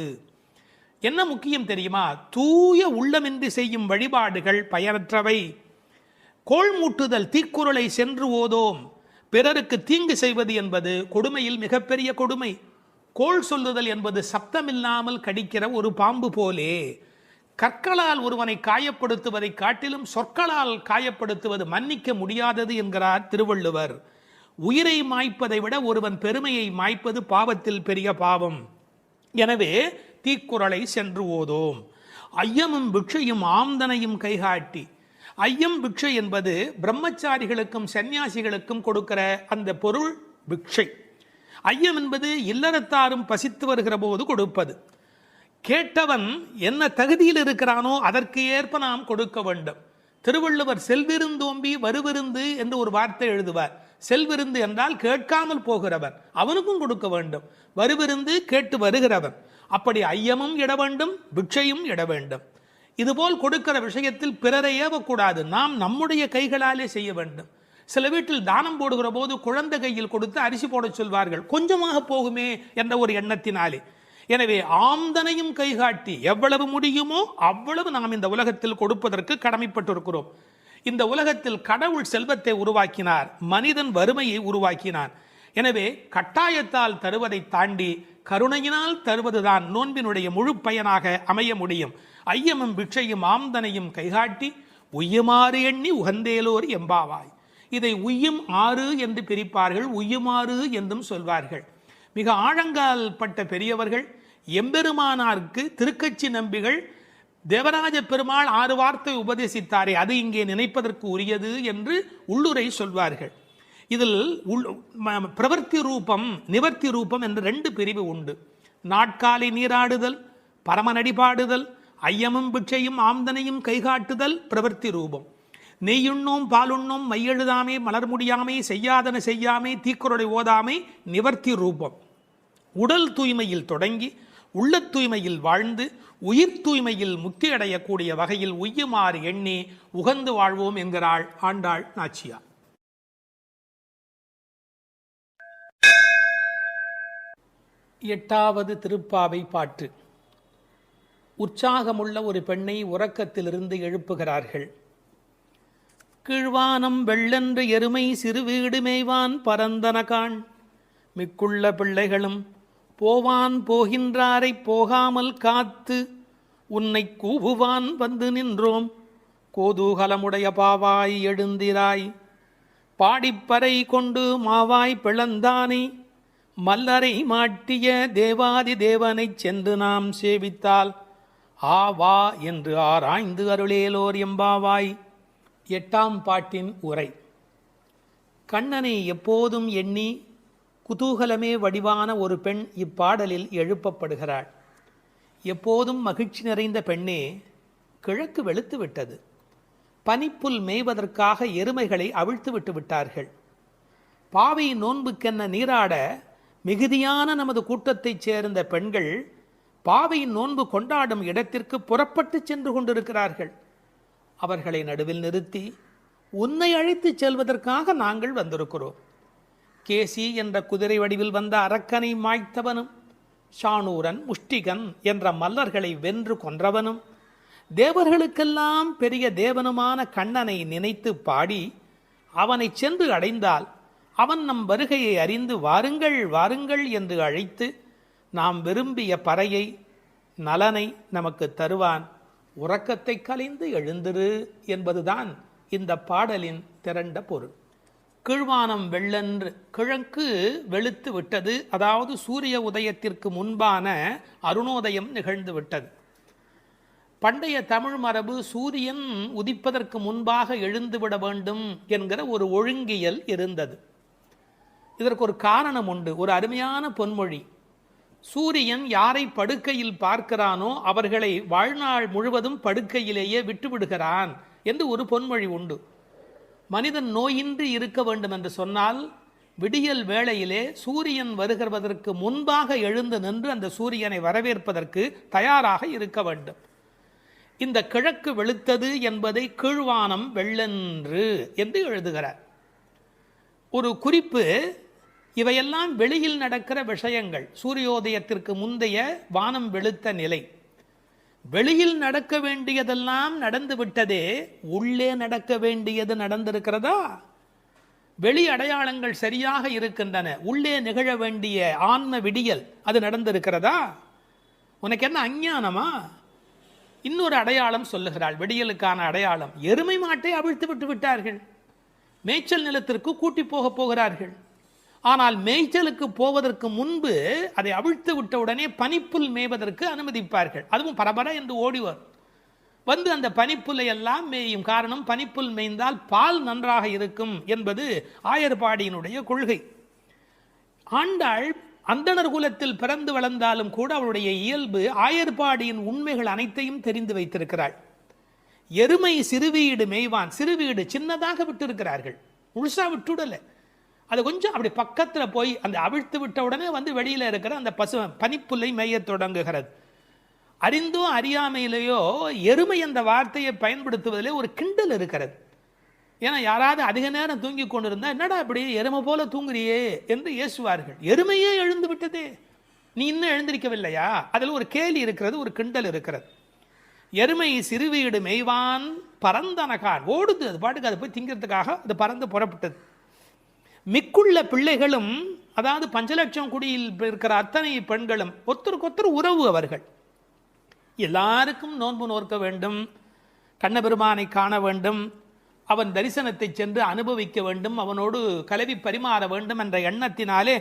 என்ன முக்கியம் தெரியுமா? தூய உள்ளமின்றி செய்யும் வழிபாடுகள் பயனற்றவை. கோள் மூட்டுதல், தீக்குறளை சென்று ஓதோம், பிறருக்கு தீங்கு செய்வது என்பது கொடுமையில் மிகப்பெரிய கொடுமை. கோள் சொல்லுதல் என்பது சப்தமில்லாமல் கடிக்கிற ஒரு பாம்பு போலே. கற்களால் ஒருவனை காயப்படுத்துவதை காட்டிலும் சொற்களால் காயப்படுத்துவது மன்னிக்க முடியாதது என்கிறார் திருவள்ளுவர். உயிரை மாய்ப்பதை விட ஒருவன் பெருமையை மாய்ப்பது பாவத்தில் பெரிய பாவம். எனவே தீக்குறளை சென்று ஓதோம். ஐயமும் பிக்ஷையும் ஆம்தனையும் கைகாட்டி. ஐயம் பிக்ஷை என்பது பிரம்மச்சாரிகளுக்கும் சன்னியாசிகளுக்கும் கொடுக்கிற அந்த பொருள் பிக்ஷை. ஐயம் என்பது இல்லறத்தாரும் பசித்து வருகிற போது கொடுப்பது. கேட்டவன் என்ன தகுதியில் இருக்கிறானோ அதற்கு ஏற்ப நாம் கொடுக்க வேண்டும். திருவள்ளுவர் செல்விருந்தோம்பி வருவிருந்து என்று ஒரு வார்த்தை எழுதுவார். செல்விருந்து என்றால் கேட்காமல் போகிறவன், அவனுக்கும் கொடுக்க வேண்டும். வருவிருந்து கேட்டு வருகிறவன். அப்படி ஐயமும் இட வேண்டும், பிட்சையும் இட வேண்டும். இதுபோல் கொடுக்கிற விஷயத்தில் பிறரை ஏவக்கூடாது. நாம் நம்முடைய கைகளாலே செய்ய வேண்டும். சில வீட்டில் தானம் போடுகிற போது குழந்தை கையில் கொடுத்து அரிசி போட சொல்வார்கள், கொஞ்சமாக போகுமே என்ற ஒரு எண்ணத்தினாலே. எனவே ஆம்தனையும் கைகாட்டி எவ்வளவு முடியுமோ அவ்வளவு நாம் இந்த உலகத்தில் கொடுப்பதற்கு கடமைப்பட்டிருக்கிறோம். இந்த உலகத்தில் கடவுள் செல்வத்தை உருவாக்கினார், மனிதன் வறுமையை உருவாக்கினான். எனவே கட்டாயத்தால் தருவதை தாண்டி கருணையினால் தருவதுதான் நோன்பினுடைய முழு பயனாக அமைய முடியும். ஐயமும் பிட்சையும் ஆம்தனையும் கைகாட்டி உய்யுமாறு எண்ணி உகந்தேலோர் எம்பாவாய். இதை உய்யும் ஆறு என்று பிரிப்பார்கள், உய்யுமாறு என்றும் சொல்வார்கள். மிக ஆழங்கால் பட்ட பெரியவர்கள் எம்பெருமானாருக்கு திருக்கட்சி நம்பிகள் தேவராஜ பெருமாள் 6 வார்த்தை உபதேசித்தாரே, அது இங்கே நினைப்பதற்கு உரியது என்று உள்ளுரை சொல்வார்கள். இதில் பிரவர்த்தி ரூபம், நிவர்த்தி ரூபம் என்று 2 பிரிவு உண்டு. நாட்காலை நீராடுதல், பரமநடிபாடுதல், ஐயமும் பிட்சையும் ஆம்தனையும் கைகாட்டுதல் பிரவர்த்தி ரூபம். நெய்யுண்ணோம் பாலுண்ணோம் மையெழுதாமே மலர் முடியாமை செய்யாதன செய்யாமை தீக்குறளை ஓதாமை நிவர்த்தி ரூபம். உடல் தூய்மையில் தொடங்கி உள்ள தூய்மையில் வாழ்ந்து உயிர் தூய்மையில் முக்தி அடையக்கூடிய வகையில் உய்யுமாறு எண்ணி உகந்து வாழ்வோம் என்கிறாள் ஆண்டாள் நாச்சியார். எட்டாவது திருப்பாவை பாட்டு. உற்சாகமுள்ள ஒரு பெண்ணை உறக்கத்திலிருந்து எழுப்புகிறார்கள். கீழ்வானம் வெள்ளென்று எருமை சிறுவீடு மேய்வான் பரந்தனகான் மிக்குள்ள பிள்ளைகளும் போவான் போகின்றாரை போகாமல் காத்து உன்னை கூவுவான் வந்து நின்றோம் கோதூகலமுடைய பாவாய் எழுந்திராய் பாடிப்பறை கொண்டு மாவாய் பிளந்தானை மல்லரை மாட்டிய தேவாதி தேவனைச் சென்று நாம் சேவித்தால் ஆவா என்று ஆராய்ந்து அருளேலோர் எம்பாவாய். 8ஆம் பாட்டின் உரை. கண்ணனை எப்போதும் எண்ணி குதூகலமே வடிவான ஒரு பெண் இப்பாடலில் எழுப்பப்படுகிறாள். எப்போதும் மகிழ்ச்சி நிறைந்த பெண்ணே, கிழக்கு வெளுத்து விட்டது. பனிப்புல் மேய்வதற்காக எருமைகளை அவிழ்த்து விட்டு விட்டார்கள். பாவை நோன்புக்கென்ன நீராட மிகுதியான நமது கூட்டத்தைச் சேர்ந்த பெண்கள் பாவை நோன்பு கொண்டாடும் இடத்திற்கு புறப்பட்டு சென்று கொண்டிருக்கிறார்கள். அவர்களை நடுவில் நிறுத்தி உன்னை அழைத்து செல்வதற்காக நாங்கள் வந்திருக்கிறோம். கேசி என்ற குதிரை வடிவில் வந்த அரக்கனை மாய்த்தவனும் ஷானூரன் முஷ்டிகன் என்ற மல்லர்களை வென்று கொன்றவனும் தேவர்களுக்கெல்லாம் பெரிய தேவனுமான கண்ணனை நினைத்து பாடி அவனை சென்று அடைந்தால் அவன் நம் வருகையை அறிந்து வாருங்கள் வாருங்கள் என்று அழைத்து நாம் விரும்பிய பறையை நலனை நமக்கு தருவான். உறக்கத்தை கலைந்து எழுந்திரு என்பதுதான் இந்த பாடலின் திரண்ட பொருள். கீழ்வானம் வெள்ளென்று, கிழக்கு வெளுத்து விட்டது, அதாவது சூரிய உதயத்திற்கு முன்பான அருணோதயம் நிகழ்ந்து விட்டது. பண்டைய தமிழ் மரபு சூரியன் உதிப்பதற்கு முன்பாக எழுந்துவிட வேண்டும் என்கிற ஒரு ஒழுங்கியல் இருந்தது. இதற்கு ஒரு காரணம் உண்டு, ஒரு அருமையான பொன்மொழி. சூரியன் யாரை படுக்கையில் பார்க்கிறானோ அவர்களை வாழ்நாள் முழுவதும் படுக்கையிலேயே விட்டுவிடுகிறான் என்று ஒரு பொன்மொழி உண்டு. மனிதன் நோயின்றி இருக்க வேண்டும் என்று சொன்னால் விடியல் வேளையிலே சூரியன் வருகிறதற்கு முன்பாக எழுந்து நின்று அந்த சூரியனை வரவேற்பதற்கு தயாராக இருக்க வேண்டும். இந்த கிழக்கு வெளுத்தது என்பதை கீழ்வானம் வெள்ளென்று என்று எழுதுகிறார். ஒரு குறிப்பு, இவையெல்லாம் வெளியில் நடக்கிற விஷயங்கள். சூரியோதயத்திற்கு முந்தைய வானம் வெளுத்த நிலை. வெளியில் நடக்க வேண்டியதெல்லாம் நடந்து விட்டதே, உள்ளே நடக்க வேண்டியது நடந்திருக்கிறதா? வெளி அடையாளங்கள் சரியாக இருக்கின்றன, உள்ளே நிகழ வேண்டிய ஆன்ம விடியல் அது நடந்திருக்கிறதா? உனக்கு என்ன அஞ்ஞானமா? இன்னொரு அடையாளம் சொல்லுகிறாள், விடியலுக்கான அடையாளம். எருமை மாட்டை அவிழ்த்து விட்டு விட்டார்கள், மேய்ச்சல் நிலத்திற்கு கூட்டி போகிறார்கள். ஆனால் மேய்ச்சலுக்கு போவதற்கு முன்பு அதை அவிழ்த்து விட்ட உடனே பனிப்புல் மேய்வதற்கு அனுமதிப்பார்கள். அதுவும் பரபர என்று ஓடிவர் வந்து அந்த பனிப்புல்லை எல்லாம் மேயும். காரணம், பனிப்புல் மேய்ந்தால் பால் நன்றாக இருக்கும் என்பது ஆயர்பாடியினுடைய கொள்கை. ஆண்டாள் அந்தணர் குலத்தில் பிறந்து வளர்ந்தாலும் கூட அவருடைய இயல்பு ஆயர்பாடியின் உண்மைகள் அனைத்தையும் தெரிந்து வைத்திருக்கிறாள். எருமை சிறுவீடு மேய்வான். சிறுவீடு சின்னதாக விட்டு இருக்கிறார்கள், முழுசா விட்டுடலை. அது கொஞ்சம் அப்படி பக்கத்தில் போய் அந்த அவிழ்த்து விட்ட உடனே வந்து வெளியில் இருக்கிற அந்த பனிப்புல்லை மேய தொடங்குகிறது. அறிந்தோ அறியாமையிலேயோ எருமை அந்த வார்த்தையை பயன்படுத்துவதிலே ஒரு கிண்டல் இருக்கிறது. ஏன்னா யாராவது அதிக நேரம் தூங்கி கொண்டிருந்தா, என்னடா அப்படி எருமை போல தூங்குறியே என்று ஏசுவார்கள். எருமையே எழுந்து விட்டதே, நீ இன்னும் எழுந்திருக்கவில்லையா? அதில் ஒரு கேலி இருக்கிறது, ஒரு கிண்டல் இருக்கிறது. எருமை சிறுவீடு மேய்வான் பரந்தனகான், ஓடுது, அது பாட்டுக்கு அதை போய் திங்கிறதுக்காக அது பறந்து புறப்பட்டது. மிக்குள்ள பிள்ளைகளும், அதாவது 5 லட்சம் குடியில் இருக்கிற அத்தனை பெண்களும் ஒருத்தருக்கொத்தர் உறவு. அவர்கள் எல்லாருக்கும் நோன்பு நோக்க வேண்டும், கண்ணபெருமானை காண வேண்டும், அவன் தரிசனத்தை சென்று அனுபவிக்க வேண்டும், அவனோடு கலவி பரிமாற வேண்டும் என்ற எண்ணத்தினாலே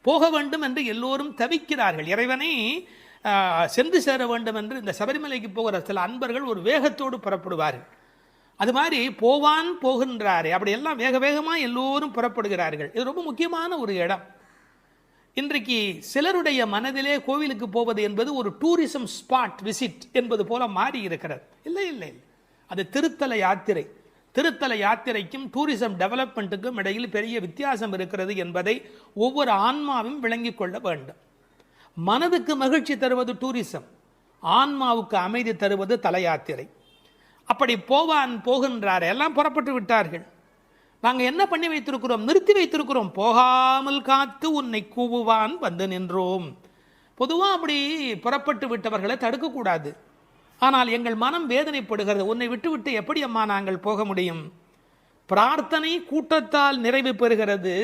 போக வேண்டும் என்று எல்லோரும் தவிக்கிறார்கள். இறைவனை சென்று சேர வேண்டும் என்று இந்த சபரிமலைக்கு போகிற சில அன்பர்கள் ஒரு வேகத்தோடு புறப்படுவார்கள். அது மாதிரி போவான் போகின்றாரே, அப்படி எல்லாம் வேக வேகமாக எல்லோரும் புறப்படுகிறார்கள். இது ரொம்ப முக்கியமான ஒரு இடம். இன்றைக்கு சிலருடைய மனதிலே கோவிலுக்கு போவது என்பது ஒரு டூரிசம் ஸ்பாட் விசிட் என்பது போல மாறி இருக்கிறது. இல்லை இல்லை, அது திருத்தல யாத்திரை. திருத்தல யாத்திரைக்கும் டூரிசம் டெவலப்மெண்ட்டுக்கும் இடையில் பெரிய வித்தியாசம் இருக்கிறது என்பதை ஒவ்வொரு ஆன்மாவும் விளங்கிக் கொள்ள வேண்டும். மனதுக்கு மகிழ்ச்சி தருவது டூரிசம், ஆன்மாவுக்கு அமைதி தருவது தல யாத்திரை. அப்படி போவான் போகின்றார், எல்லாம் புறப்பட்டு விட்டார்கள். நாங்கள் என்ன பண்ணி வைத்திருக்கிறோம்? நிறுத்தி வைத்திருக்கிறோம். போகாமல் காத்து உன்னை கூவுவான் வந்து நின்றோம். பொதுவாக அப்படி புறப்பட்டு விட்டவர்களை தடுக்கக்கூடாது. ஆனால் எங்கள் மனம் வேதனைப்படுகிறது. உன்னை விட்டு விட்டு எப்படி அம்மா நாங்கள் போக முடியும்? பிரார்த்தனை கூட்டத்தால் நிறைவு பெறுகிறது,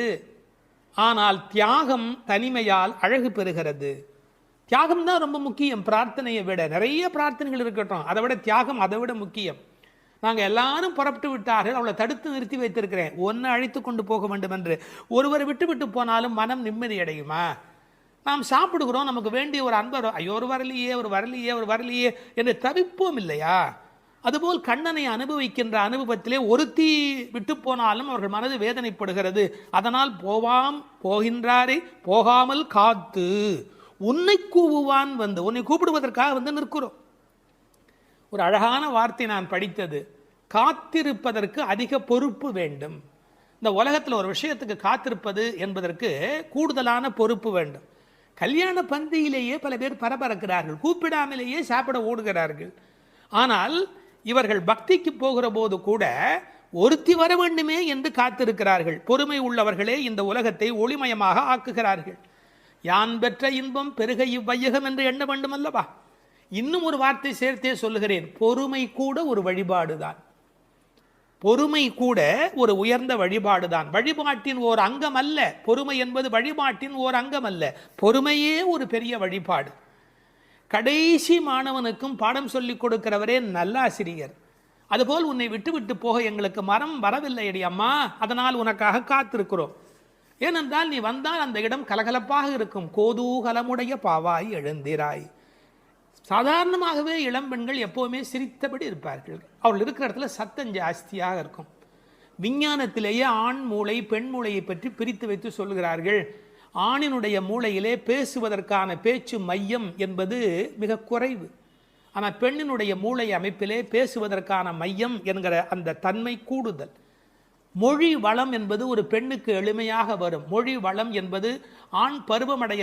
ஆனால் தியாகம் தனிமையால் அழகு பெறுகிறது. தியாகம் தான் ரொம்ப முக்கியம். பிரார்த்தனையை விட நிறைய பிரார்த்தனைகள் இருக்கட்டும், அதை விட தியாகம் அதை விட முக்கியம். நாங்கள் எல்லாரும் புறப்பட்டு விட்டார்கள், அவளை தடுத்து நிறுத்தி வைத்திருக்கிறேன், ஒன்று அழைத்து கொண்டு போக வேண்டும் என்று. ஒருவரை விட்டு விட்டு போனாலும் மனம் நிம்மதி அடையுமா? நாம் சாப்பிடுகிறோம், நமக்கு வேண்டிய ஒரு அன்பர், ஐயோ ஒரு வரலையே ஒரு வரலையே ஒரு வரலையே என்று தவிப்போம் இல்லையா? அதுபோல் கண்ணனை அனுபவிக்கின்ற அனுபவத்திலே ஒருத்தி விட்டு போனாலும் அவர்கள் மனது வேதனைப்படுகிறது. அதனால் போகின்றாரே போகாமல் காத்து உன்னை கூவுவான் வந்து, உன்னை கூப்பிடுவதற்காக வந்து நிற்கிறோம். ஒரு அழகான வார்த்தை நான் படித்தது, காத்திருப்பதற்கு அதிக பொறுப்பு வேண்டும். இந்த உலகத்தில் ஒரு விஷயத்துக்கு காத்திருப்பது என்பதற்கு கூடுதலான பொறுப்பு வேண்டும். கல்யாண பந்தியிலேயே பல பேர் பரபரக்கிறார்கள், கூப்பிடாமலேயே சாப்பிட ஓடுகிறார்கள். ஆனால் இவர்கள் பக்திக்கு போகிற போது கூட ஒருத்தி வர வேண்டுமே என்று காத்திருக்கிறார்கள். பொறுமை உள்ளவர்களே இந்த உலகத்தை ஒளிமயமாக ஆக்குகிறார்கள். யான் பெற்ற இன்பம் பெருக இவ்வையகம் என்று எண்ண வேண்டும் அல்லவா? இன்னும் ஒரு வார்த்தை சேர்த்தே சொல்லுகிறேன், பொறுமை கூட ஒரு வழிபாடுதான். பொறுமை கூட ஒரு உயர்ந்த வழிபாடுதான். வழிபாட்டின் ஓர் அங்கம் அல்ல பொறுமை என்பது, வழிபாட்டின் ஓர் அங்கம் அல்ல, பொறுமையே ஒரு பெரிய வழிபாடு. கடைசி மாணவனுக்கும் பாடம் சொல்லிக் கொடுக்கிறவரே நல்லாசிரியர். அதுபோல் உன்னை விட்டு விட்டு போக எங்களுக்கு மரம் வரவில்லை அடி அம்மா, அதனால் உனக்காக காத்திருக்கிறோம். ஏனென்றால் நீ வந்தால் அந்த இடம் கலகலப்பாக இருக்கும். கோதூகலமுடைய பாவாய் எழுந்திராய். சாதாரணமாகவே இளம்பெண்கள் எப்போவுமே சிரித்தபடி இருப்பார்கள். அவள் இருக்கிற இடத்துல சத்தம் ஜாஸ்தியாக இருக்கும். விஞ்ஞானத்திலேயே ஆண் மூளை பெண் மூளையை பற்றி பிரித்து வைத்து சொல்கிறார்கள். ஆணினுடைய மூளையிலே பேசுவதற்கான பேச்சு மையம் என்பது மிக குறைவு. ஆனால் பெண்ணினுடைய மூளை அமைப்பிலே பேசுவதற்கான மையம் என்கிற அந்த தன்மை கூடுதல். மொழி வளம் என்பது ஒரு பெண்ணுக்கு எளிமையாக வரும். மொழி வளம் என்பது ஆண் பருவமடைய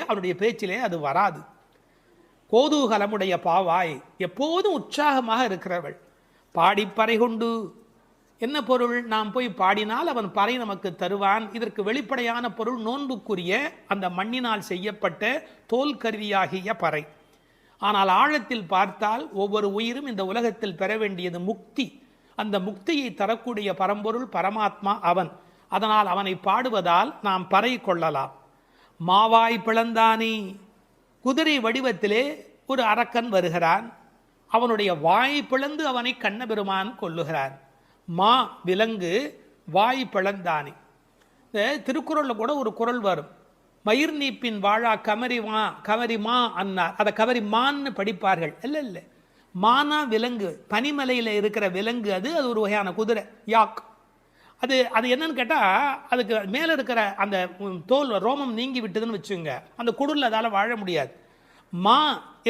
அவருடைய பேச்சிலே அது வராது. கோதூகலமுடைய பாவாய், எப்போதும் உற்சாகமாக இருக்கிறவள். பாடி பறை கொண்டு, என்ன பொருள்? நாம் போய் பாடினால் அவன் பறை நமக்கு தருவான். இதற்கு வெளிப்படையான பொருள் நோன்புக்குரிய அந்த மண்ணினால் செய்யப்பட்ட தோல் கருவியாகிய பறை. ஆனால் ஆழத்தில் பார்த்தால் ஒவ்வொரு உயிரும் இந்த உலகத்தில் பெற வேண்டியது முக்தி. அந்த முக்தியை தரக்கூடிய பரம்பொருள் பரமாத்மா அவன். அதனால் அவனை பாடுவதால் நாம் பறை கொள்ளலாம். மாவாய் பிளந்தானே, குதிரை வடிவத்திலே ஒரு அரக்கன் வருகிறான். அவனுடைய வாய் பிளந்து அவனை கண்ணபெருமான் கொல்லுகிறான். மா விலங்கு, வாய் பிளந்தானே. இந்த திருக்குறளில் கூட ஒரு குறள் வரும், மயிர் நீப்பின் வாழா கவரி மா அன்னார். அதை கவரி மான்னு படிப்பார்கள். இல்லை இல்லை, மானா விலங்கு, பனிமலையில் இருக்கிற விலங்கு. அது ஒரு வகையான குதிரை, யாக். அது என்னன்னு கேட்டால், அதுக்கு மேலே இருக்கிற அந்த தோல் ரோமம் நீங்கி விட்டுதுன்னு வச்சுங்க, அந்த குடில் அதால் வாழ முடியாது. மா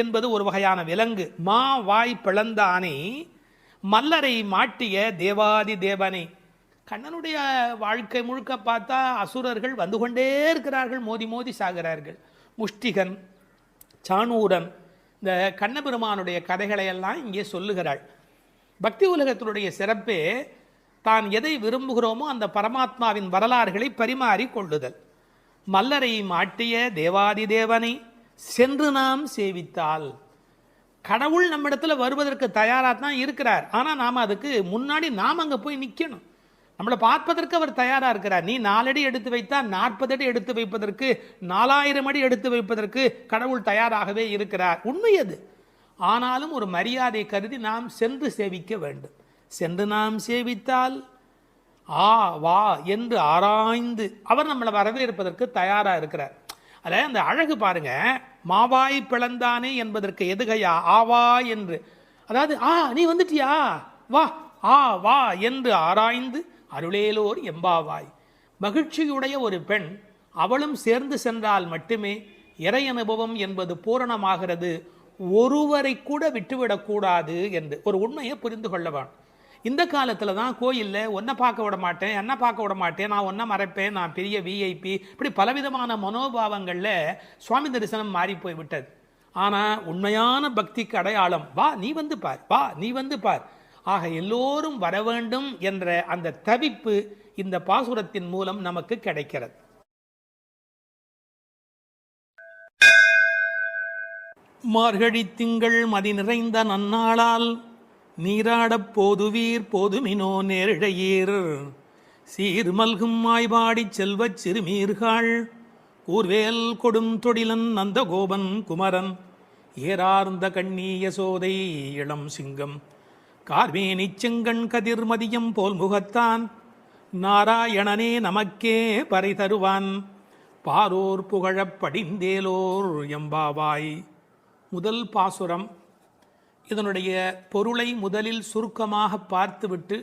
என்பது ஒரு வகையான விலங்கு. மா வாய் பிளந்தானே, மல்லரை மாட்டிய தேவாதி தேவனை. கண்ணனுடைய வாழ்க்கை முழுக்க பார்த்தா அசுரர்கள் வந்து கொண்டே இருக்கிறார்கள், மோதி மோதி சாகிறார்கள். முஷ்டிகன், சாணூரன், இந்த கண்ணபெருமானுடைய கதைகளை எல்லாம் இங்கே சொல்லுகிறாள். பக்தி உலகத்தினுடைய சிறப்பே தான் எதை விரும்புகிறோமோ அந்த பரமாத்மாவின் வரலாறுகளை பரிமாறி கொள்ளுதல். மல்லரை மாட்டிய தேவாதி தேவனை சென்று நாம் சேவித்தால், கடவுள் நம்மிடத்தில் வருவதற்கு தயாராக தான் இருக்கிறார். ஆனால் நாம் அதுக்கு முன்னாடி நாம் அங்கே போய் நிற்கணும். நம்மளை பார்ப்பதற்கு அவர் தயாராக இருக்கிறார். நீ 4 அடி எடுத்து வைத்தால் 40 அடி எடுத்து வைப்பதற்கு, 4000 அடி எடுத்து வைப்பதற்கு கடவுள் தயாராகவே இருக்கிறார். உண்மை அது. ஆனாலும் ஒரு மரியாதை கருதி நாம் சென்று சேவிக்க வேண்டும். சென்று நாம் சேவித்தால் வா என்று ஆராய்ந்து அவர் நம்மளை வரவேற்பதற்கு தயாராக இருக்கிறார். அதில் அந்த அழகு பாருங்க, மாவாய் பிளந்தானே என்பதற்கு எதுகையா ஆவா என்று. அதாவது நீ வந்துட்டியா, வா வா என்று ஆராய்ந்து அருளேலோர் எம்பாவாய். மகிழ்ச்சியுடைய ஒரு பெண், அவளும் சேர்ந்து சென்றால் மட்டுமே இறை அனுபவம் என்பது பூரணமாகிறது. ஒருவரை கூட விட்டுவிடக்கூடாது என்று ஒரு உண்மையை புரிந்து கொள்ளவான். இந்த காலத்தில் தான் கோயிலில் ஒன்றை பார்க்க விட மாட்டேன், என்ன பார்க்க விட மாட்டேன், நான் ஒன்றை மறைப்பேன், நான் பெரிய விஐபி, இப்படி பலவிதமான மனோபாவங்களில் சுவாமி தரிசனம் மாறி போய் விட்டது. ஆனால் உண்மையான பக்திக்கு அடையாளம் வா நீ வந்து பார், வா நீ வந்து பார். ஆக எல்லோரும் வர வேண்டும் என்ற அந்த தவிப்பு இந்த பாசுரத்தின் மூலம் நமக்கு கிடைக்கிறது. மார்கழி திங்கள் மதி நிறைந்த நன்னாளால் நீராடப் போதுவீர் போதுமினோ நேரிழையீர் சீர்மல்கும் மாய்பாடிச் செல்வச் சிறுமீர்கள் கூர்வேல் கொடும் தொடிலன் நந்தகோபன் குமரன் ஏறார்ந்த கண்ணி யசோதை இளம் சிங்கம் கார்மேனிச் செங்கண் கதிர் மதியம் போல் முகத்தான் நாராயணனே நமக்கே பறை தருவான் பாரோர் புகழப் படிந்தேலோர் எம்பாவாய். முதல் பாசுரம். இதனுடைய பொருளை முதலில் சுருக்கமாக பார்த்துவிட்டு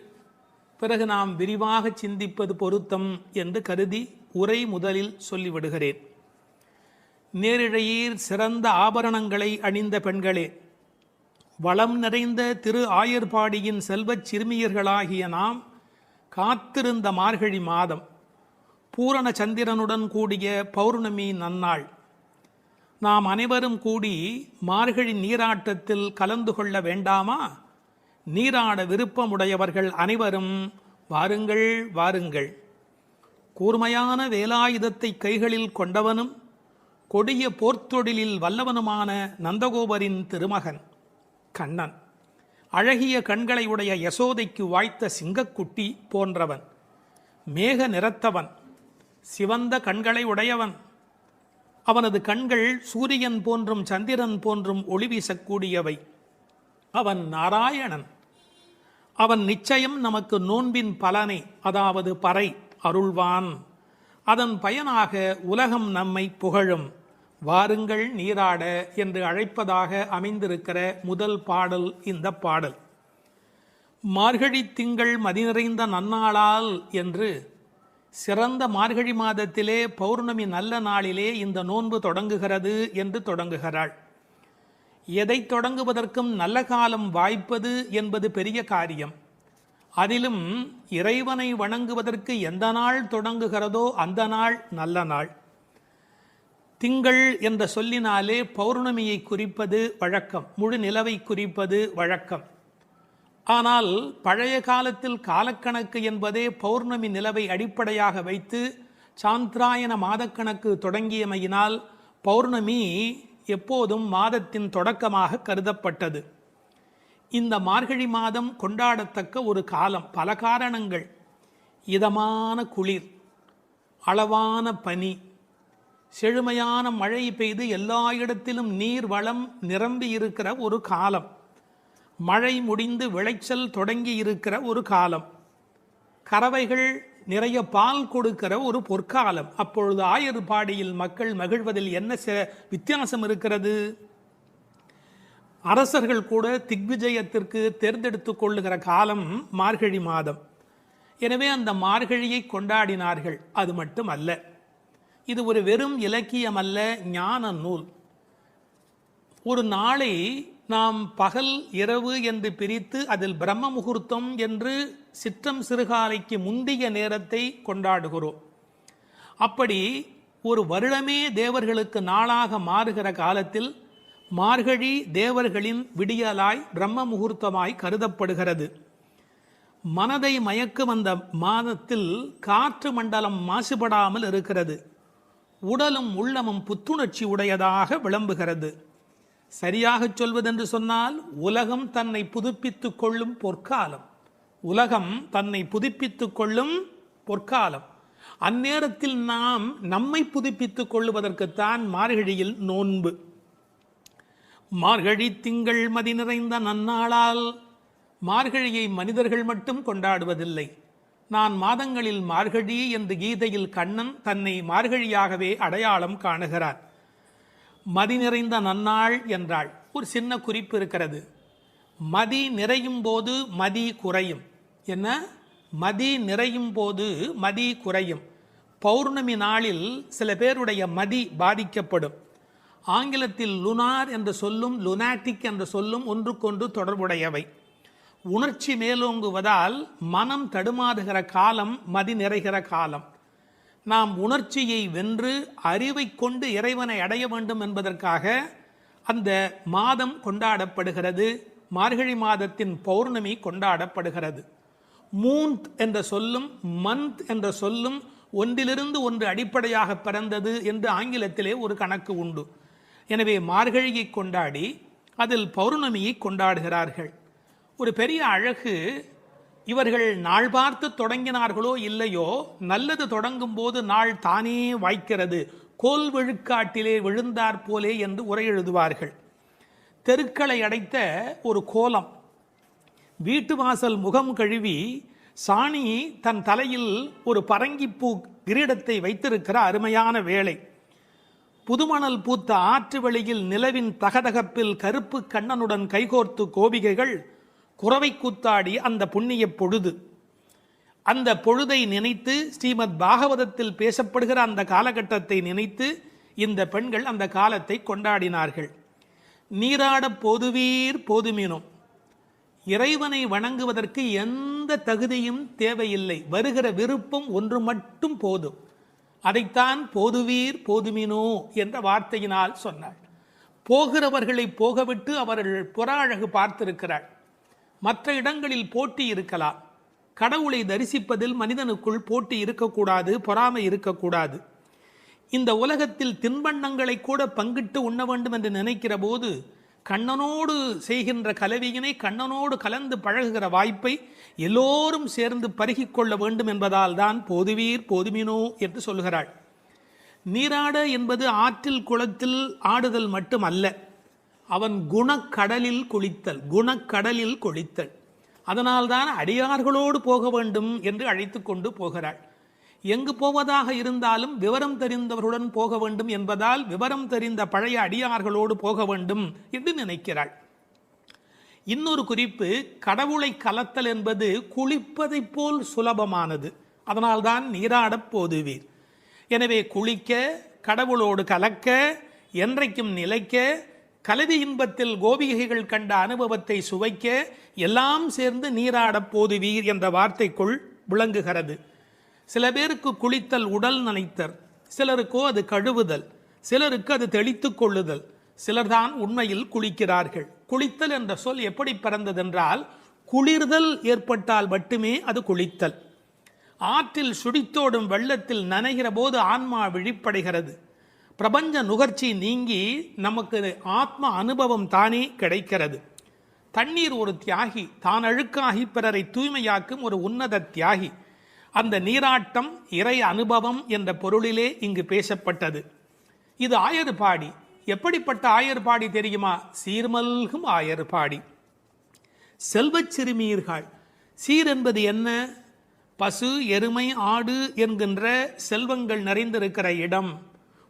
பிறகு நாம் விரிவாக சிந்திப்பது பொருத்தம் என்று கருதி உரை முதலில் சொல்லிவிடுகிறேன். நேரிழையீர் சிறந்த ஆபரணங்களை அணிந்த பெண்களே, வளம் நிறைந்த திரு ஆயர்பாடியின் செல்வச் சிறுமியர்களாகிய நாம் காத்திருந்த மார்கழி மாதம், பூரண சந்திரனுடன் கூடிய பௌர்ணமி நன்னாள், நாம் அனைவரும் கூடி மார்கழி நீராட்டத்தில் கலந்து கொள்ள வேண்டாமா? நீராட விருப்பமுடையவர்கள் அனைவரும் வாருங்கள் வாருங்கள். கூர்மையான வேலாயுதத்தை கைகளில் கொண்டவனும் கொடிய போர்த்தொழிலில் வல்லவனுமான நந்தகோபரின் திருமகன் கண்ணன், அழகிய கண்களை உடைய யசோதைக்கு வாய்த்த சிங்கக்குட்டி போன்றவன், மேக நிறத்தவன், சிவந்த கண்களை உடையவன். அவனது கண்கள் சூரியன் போன்றும் சந்திரன் போன்றும் ஒளி வீசக்கூடியவை. அவன் நாராயணன். அவன் நிச்சயம் நமக்கு நோன்பின் பலனை, அதாவது பறை அருள்வான். அதன் பயனாக உலகம் நம்மை புகழும். வாருங்கள் நீராட என்று அழைப்பதாக அமைந்திருக்கிற முதல் பாடல் இந்த பாடல். மார்கழி திங்கள் மதி நிறைந்த நன்னாளால் என்று சிறந்த மார்கழி மாதத்திலே பௌர்ணமி நல்ல நாளிலே இந்த நோன்பு தொடங்குகிறது என்று தொடங்குகிறாள். எதை தொடங்குவதற்கும் நல்ல காலம் வாய்ப்பது என்பது பெரிய காரியம். அதிலும் இறைவனை வணங்குவதற்கு எந்த நாள் தொடங்குகிறதோ அந்த நாள் நல்ல நாள். திங்கள் என்ற சொல்லினாலே பௌர்ணமியை குறிப்பது வழக்கம், முழு நிலவை குறிப்பது வழக்கம். ஆனால் பழைய காலத்தில் காலக்கணக்கு என்பதே பௌர்ணமி நிலவை அடிப்படையாக வைத்து சாந்திராயன மாதக்கணக்கு தொடங்கியமையினால் பௌர்ணமி எப்போதும் மாதத்தின் தொடக்கமாக கருதப்பட்டது. இந்த மார்கழி மாதம் கொண்டாடத்தக்க ஒரு காலம். பல காரணங்கள். இதமான குளிர், அளவான பனி, செழுமையான மழை பெய்து எல்லா இடத்திலும் நீர் வளம் நிரம்பி இருக்கிற ஒரு காலம், மழை முடிந்து விளைச்சல் தொடங்கி இருக்கிற ஒரு காலம், கறவைகள் நிறைய பால் கொடுக்கிற ஒரு பொற்காலம். அப்பொழுது ஆயர்பாடியில் மக்கள் மகிழ்வதில் என்ன வித்தியாசம் இருக்கிறது? அரசர்கள் கூட திக்விஜயத்திற்கு தேர்ந்தெடுத்து கொள்ளுகிற காலம் மார்கழி மாதம். எனவே அந்த மார்கழியை கொண்டாடினார்கள். அது மட்டும் அல்ல, இது ஒரு வெறும் இலக்கியம் அல்ல, ஞான நூல். ஒரு நாளை நாம் பகல் இரவு என்று பிரித்து அதில் பிரம்ம முகூர்த்தம் என்று சிற்றம் சிறுகாலைக்கு முந்திய நேரத்தை கொண்டாடுகிறோம். அப்படி ஒரு வருடமே தேவர்களுக்கு நாளாக மாறுகிற காலத்தில் மார்கழி தேவர்களின் விடியலாய் பிரம்ம முகூர்த்தமாய் கருதப்படுகிறது. மனதை மயக்கும் அந்த மாதத்தில் காற்று மண்டலம் மாசுபடாமல் இருக்கிறது. உடலும் உள்ளமும் புத்துணர்ச்சி உடையதாக விளம்புகிறது. சரியாக சொல்வதென்று சொன்னால் உலகம் தன்னை புதுப்பித்துக் கொள்ளும் பொற்காலம். உலகம் தன்னை புதுப்பித்துக் கொள்ளும் பொற்காலம். அந்நேரத்தில் நாம் நம்மை புதுப்பித்துக் கொள்ளுவதற்குத்தான் மார்கழியில் நோன்பு. மார்கழி திங்கள் மதி நிறைந்த நன்னாளால் மார்கழியை மனிதர்கள் மட்டும் கொண்டாடுவதில்லை. நான் மாதங்களில் மார்கழி என்று கீதையில் கண்ணன் தன்னை மார்கழியாகவே அடையாளம் காணுகிறார். மதி நிறைந்த நன்னாள் என்றாள். ஒரு சின்ன குறிப்பு இருக்கிறது. மதி நிறையும் போது மதி குறையும். என்ன? மதி நிறையும் போது மதி குறையும். பௌர்ணமி நாளில் சில பேருடைய மதி பாதிக்கப்படும். ஆங்கிலத்தில் லுனார் என்ற சொல்லும் லுனாட்டிக் என்ற சொல்லும் ஒன்றுக்கொன்று தொடர்புடையவை. உணர்ச்சி மேலோங்குவதால் மனம் தடுமாறுகிற காலம் மதி நிறைகிற காலம். நாம் உணர்ச்சியை வென்று அறிவை கொண்டு இறைவனை அடைய வேண்டும் என்பதற்காக அந்த மாதம் கொண்டாடப்படுகிறது. மார்கழி மாதத்தின் பௌர்ணமி கொண்டாடப்படுகிறது. மூன்த் என்ற சொல்லும் மந்த் என்ற சொல்லும் ஒன்றிலிருந்து ஒன்று அடிப்படையாக பிறந்தது என்று ஆங்கிலத்திலே ஒரு கணக்கு உண்டு. எனவே மார்கழியை கொண்டாடி அதில் பௌர்ணமியை கொண்டாடுகிறார்கள். ஒரு பெரிய அழகு, இவர்கள் நாள் பார்த்து தொடங்கினார்களோ இல்லையோ, நல்லது தொடங்கும் போது நாள் தானே வாய்க்கிறது. கோல் விழுக்காட்டிலே விழுந்தாற் போலே என்று உரை எழுதுவார்கள். தெருக்களை அடைத்த ஒரு கோலம். வீட்டு வாசல் முகம் கழுவி சாணி தன் தலையில் ஒரு பரங்கிப்பூ கிரீடத்தை வைத்திருக்கிற அருமையான வேளை. புதுமணல் பூத்த ஆற்று வழியில் நிலவின் தகதகப்பில் கருப்பு கண்ணனுடன் கைகோர்த்து கோபிகைகள் குறவை கூத்தாடி அந்த புண்ணிய பொழுது. அந்த பொழுதை நினைத்து ஸ்ரீமத் பாகவதத்தில் பேசப்படுகிற அந்த காலகட்டத்தை நினைத்து இந்த பெண்கள் அந்த காலத்தை கொண்டாடினார்கள். நீராட போதுவீர் போதுமினோ. இறைவனை வணங்குவதற்கு எந்த தகுதியும் தேவையில்லை. வருகிற விருப்பம் ஒன்று மட்டும் போதும். அதைத்தான் போதுவீர் போதுமினோ என்ற வார்த்தையினால் சொன்னாள். போகிறவர்களை போகவிட்டு அவர்கள் புற அழகு பார்த்திருக்கிறாள். மற்ற இடங்களில் போட்டி இருக்கலாம். கடவுளை தரிசிப்பதில் மனிதனுக்குள் போட்டி இருக்கக்கூடாது, பொறாமை இருக்கக்கூடாது. இந்த உலகத்தில் தின்பண்டங்களை கூட பங்கிட்டு உண்ண வேண்டும் என்று நினைக்கிற போது கண்ணனோடு செய்கின்ற கலவியினை கண்ணனோடு கலந்து பழகுகிற வாய்ப்பை எல்லோரும் சேர்ந்து பருகிக் கொள்ள வேண்டும் என்பதால் தான் போதுவீர் போதுமினோ என்று சொல்கிறாள். நீராட என்பது ஆற்றில் குளத்தில் ஆடுதல் மட்டுமல்ல, அவன் குணக்கடலில் குளித்தல். குணக்கடலில் குளித்தல். அதனால்தான் அடியார்களோடு போக வேண்டும் என்று அழைத்து கொண்டு போகிறாள். எங்கு போவதாக இருந்தாலும் விவரம் தெரிந்தவர்களுடன் போக வேண்டும் என்பதால் விவரம் தெரிந்த பழைய அடியார்களோடு போக வேண்டும் என்று நினைக்கிறாள். இன்னொரு குறிப்பு, கடவுளை கலத்தல் என்பது குளிப்பதைப் போல் சுலபமானது. அதனால்தான் நீராடப் போதுவீர். எனவே குளிக்க, கடவுளோடு கலக்க, என்றைக்கும் நிலைக்க, கலவி இன்பத்தில் கோபிகைகள் கண்ட அனுபவத்தை சுவைக்க எல்லாம் சேர்ந்து நீராடப் போதுவீர் என்ற வார்த்தைக்குள் விளங்குகிறது. சில பேருக்கு குளித்தல் உடல் நனைத்தல், சிலருக்கோ அது கழுவுதல், சிலருக்கு அது தெளித்துக் கொள்ளுதல். சிலர்தான் உண்மையில் குளிக்கிறார்கள். குளித்தல் என்ற சொல் எப்படி பிறந்ததென்றால், குளிர்தல் ஏற்பட்டால் மட்டுமே அது குளித்தல். ஆற்றில் சுடித்தோடும் வெள்ளத்தில் நனைகிற போது ஆன்மா விழிப்படைகிறது. பிரபஞ்ச நுகர்ச்சி நீங்கி நமக்கு ஆத்ம அனுபவம் தானே கிடைக்கிறது. தண்ணீர் ஒரு தியாகி, தான் அழுக்காகி பிறரை தூய்மையாக்கும் ஒரு உன்னத தியாகி. அந்த நீராட்டம் இறை அனுபவம் என்ற பொருளிலே இங்கு பேசப்பட்டது. இது ஆயர்பாடி. எப்படிப்பட்ட ஆயர்பாடி தெரியுமா? சீர்மல்கும் ஆயர்பாடி. செல்வச் சிறுமீர்கள். சீர் என்பது என்ன? பசு, எருமை, ஆடு என்கின்ற செல்வங்கள் நிறைந்திருக்கிற இடம்.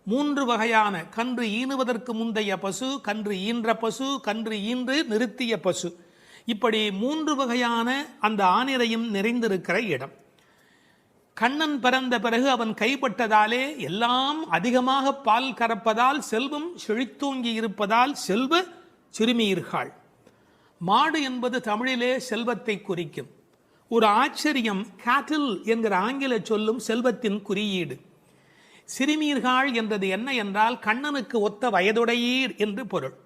3 வகையான கன்று ஈனுவதற்கு முந்தைய பசு, கன்று ஈன்ற பசு, கன்று ஈன்று நிறுத்திய பசு, இப்படி 3 வகையான அந்த ஆனிரையும் நிறைந்திருக்கிற இடம். கண்ணன் பிறந்த பிறகு அவன் கைப்பட்டதாலே எல்லாம் அதிகமாக பால் கறப்பதால் செல்வம் செழித்தோங்கி இருப்பதால் செல்வ சிறுமீர்காள். மாடு என்பது தமிழிலே செல்வத்தை குறிக்கும். ஒரு ஆச்சரியம், கேட்டில் என்கிற ஆங்கில சொல்லும் செல்வத்தின் குறியீடு. சிறுமீர்காள் என்றது என்ன என்றால் கண்ணனுக்கு ஒத்த வயதுடையீர் என்று பொருள்.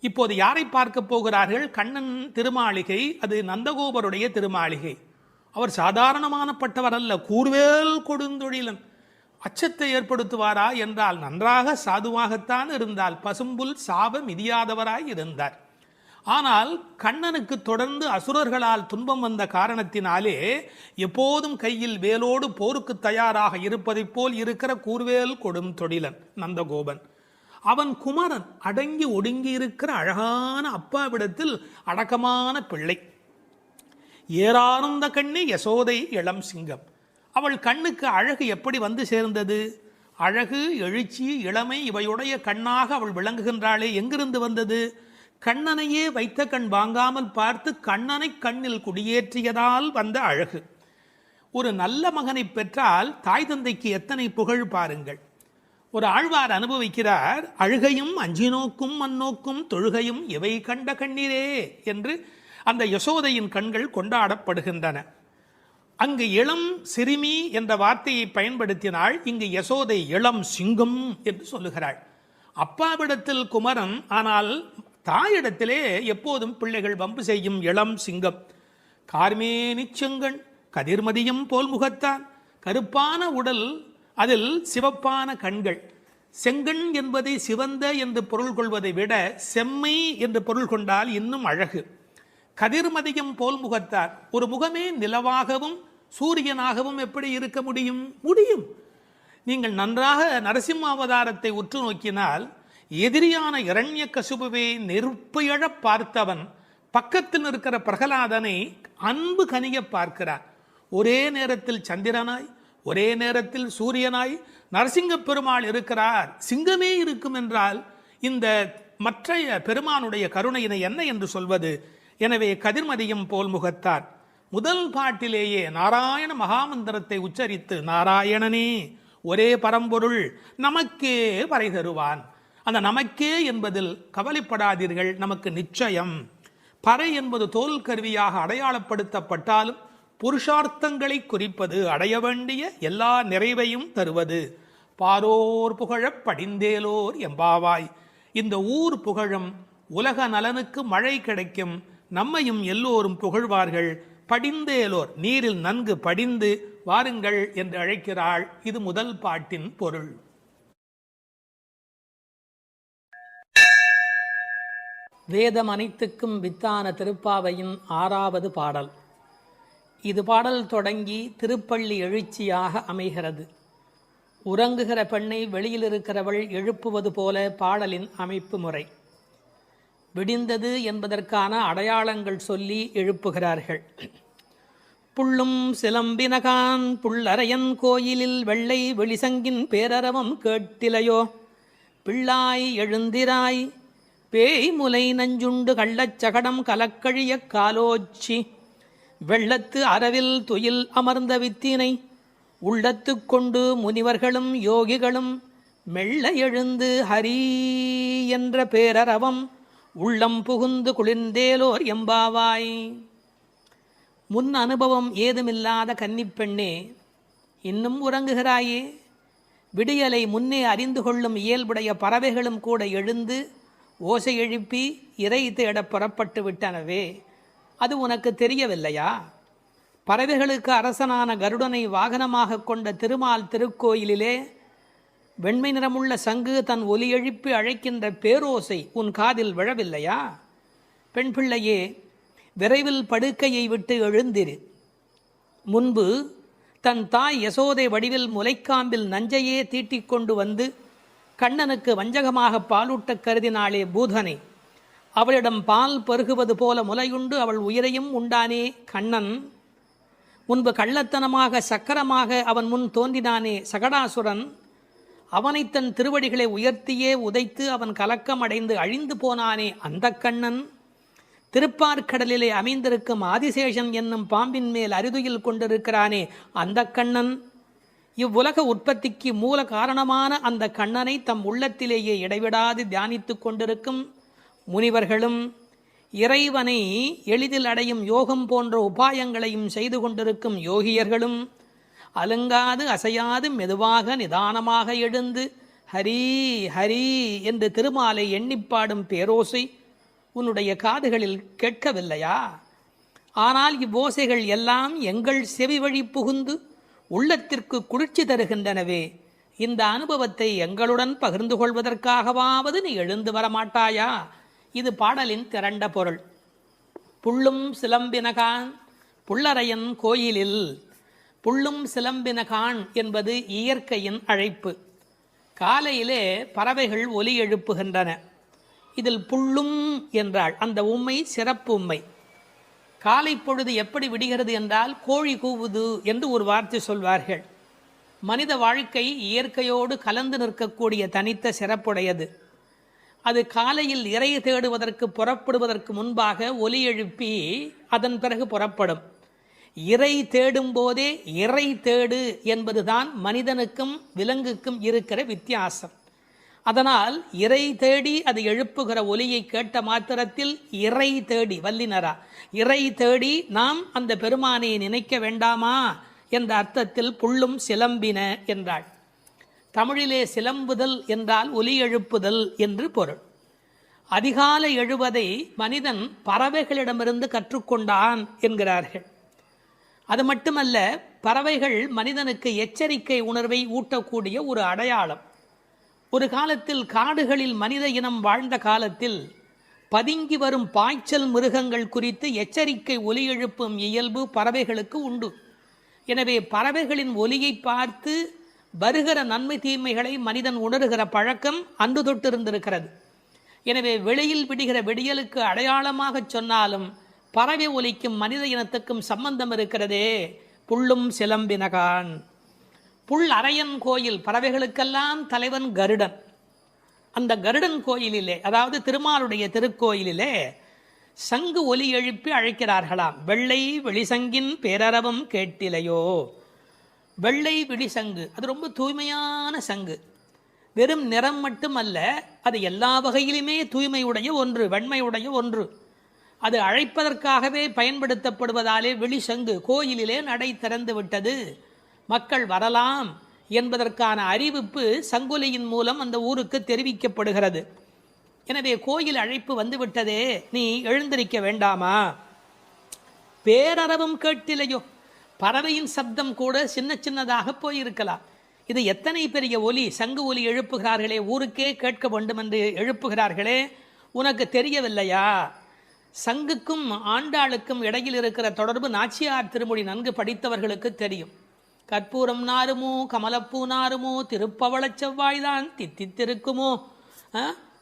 இப்போது யாரை பார்க்க போகிறார்கள்? கண்ணன் திருமாளிகை, அது நந்தகோபருடைய திருமாளிகை. அவர் சாதாரணமானப்பட்டவர் அல்ல, கூர்வேல் கொடுந்தொழிலன். அச்சத்தை ஏற்படுத்துவாரா என்றால் நன்றாக சாதுவாகத்தான் இருந்தால், பசும்புல் சாப மிதியாதவராய் இருந்தார். ஆனால் கண்ணனுக்கு தொடர்ந்து அசுரர்களால் துன்பம் வந்த காரணத்தினாலே எப்போதும் கையில் வேலோடு போருக்கு தயாராக இருப்பதைப் போல் இருக்கிற கூர்வேல் கொடும் தொழிலன் நந்தகோபன். அவன் குமரன், அடங்கி ஒடுங்கி இருக்கிற அழகான அப்பாவிடத்தில் அடக்கமான பிள்ளை. ஏறார்ந்த கண்ணி யசோதை இளம் சிங்கம். அவள் கண்ணுக்கு அழகு எப்படி வந்து சேர்ந்தது? அழகு, எழுச்சி, இளமை இவையுடைய கண்ணாக அவள் விளங்குகின்றாளே, எங்கிருந்து வந்தது? கண்ணனையே வைத்த கண் வாங்காமல் பார்த்து கண்ணனை கண்ணில் குடியேற்றியதால் வந்த அழகு. ஒரு நல்ல மகனை பெற்றால் தாய் தந்தைக்கு எத்தனை புகழ் பாருங்கள். ஒரு ஆழ்வார் அனுபவிக்கிறார், அழுகையும் அஞ்சி நோக்கும் மண்ணோக்கும் தொழுகையும் இவை கண்ட கண்ணீரே என்று அந்த யசோதையின் கண்கள் கொண்டாடப்படுகின்றன. அங்கு இளம் சிறுமி என்ற வார்த்தையை பயன்படுத்தினாள், இங்கு யசோதை இளம் சிங்கம் என்று சொல்லுகிறாள். அப்பாவிடத்தில் குமரன், ஆனால் தாயிடத்திலே எப்போதும் பிள்ளைகள் வம்பு செய்யும் இளம் சிங்கம். கார்மேனி செங்கண் கதிர்மதியம் போல் முகத்தான், கருப்பான உடல், அதில் சிவப்பான கண்கள். செங்கண் என்பதை சிவந்த என்று பொருள் கொள்வதை விட செம்மை என்று பொருள் கொண்டால் இன்னும் அழகு. கதிர்மதியம் போல் முகத்தார், ஒரு முகமே நிலவாகவும் சூரியனாகவும் எப்படி இருக்க முடியும்? முடியும். நீங்கள் நன்றாக நரசிம்ம அவதாரத்தை உற்று நோக்கினால், எதிரியான இரண்யகசிபுவை நெருப்பு எழப் பார்த்தவன் பக்கத்தில் இருக்கிற பிரகலாதனை அன்பு கனிய பார்க்கிறார். ஒரே நேரத்தில் சந்திரனாய், ஒரே நேரத்தில் சூரியனாய் நரசிங்க பெருமாள் இருக்கிறார். சிங்கமே இருக்கும் என்றால் இந்த மற்ற பெருமானுடைய கருணையினை என்ன என்று சொல்வது? எனவே கதிர்மதியம் போல் முகத்தார். முதல் பாட்டிலேயே நாராயண மகாமந்திரத்தை உச்சரித்து, நாராயணனே ஒரே பரம்பொருள் நமக்கே வரை தருவான். அந்த நமக்கே என்பதில் கவலைப்படாதீர்கள், நமக்கு நிச்சயம். பறை என்பது தோல் கருவியாக அடையாளப்படுத்தப்பட்டாலும் புருஷார்த்தங்களை குறிப்பது, அடைய வேண்டிய எல்லா நிறைவையும் தருவது. பாரோர் புகழப் படிந்தேலோர் எம்பாவாய். இந்த ஊர் புகழும், உலக நலனுக்கு மழை கிடைக்கும், நம்மையும் எல்லோரும் புகழ்வார்கள். படிந்தேலோர், நீரில் நன்கு படிந்து வாருங்கள் என்று அழைக்கிறாள். இது முதல் பாட்டின் பொருள். வேதம் அனைத்துக்கும் வித்தான திருப்பாவையின் 6வது பாடல். இது பாடல் தொடங்கி திருப்பள்ளி எழுச்சியாக அமைகிறது. உறங்குகிற பெண்ணை வெளியில் இருக்கிறவள் எழுப்புவது போல பாடலின் அமைப்பு முறை. விடிந்தது என்பதற்கான அடையாளங்கள் சொல்லி எழுப்புகிறார்கள். புள்ளும் சிலம்பினகான் புள்ளரையன் கோயிலில் வெள்ளை வெளிசங்கின் பேரரவம் கேட்டிலையோ, பிள்ளாய் எழுந்திராய் பேய் முலை நஞ்சுண்டு கள்ளச்சகடம் கலக்கழிய காலோச்சி, வெள்ளத்து அரவில் துயில் அமர்ந்த வித்தினை உள்ளத்து கொண்டு முனிவர்களும் யோகிகளும் மெல்ல எழுந்து ஹரி என்ற பேரரவம் உள்ளம் புகுந்து குளிர்ந்தேலோர் எம்பாவாய். முன் அனுபவம் ஏதுமில்லாத கன்னிப்பெண்ணே, இன்னும் உறங்குகிறாயே? விடியலை முன்னே அறிந்து கொள்ளும் இயல்புடைய பறவைகளும் கூட எழுந்து ஓசை எழுப்பி இறை தேட புறப்பட்டு விட்டனவே, அது உனக்கு தெரியவில்லையா? பறவைகளுக்கு அரசனான கருடனை வாகனமாக கொண்ட திருமால் திருக்கோயிலிலே வெண்மை நிறமுள்ள சங்கு தன் ஒலி எழுப்பி அழைக்கின்ற பேரோசை உன் காதில் விழவில்லையா? பெண் பிள்ளையே, விரைவில் படுக்கையை விட்டு எழுந்திரு. முன்பு தன் தாய் யசோதை வடிவில் முலைக்காம்பில் நஞ்சையே தீட்டிக் கொண்டு வந்து கண்ணனுக்கு வஞ்சகமாக பாலூட்ட கருதினாளே பூதனை. அவளிடம் பால் பருகுவது போல முலையுண்டு அவள் உயிரையும் உண்டானே கண்ணன். முன்பு கள்ளத்தனமாக சக்கரமாக அவன் முன் தோன்றினானே சகடாசுரன். அவனை தன் திருவடிகளை உயர்த்தியே உதைத்து அவன் கலக்கம் அடைந்து அழிந்து போனானே அந்த கண்ணன். திருப்பார்கடலிலே அமைந்திருக்கும் ஆதிசேஷன் என்னும் பாம்பின் மேல் அரிதுயில் கொண்டிருக்கிறானே அந்த கண்ணன். இவ்வுலக உற்பத்திக்கு மூல காரணமான அந்த கண்ணனை தம் உள்ளத்திலேயே இடைவிடாது தியானித்து கொண்டிருக்கும் முனிவர்களும் இறைவனை எளிதில் அடையும் யோகம் போன்ற உபாயங்களையும் செய்து கொண்டிருக்கும் யோகியர்களும் அலங்காது அசையாது மெதுவாக நிதானமாக எழுந்து ஹரி ஹரி என்று திருமாலை எண்ணிப்பாடும் பேரோசை உன்னுடைய காதுகளில் கேட்கவில்லையா? ஆனால் இவ்வோசைகள் எல்லாம் எங்கள் செவி வழி புகுந்து உள்ளத்திற்கு குளிர்ச்சி தருகின்றனவே. இந்த அனுபவத்தை எங்களுடன் பகிர்ந்து கொள்வதற்காகவாவது நீ எழுந்து வரமாட்டாயா? இது பாடலின் திரண்ட பொருள். புள்ளும் சிலம்பினகான் புள்ளரையன் கோயிலில். புள்ளும் சிலம்பினகான் என்பது இயற்கையின் அழைப்பு. காலையிலே பறவைகள் ஒலி எழுப்புகின்றன. இதில் புள்ளும் என்றால் அந்த உம்மை சிறப்பு உம்மை. காலை பொழுது எப்படி விடுகிறது என்றால் கோழி கூவுது என்று ஒரு வார்த்தை சொல்வார்கள். மனித வாழ்க்கை இயற்கையோடு கலந்து நிற்கக்கூடிய தனித்த சிறப்புடையது. அது காலையில் இறை தேடுவதற்கு புறப்படுவதற்கு முன்பாக ஒலி எழுப்பி அதன் பிறகு புறப்படும். இறை தேடும் போதே இறை தேடு என்பதுதான் மனிதனுக்கும் விலங்குக்கும் இருக்கிற வித்தியாசம். அதனால் இறை தேடி அது எழுப்புகிற ஒலியை கேட்ட மாத்திரத்தில் இறை தேடி வல்லினரா இறை தேடி நாம் அந்த பெருமானை நினைக்க வேண்டாமா என்ற அர்த்தத்தில் புள்ளும் சிலம்பின என்றாள். தமிழிலே சிலம்புதல் என்றால் ஒலி எழுப்புதல் என்று பொருள். அதிகாலை எழுவதை மனிதன் பறவைகளிடமிருந்து கற்றுக்கொண்டான் என்கிறார்கள். அது மட்டுமல்ல, பறவைகள் மனிதனுக்கு எச்சரிக்கை உணர்வை ஊட்டக்கூடிய ஒரு அடையாளம். ஒரு காலத்தில் காடுகளில் மனித இனம் வாழ்ந்த காலத்தில் பதுங்கி வரும் பாய்ச்சல் மிருகங்கள் குறித்து எச்சரிக்கை ஒலி எழுப்பும் இயல்பு பறவைகளுக்கு உண்டு. எனவே பறவைகளின் ஒலியை பார்த்து வருகிற நன்மை தீமைகளை மனிதன் உணர்கிற பழக்கம் அன்று தொட்டிருந்திருக்கிறது. எனவே வெளியில் விடுகிற விடியலுக்கு அடையாளமாக சொன்னாலும் பறவை ஒலிக்கும் மனித இனத்துக்கும் சம்பந்தம் இருக்கிறதே. புள்ளும் சிலம்பினகான். புல் அரையன் கோயில், பறவைகளுக்கெல்லாம் தலைவன் கருடன். அந்த கருடன் கோயிலிலே, அதாவது திருமாலுடைய திருக்கோயிலிலே சங்கு ஒலி எழுப்பி அழைக்கிறார்களாம். வெள்ளை வெளிசங்கின் பேரரவம் கேட்டிலையோ. வெள்ளை வெளிசங்கு அது ரொம்ப தூய்மையான சங்கு. வெறும் நிறம் மட்டுமல்ல, அது எல்லா வகையிலுமே தூய்மையுடைய ஒன்று, வெண்மையுடைய ஒன்று. அது அழைப்பதற்காகவே பயன்படுத்தப்படுவதாலே வெளிசங்கு கோயிலிலே நடை திறந்து விட்டது, மக்கள் வரலாம் என்பதற்கான அறிவிப்பு சங்கொலியின் மூலம் அந்த ஊருக்கு தெரிவிக்கப்படுகிறது. எனவே கோயில் அழைப்பு வந்துவிட்டதே, நீ எழுந்திருக்க வேண்டாமா? பேரரவும் கேட்டிலையோ. பறவையின் சப்தம் கூட சின்ன சின்னதாக போயிருக்கலாம். இது எத்தனை பெரிய ஒலி, சங்கு ஒலி எழுப்புகிறார்களே, ஊருக்கே கேட்க வேண்டும் என்று எழுப்புகிறார்களே, உனக்கு தெரியவில்லையா? சங்குக்கும் ஆண்டாளுக்கும் இடையில் இருக்கிற தொடர்பு நாச்சியார் திருமொழி நன்கு படித்தவர்களுக்கு தெரியும். கற்பூரம் நாருமோ கமலப்பூ நாருமோ திருப்பவளச் செவ்வாய்தான் தித்தித்திருக்குமோ,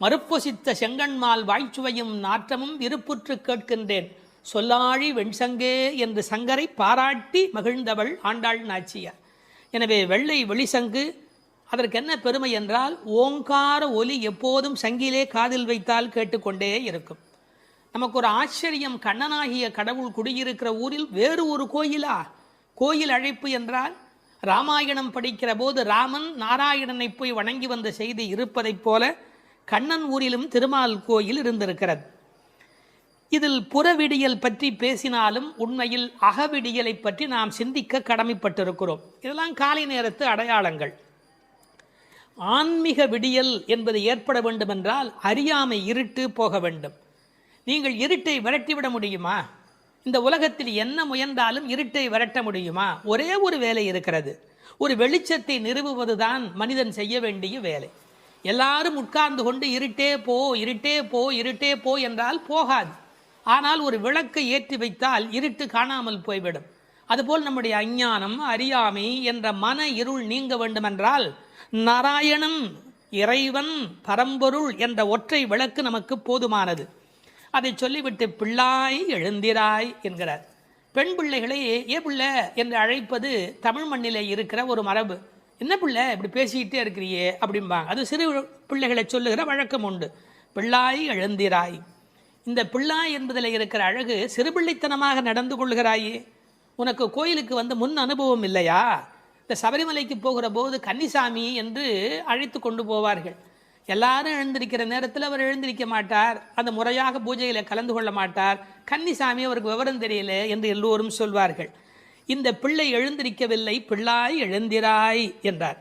மறுப்பொசித்த செங்கண்மால் வாய்ச்சுவையும் நாற்றமும் விருப்புற்று கேட்கின்றேன் சொல்லாழி வெண்சங்கே என்று சங்கரை பாராட்டி மகிழ்ந்தவள் ஆண்டாள் நாச்சியார். எனவே வெள்ளை வெளிசங்கு, அதற்கு என்ன பெருமை என்றால் ஓங்கார ஒலி எப்போதும் சங்கிலே காதில் வைத்தால் கேட்டுக்கொண்டே இருக்கும். நமக்கு ஒரு ஆச்சரியம், கண்ணனாகிய கடவுள் குடியிருக்கிற ஊரில் வேறு ஒரு கோயிலா? கோயில் அழைப்பு என்றால் ராமாயணம் படிக்கிற போது ராமன் நாராயணனை போய் வணங்கி வந்த செய்தி இருப்பதைப் போல கண்ணன் ஊரிலும் திருமால் கோயில் இருந்திருக்கிறது. இதில் புறவிடியல் பற்றி பேசினாலும் உண்மையில் அகவிடியலை பற்றி நாம் சிந்திக்க கடமைப்பட்டிருக்கிறோம். இதெல்லாம் காலை நேரத்து அடையாளங்கள். ஆன்மீக விடியல் என்பது ஏற்பட வேண்டும் என்றால் அறியாமை, இருட்டு போக வேண்டும். நீங்கள் இருட்டை விரட்டிவிட முடியுமா? இந்த உலகத்தில் என்ன முயன்றாலும் இருட்டை விரட்ட முடியுமா? ஒரே ஒரு வேலை இருக்கிறது, ஒரு வெளிச்சத்தை நிறுவுவதுதான் மனிதன் செய்ய வேண்டிய வேலை. எல்லாரும் உட்கார்ந்து கொண்டு இருட்டே போ இருட்டே போ இருட்டே போ என்றால் போகாது. ஆனால் ஒரு விளக்கை ஏற்றி வைத்தால் இருட்டு காணாமல் போய்விடும். அதுபோல் நம்முடைய அஞ்ஞானம், அறியாமை என்ற மன இருள் நீங்க வேண்டுமென்றால் நாராயணன், இறைவன், பரம்பொருள் என்ற ஒற்றை விளக்கு நமக்கு போதுமானது. அதை சொல்லிவிட்டு பிள்ளாய் எழுந்திராய் என்கிறார். பெண் பிள்ளைகளை ஏ பிள்ளை என்று அழைப்பது தமிழ் மண்ணிலே இருக்கிற ஒரு மரபு. என்ன பிள்ளை இப்படி பேசிக்கிட்டே இருக்கிறியே அப்படிம்பாங்க. அது சிறு பிள்ளைகளை சொல்லுகிற வழக்கம் உண்டு. பிள்ளாய் எழுந்திராய். இந்த பிள்ளாய் என்பதில் இருக்கிற அழகு, சிறுபிள்ளைத்தனமாக நடந்து கொள்கிறாயே. உனக்கு கோயிலுக்கு வந்து முன் அனுபவம் இல்லையா? இந்த சபரிமலைக்கு போகிற போது கன்னிசாமி என்று அழைத்து கொண்டு போவார்கள். எல்லாரும் எழுந்திருக்கிற நேரத்தில் அவர் எழுந்திருக்க மாட்டார், அந்த முறையாக பூஜையில் கலந்து கொள்ள மாட்டார். கன்னிசாமி அவருக்கு விவரம் தெரியல என்று எல்லோரும் சொல்வார்கள். இந்த பிள்ளை எழுந்திருக்கவில்லை, பிள்ளாய் எழுந்திராய் என்றார்.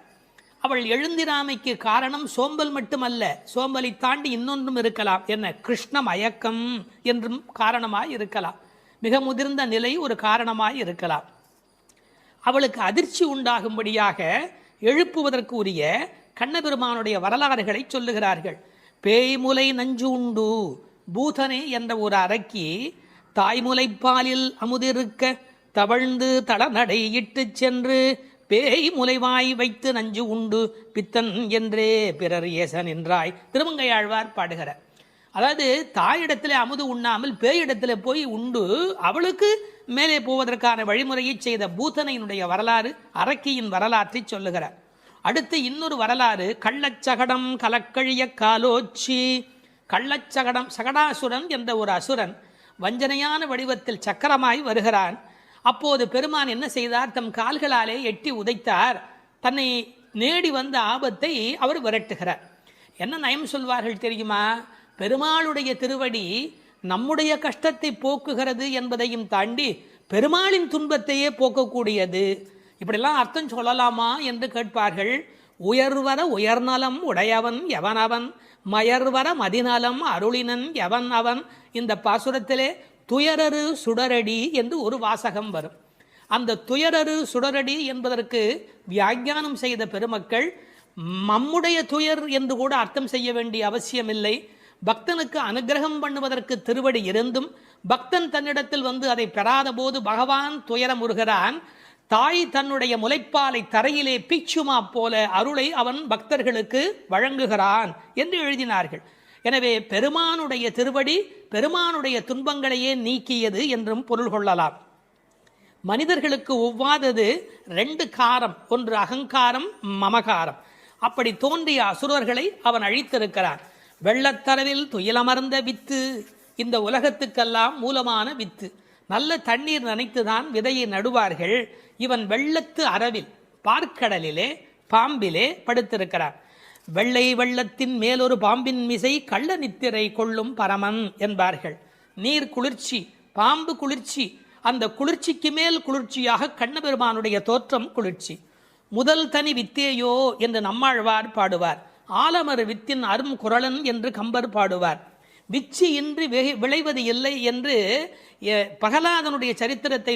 அவள் எழுந்திராமைக்கு காரணம் சோம்பல் மட்டுமல்ல, சோம்பலை தாண்டி இன்னொன்றும் இருக்கலாம். என்ன? கிருஷ்ண மயக்கம் என்றும் காரணமாய் இருக்கலாம். மிக முதிர்ந்த நிலை ஒரு காரணமாய் இருக்கலாம். அவளுக்கு அதிர்ச்சி உண்டாகும்படியாக எழுப்புவதற்கு உரிய கண்ணபெருமானுடைய வரலாறுகளை சொல்லுகிறார்கள். பேய்முலை நஞ்சு உண்டு பூதனே என்ற ஒரு அரக்கி தாய்முலைப்பாலில் அமுதிருக்க தவழ்ந்து தளநடை இட்டு சென்று பேய் முலைவாய் வைத்து நஞ்சு உண்டு பித்தன் என்றே பிறர் ஏசன் என்றாய் திருமங்கையாழ்வார் பாடுகிறார். அதாவது தாயிடத்தில் அமுது உண்ணாமல் பேயிடத்தில் போய் உண்டு அவளுக்கு மேலே போவதற்கான வழிமுறையை செய்த பூதனையினுடைய வரலாறு, அரக்கியின் வரலாற்றை சொல்லுகிறார். அடுத்து இன்னொரு வரலாறு, கள்ளச்சகடம் கலக்கழிய காலோச்சி. கள்ளச்சகடம், சகடாசுரன் என்ற ஒரு அசுரன் வஞ்சனையான வடிவத்தில் சக்கரமாய் வருகிறான். அப்போது பெருமான் என்ன செய்தார்? தம் கால்களாலே எட்டி உதைத்தார். தன்னை நேடி வந்த ஆபத்தை அவர் விரட்டுகிறார். என்ன நயம் சொல்வார்கள் தெரியுமா? பெருமாளுடைய திருவடி நம்முடைய கஷ்டத்தை போக்குகிறது என்பதையும் தாண்டி பெருமாளின் துன்பத்தையே போக்கக்கூடியது. இப்படிலாம் அர்த்தம் சொல்லலாமா என்று கேட்பார்கள். உயர்வர உயர்நலம் உடையவன் எவனவன், மயர்வர மதிநலம் அருளினன் எவன் அவன். இந்த பாசுரத்திலே துயரரு சுடரடி என்று ஒரு வாசகம் வரும். அந்த துயரரு சுடரடி என்பதற்கு வியாக்கியானம் செய்த பெருமக்கள் நம்முடைய துயர் என்று கூட அர்த்தம் செய்ய வேண்டிய அவசியமில்லை. பக்தனுக்கு அனுகிரகம் பண்ணுவதற்கு திருவடி இருந்தும் பக்தன் தன்னிடத்தில் வந்து அதை பெறாத போது பகவான் துயரமுறுகிறான். தாய் தன்னுடைய முலைப்பாலை தரையிலே பீச்சுமா போல அருளை அவன் பக்தர்களுக்கு வழங்குகிறான் என்று எழுதினார்கள். எனவே பெருமானுடைய திருவடி பெருமானுடைய துன்பங்களையே நீக்கியது என்றும் பொருள் கொள்ளலாம். மனிதர்களுக்கு ஒவ்வாதது ரெண்டு காரம், ஒன்று அகங்காரம், மமகாரம். அப்படி தோன்றிய அசுரர்களை அவன் அழித்திருக்கிறான். வெள்ளத்தரவில் துயிலமர்ந்த வித்து, இந்த உலகத்துக்கெல்லாம் மூலமான வித்து. நல்ல தண்ணீர் நனைத்துதான் விதையை நடுவார்கள். இவன் வெள்ளத்து அரவில் பார்க்கடலிலே பாம்பிலே படுத்திருக்கிறான். வெள்ளை வெள்ளத்தின் மேலொரு பாம்பின் மிசை கள்ள நித்திரை கொள்ளும் பரமன் என்பார்கள். நீர் குளிர்ச்சி, பாம்பு குளிர்ச்சி, அந்த குளிர்ச்சிக்கு மேல் குளிர்ச்சியாக கண்ணபெருமானுடைய தோற்றம் குளிர்ச்சி. முதல் தனி வித்தேயோ என்று நம்மாழ்வார் பாடுவார். ஆலமர் வித்தின் அரும் குரலன் என்று கம்பர் பாடுவார். விச்சி இன்றி விளைவது இல்லை என்று பிரகலாதனுடைய சரித்திரத்தை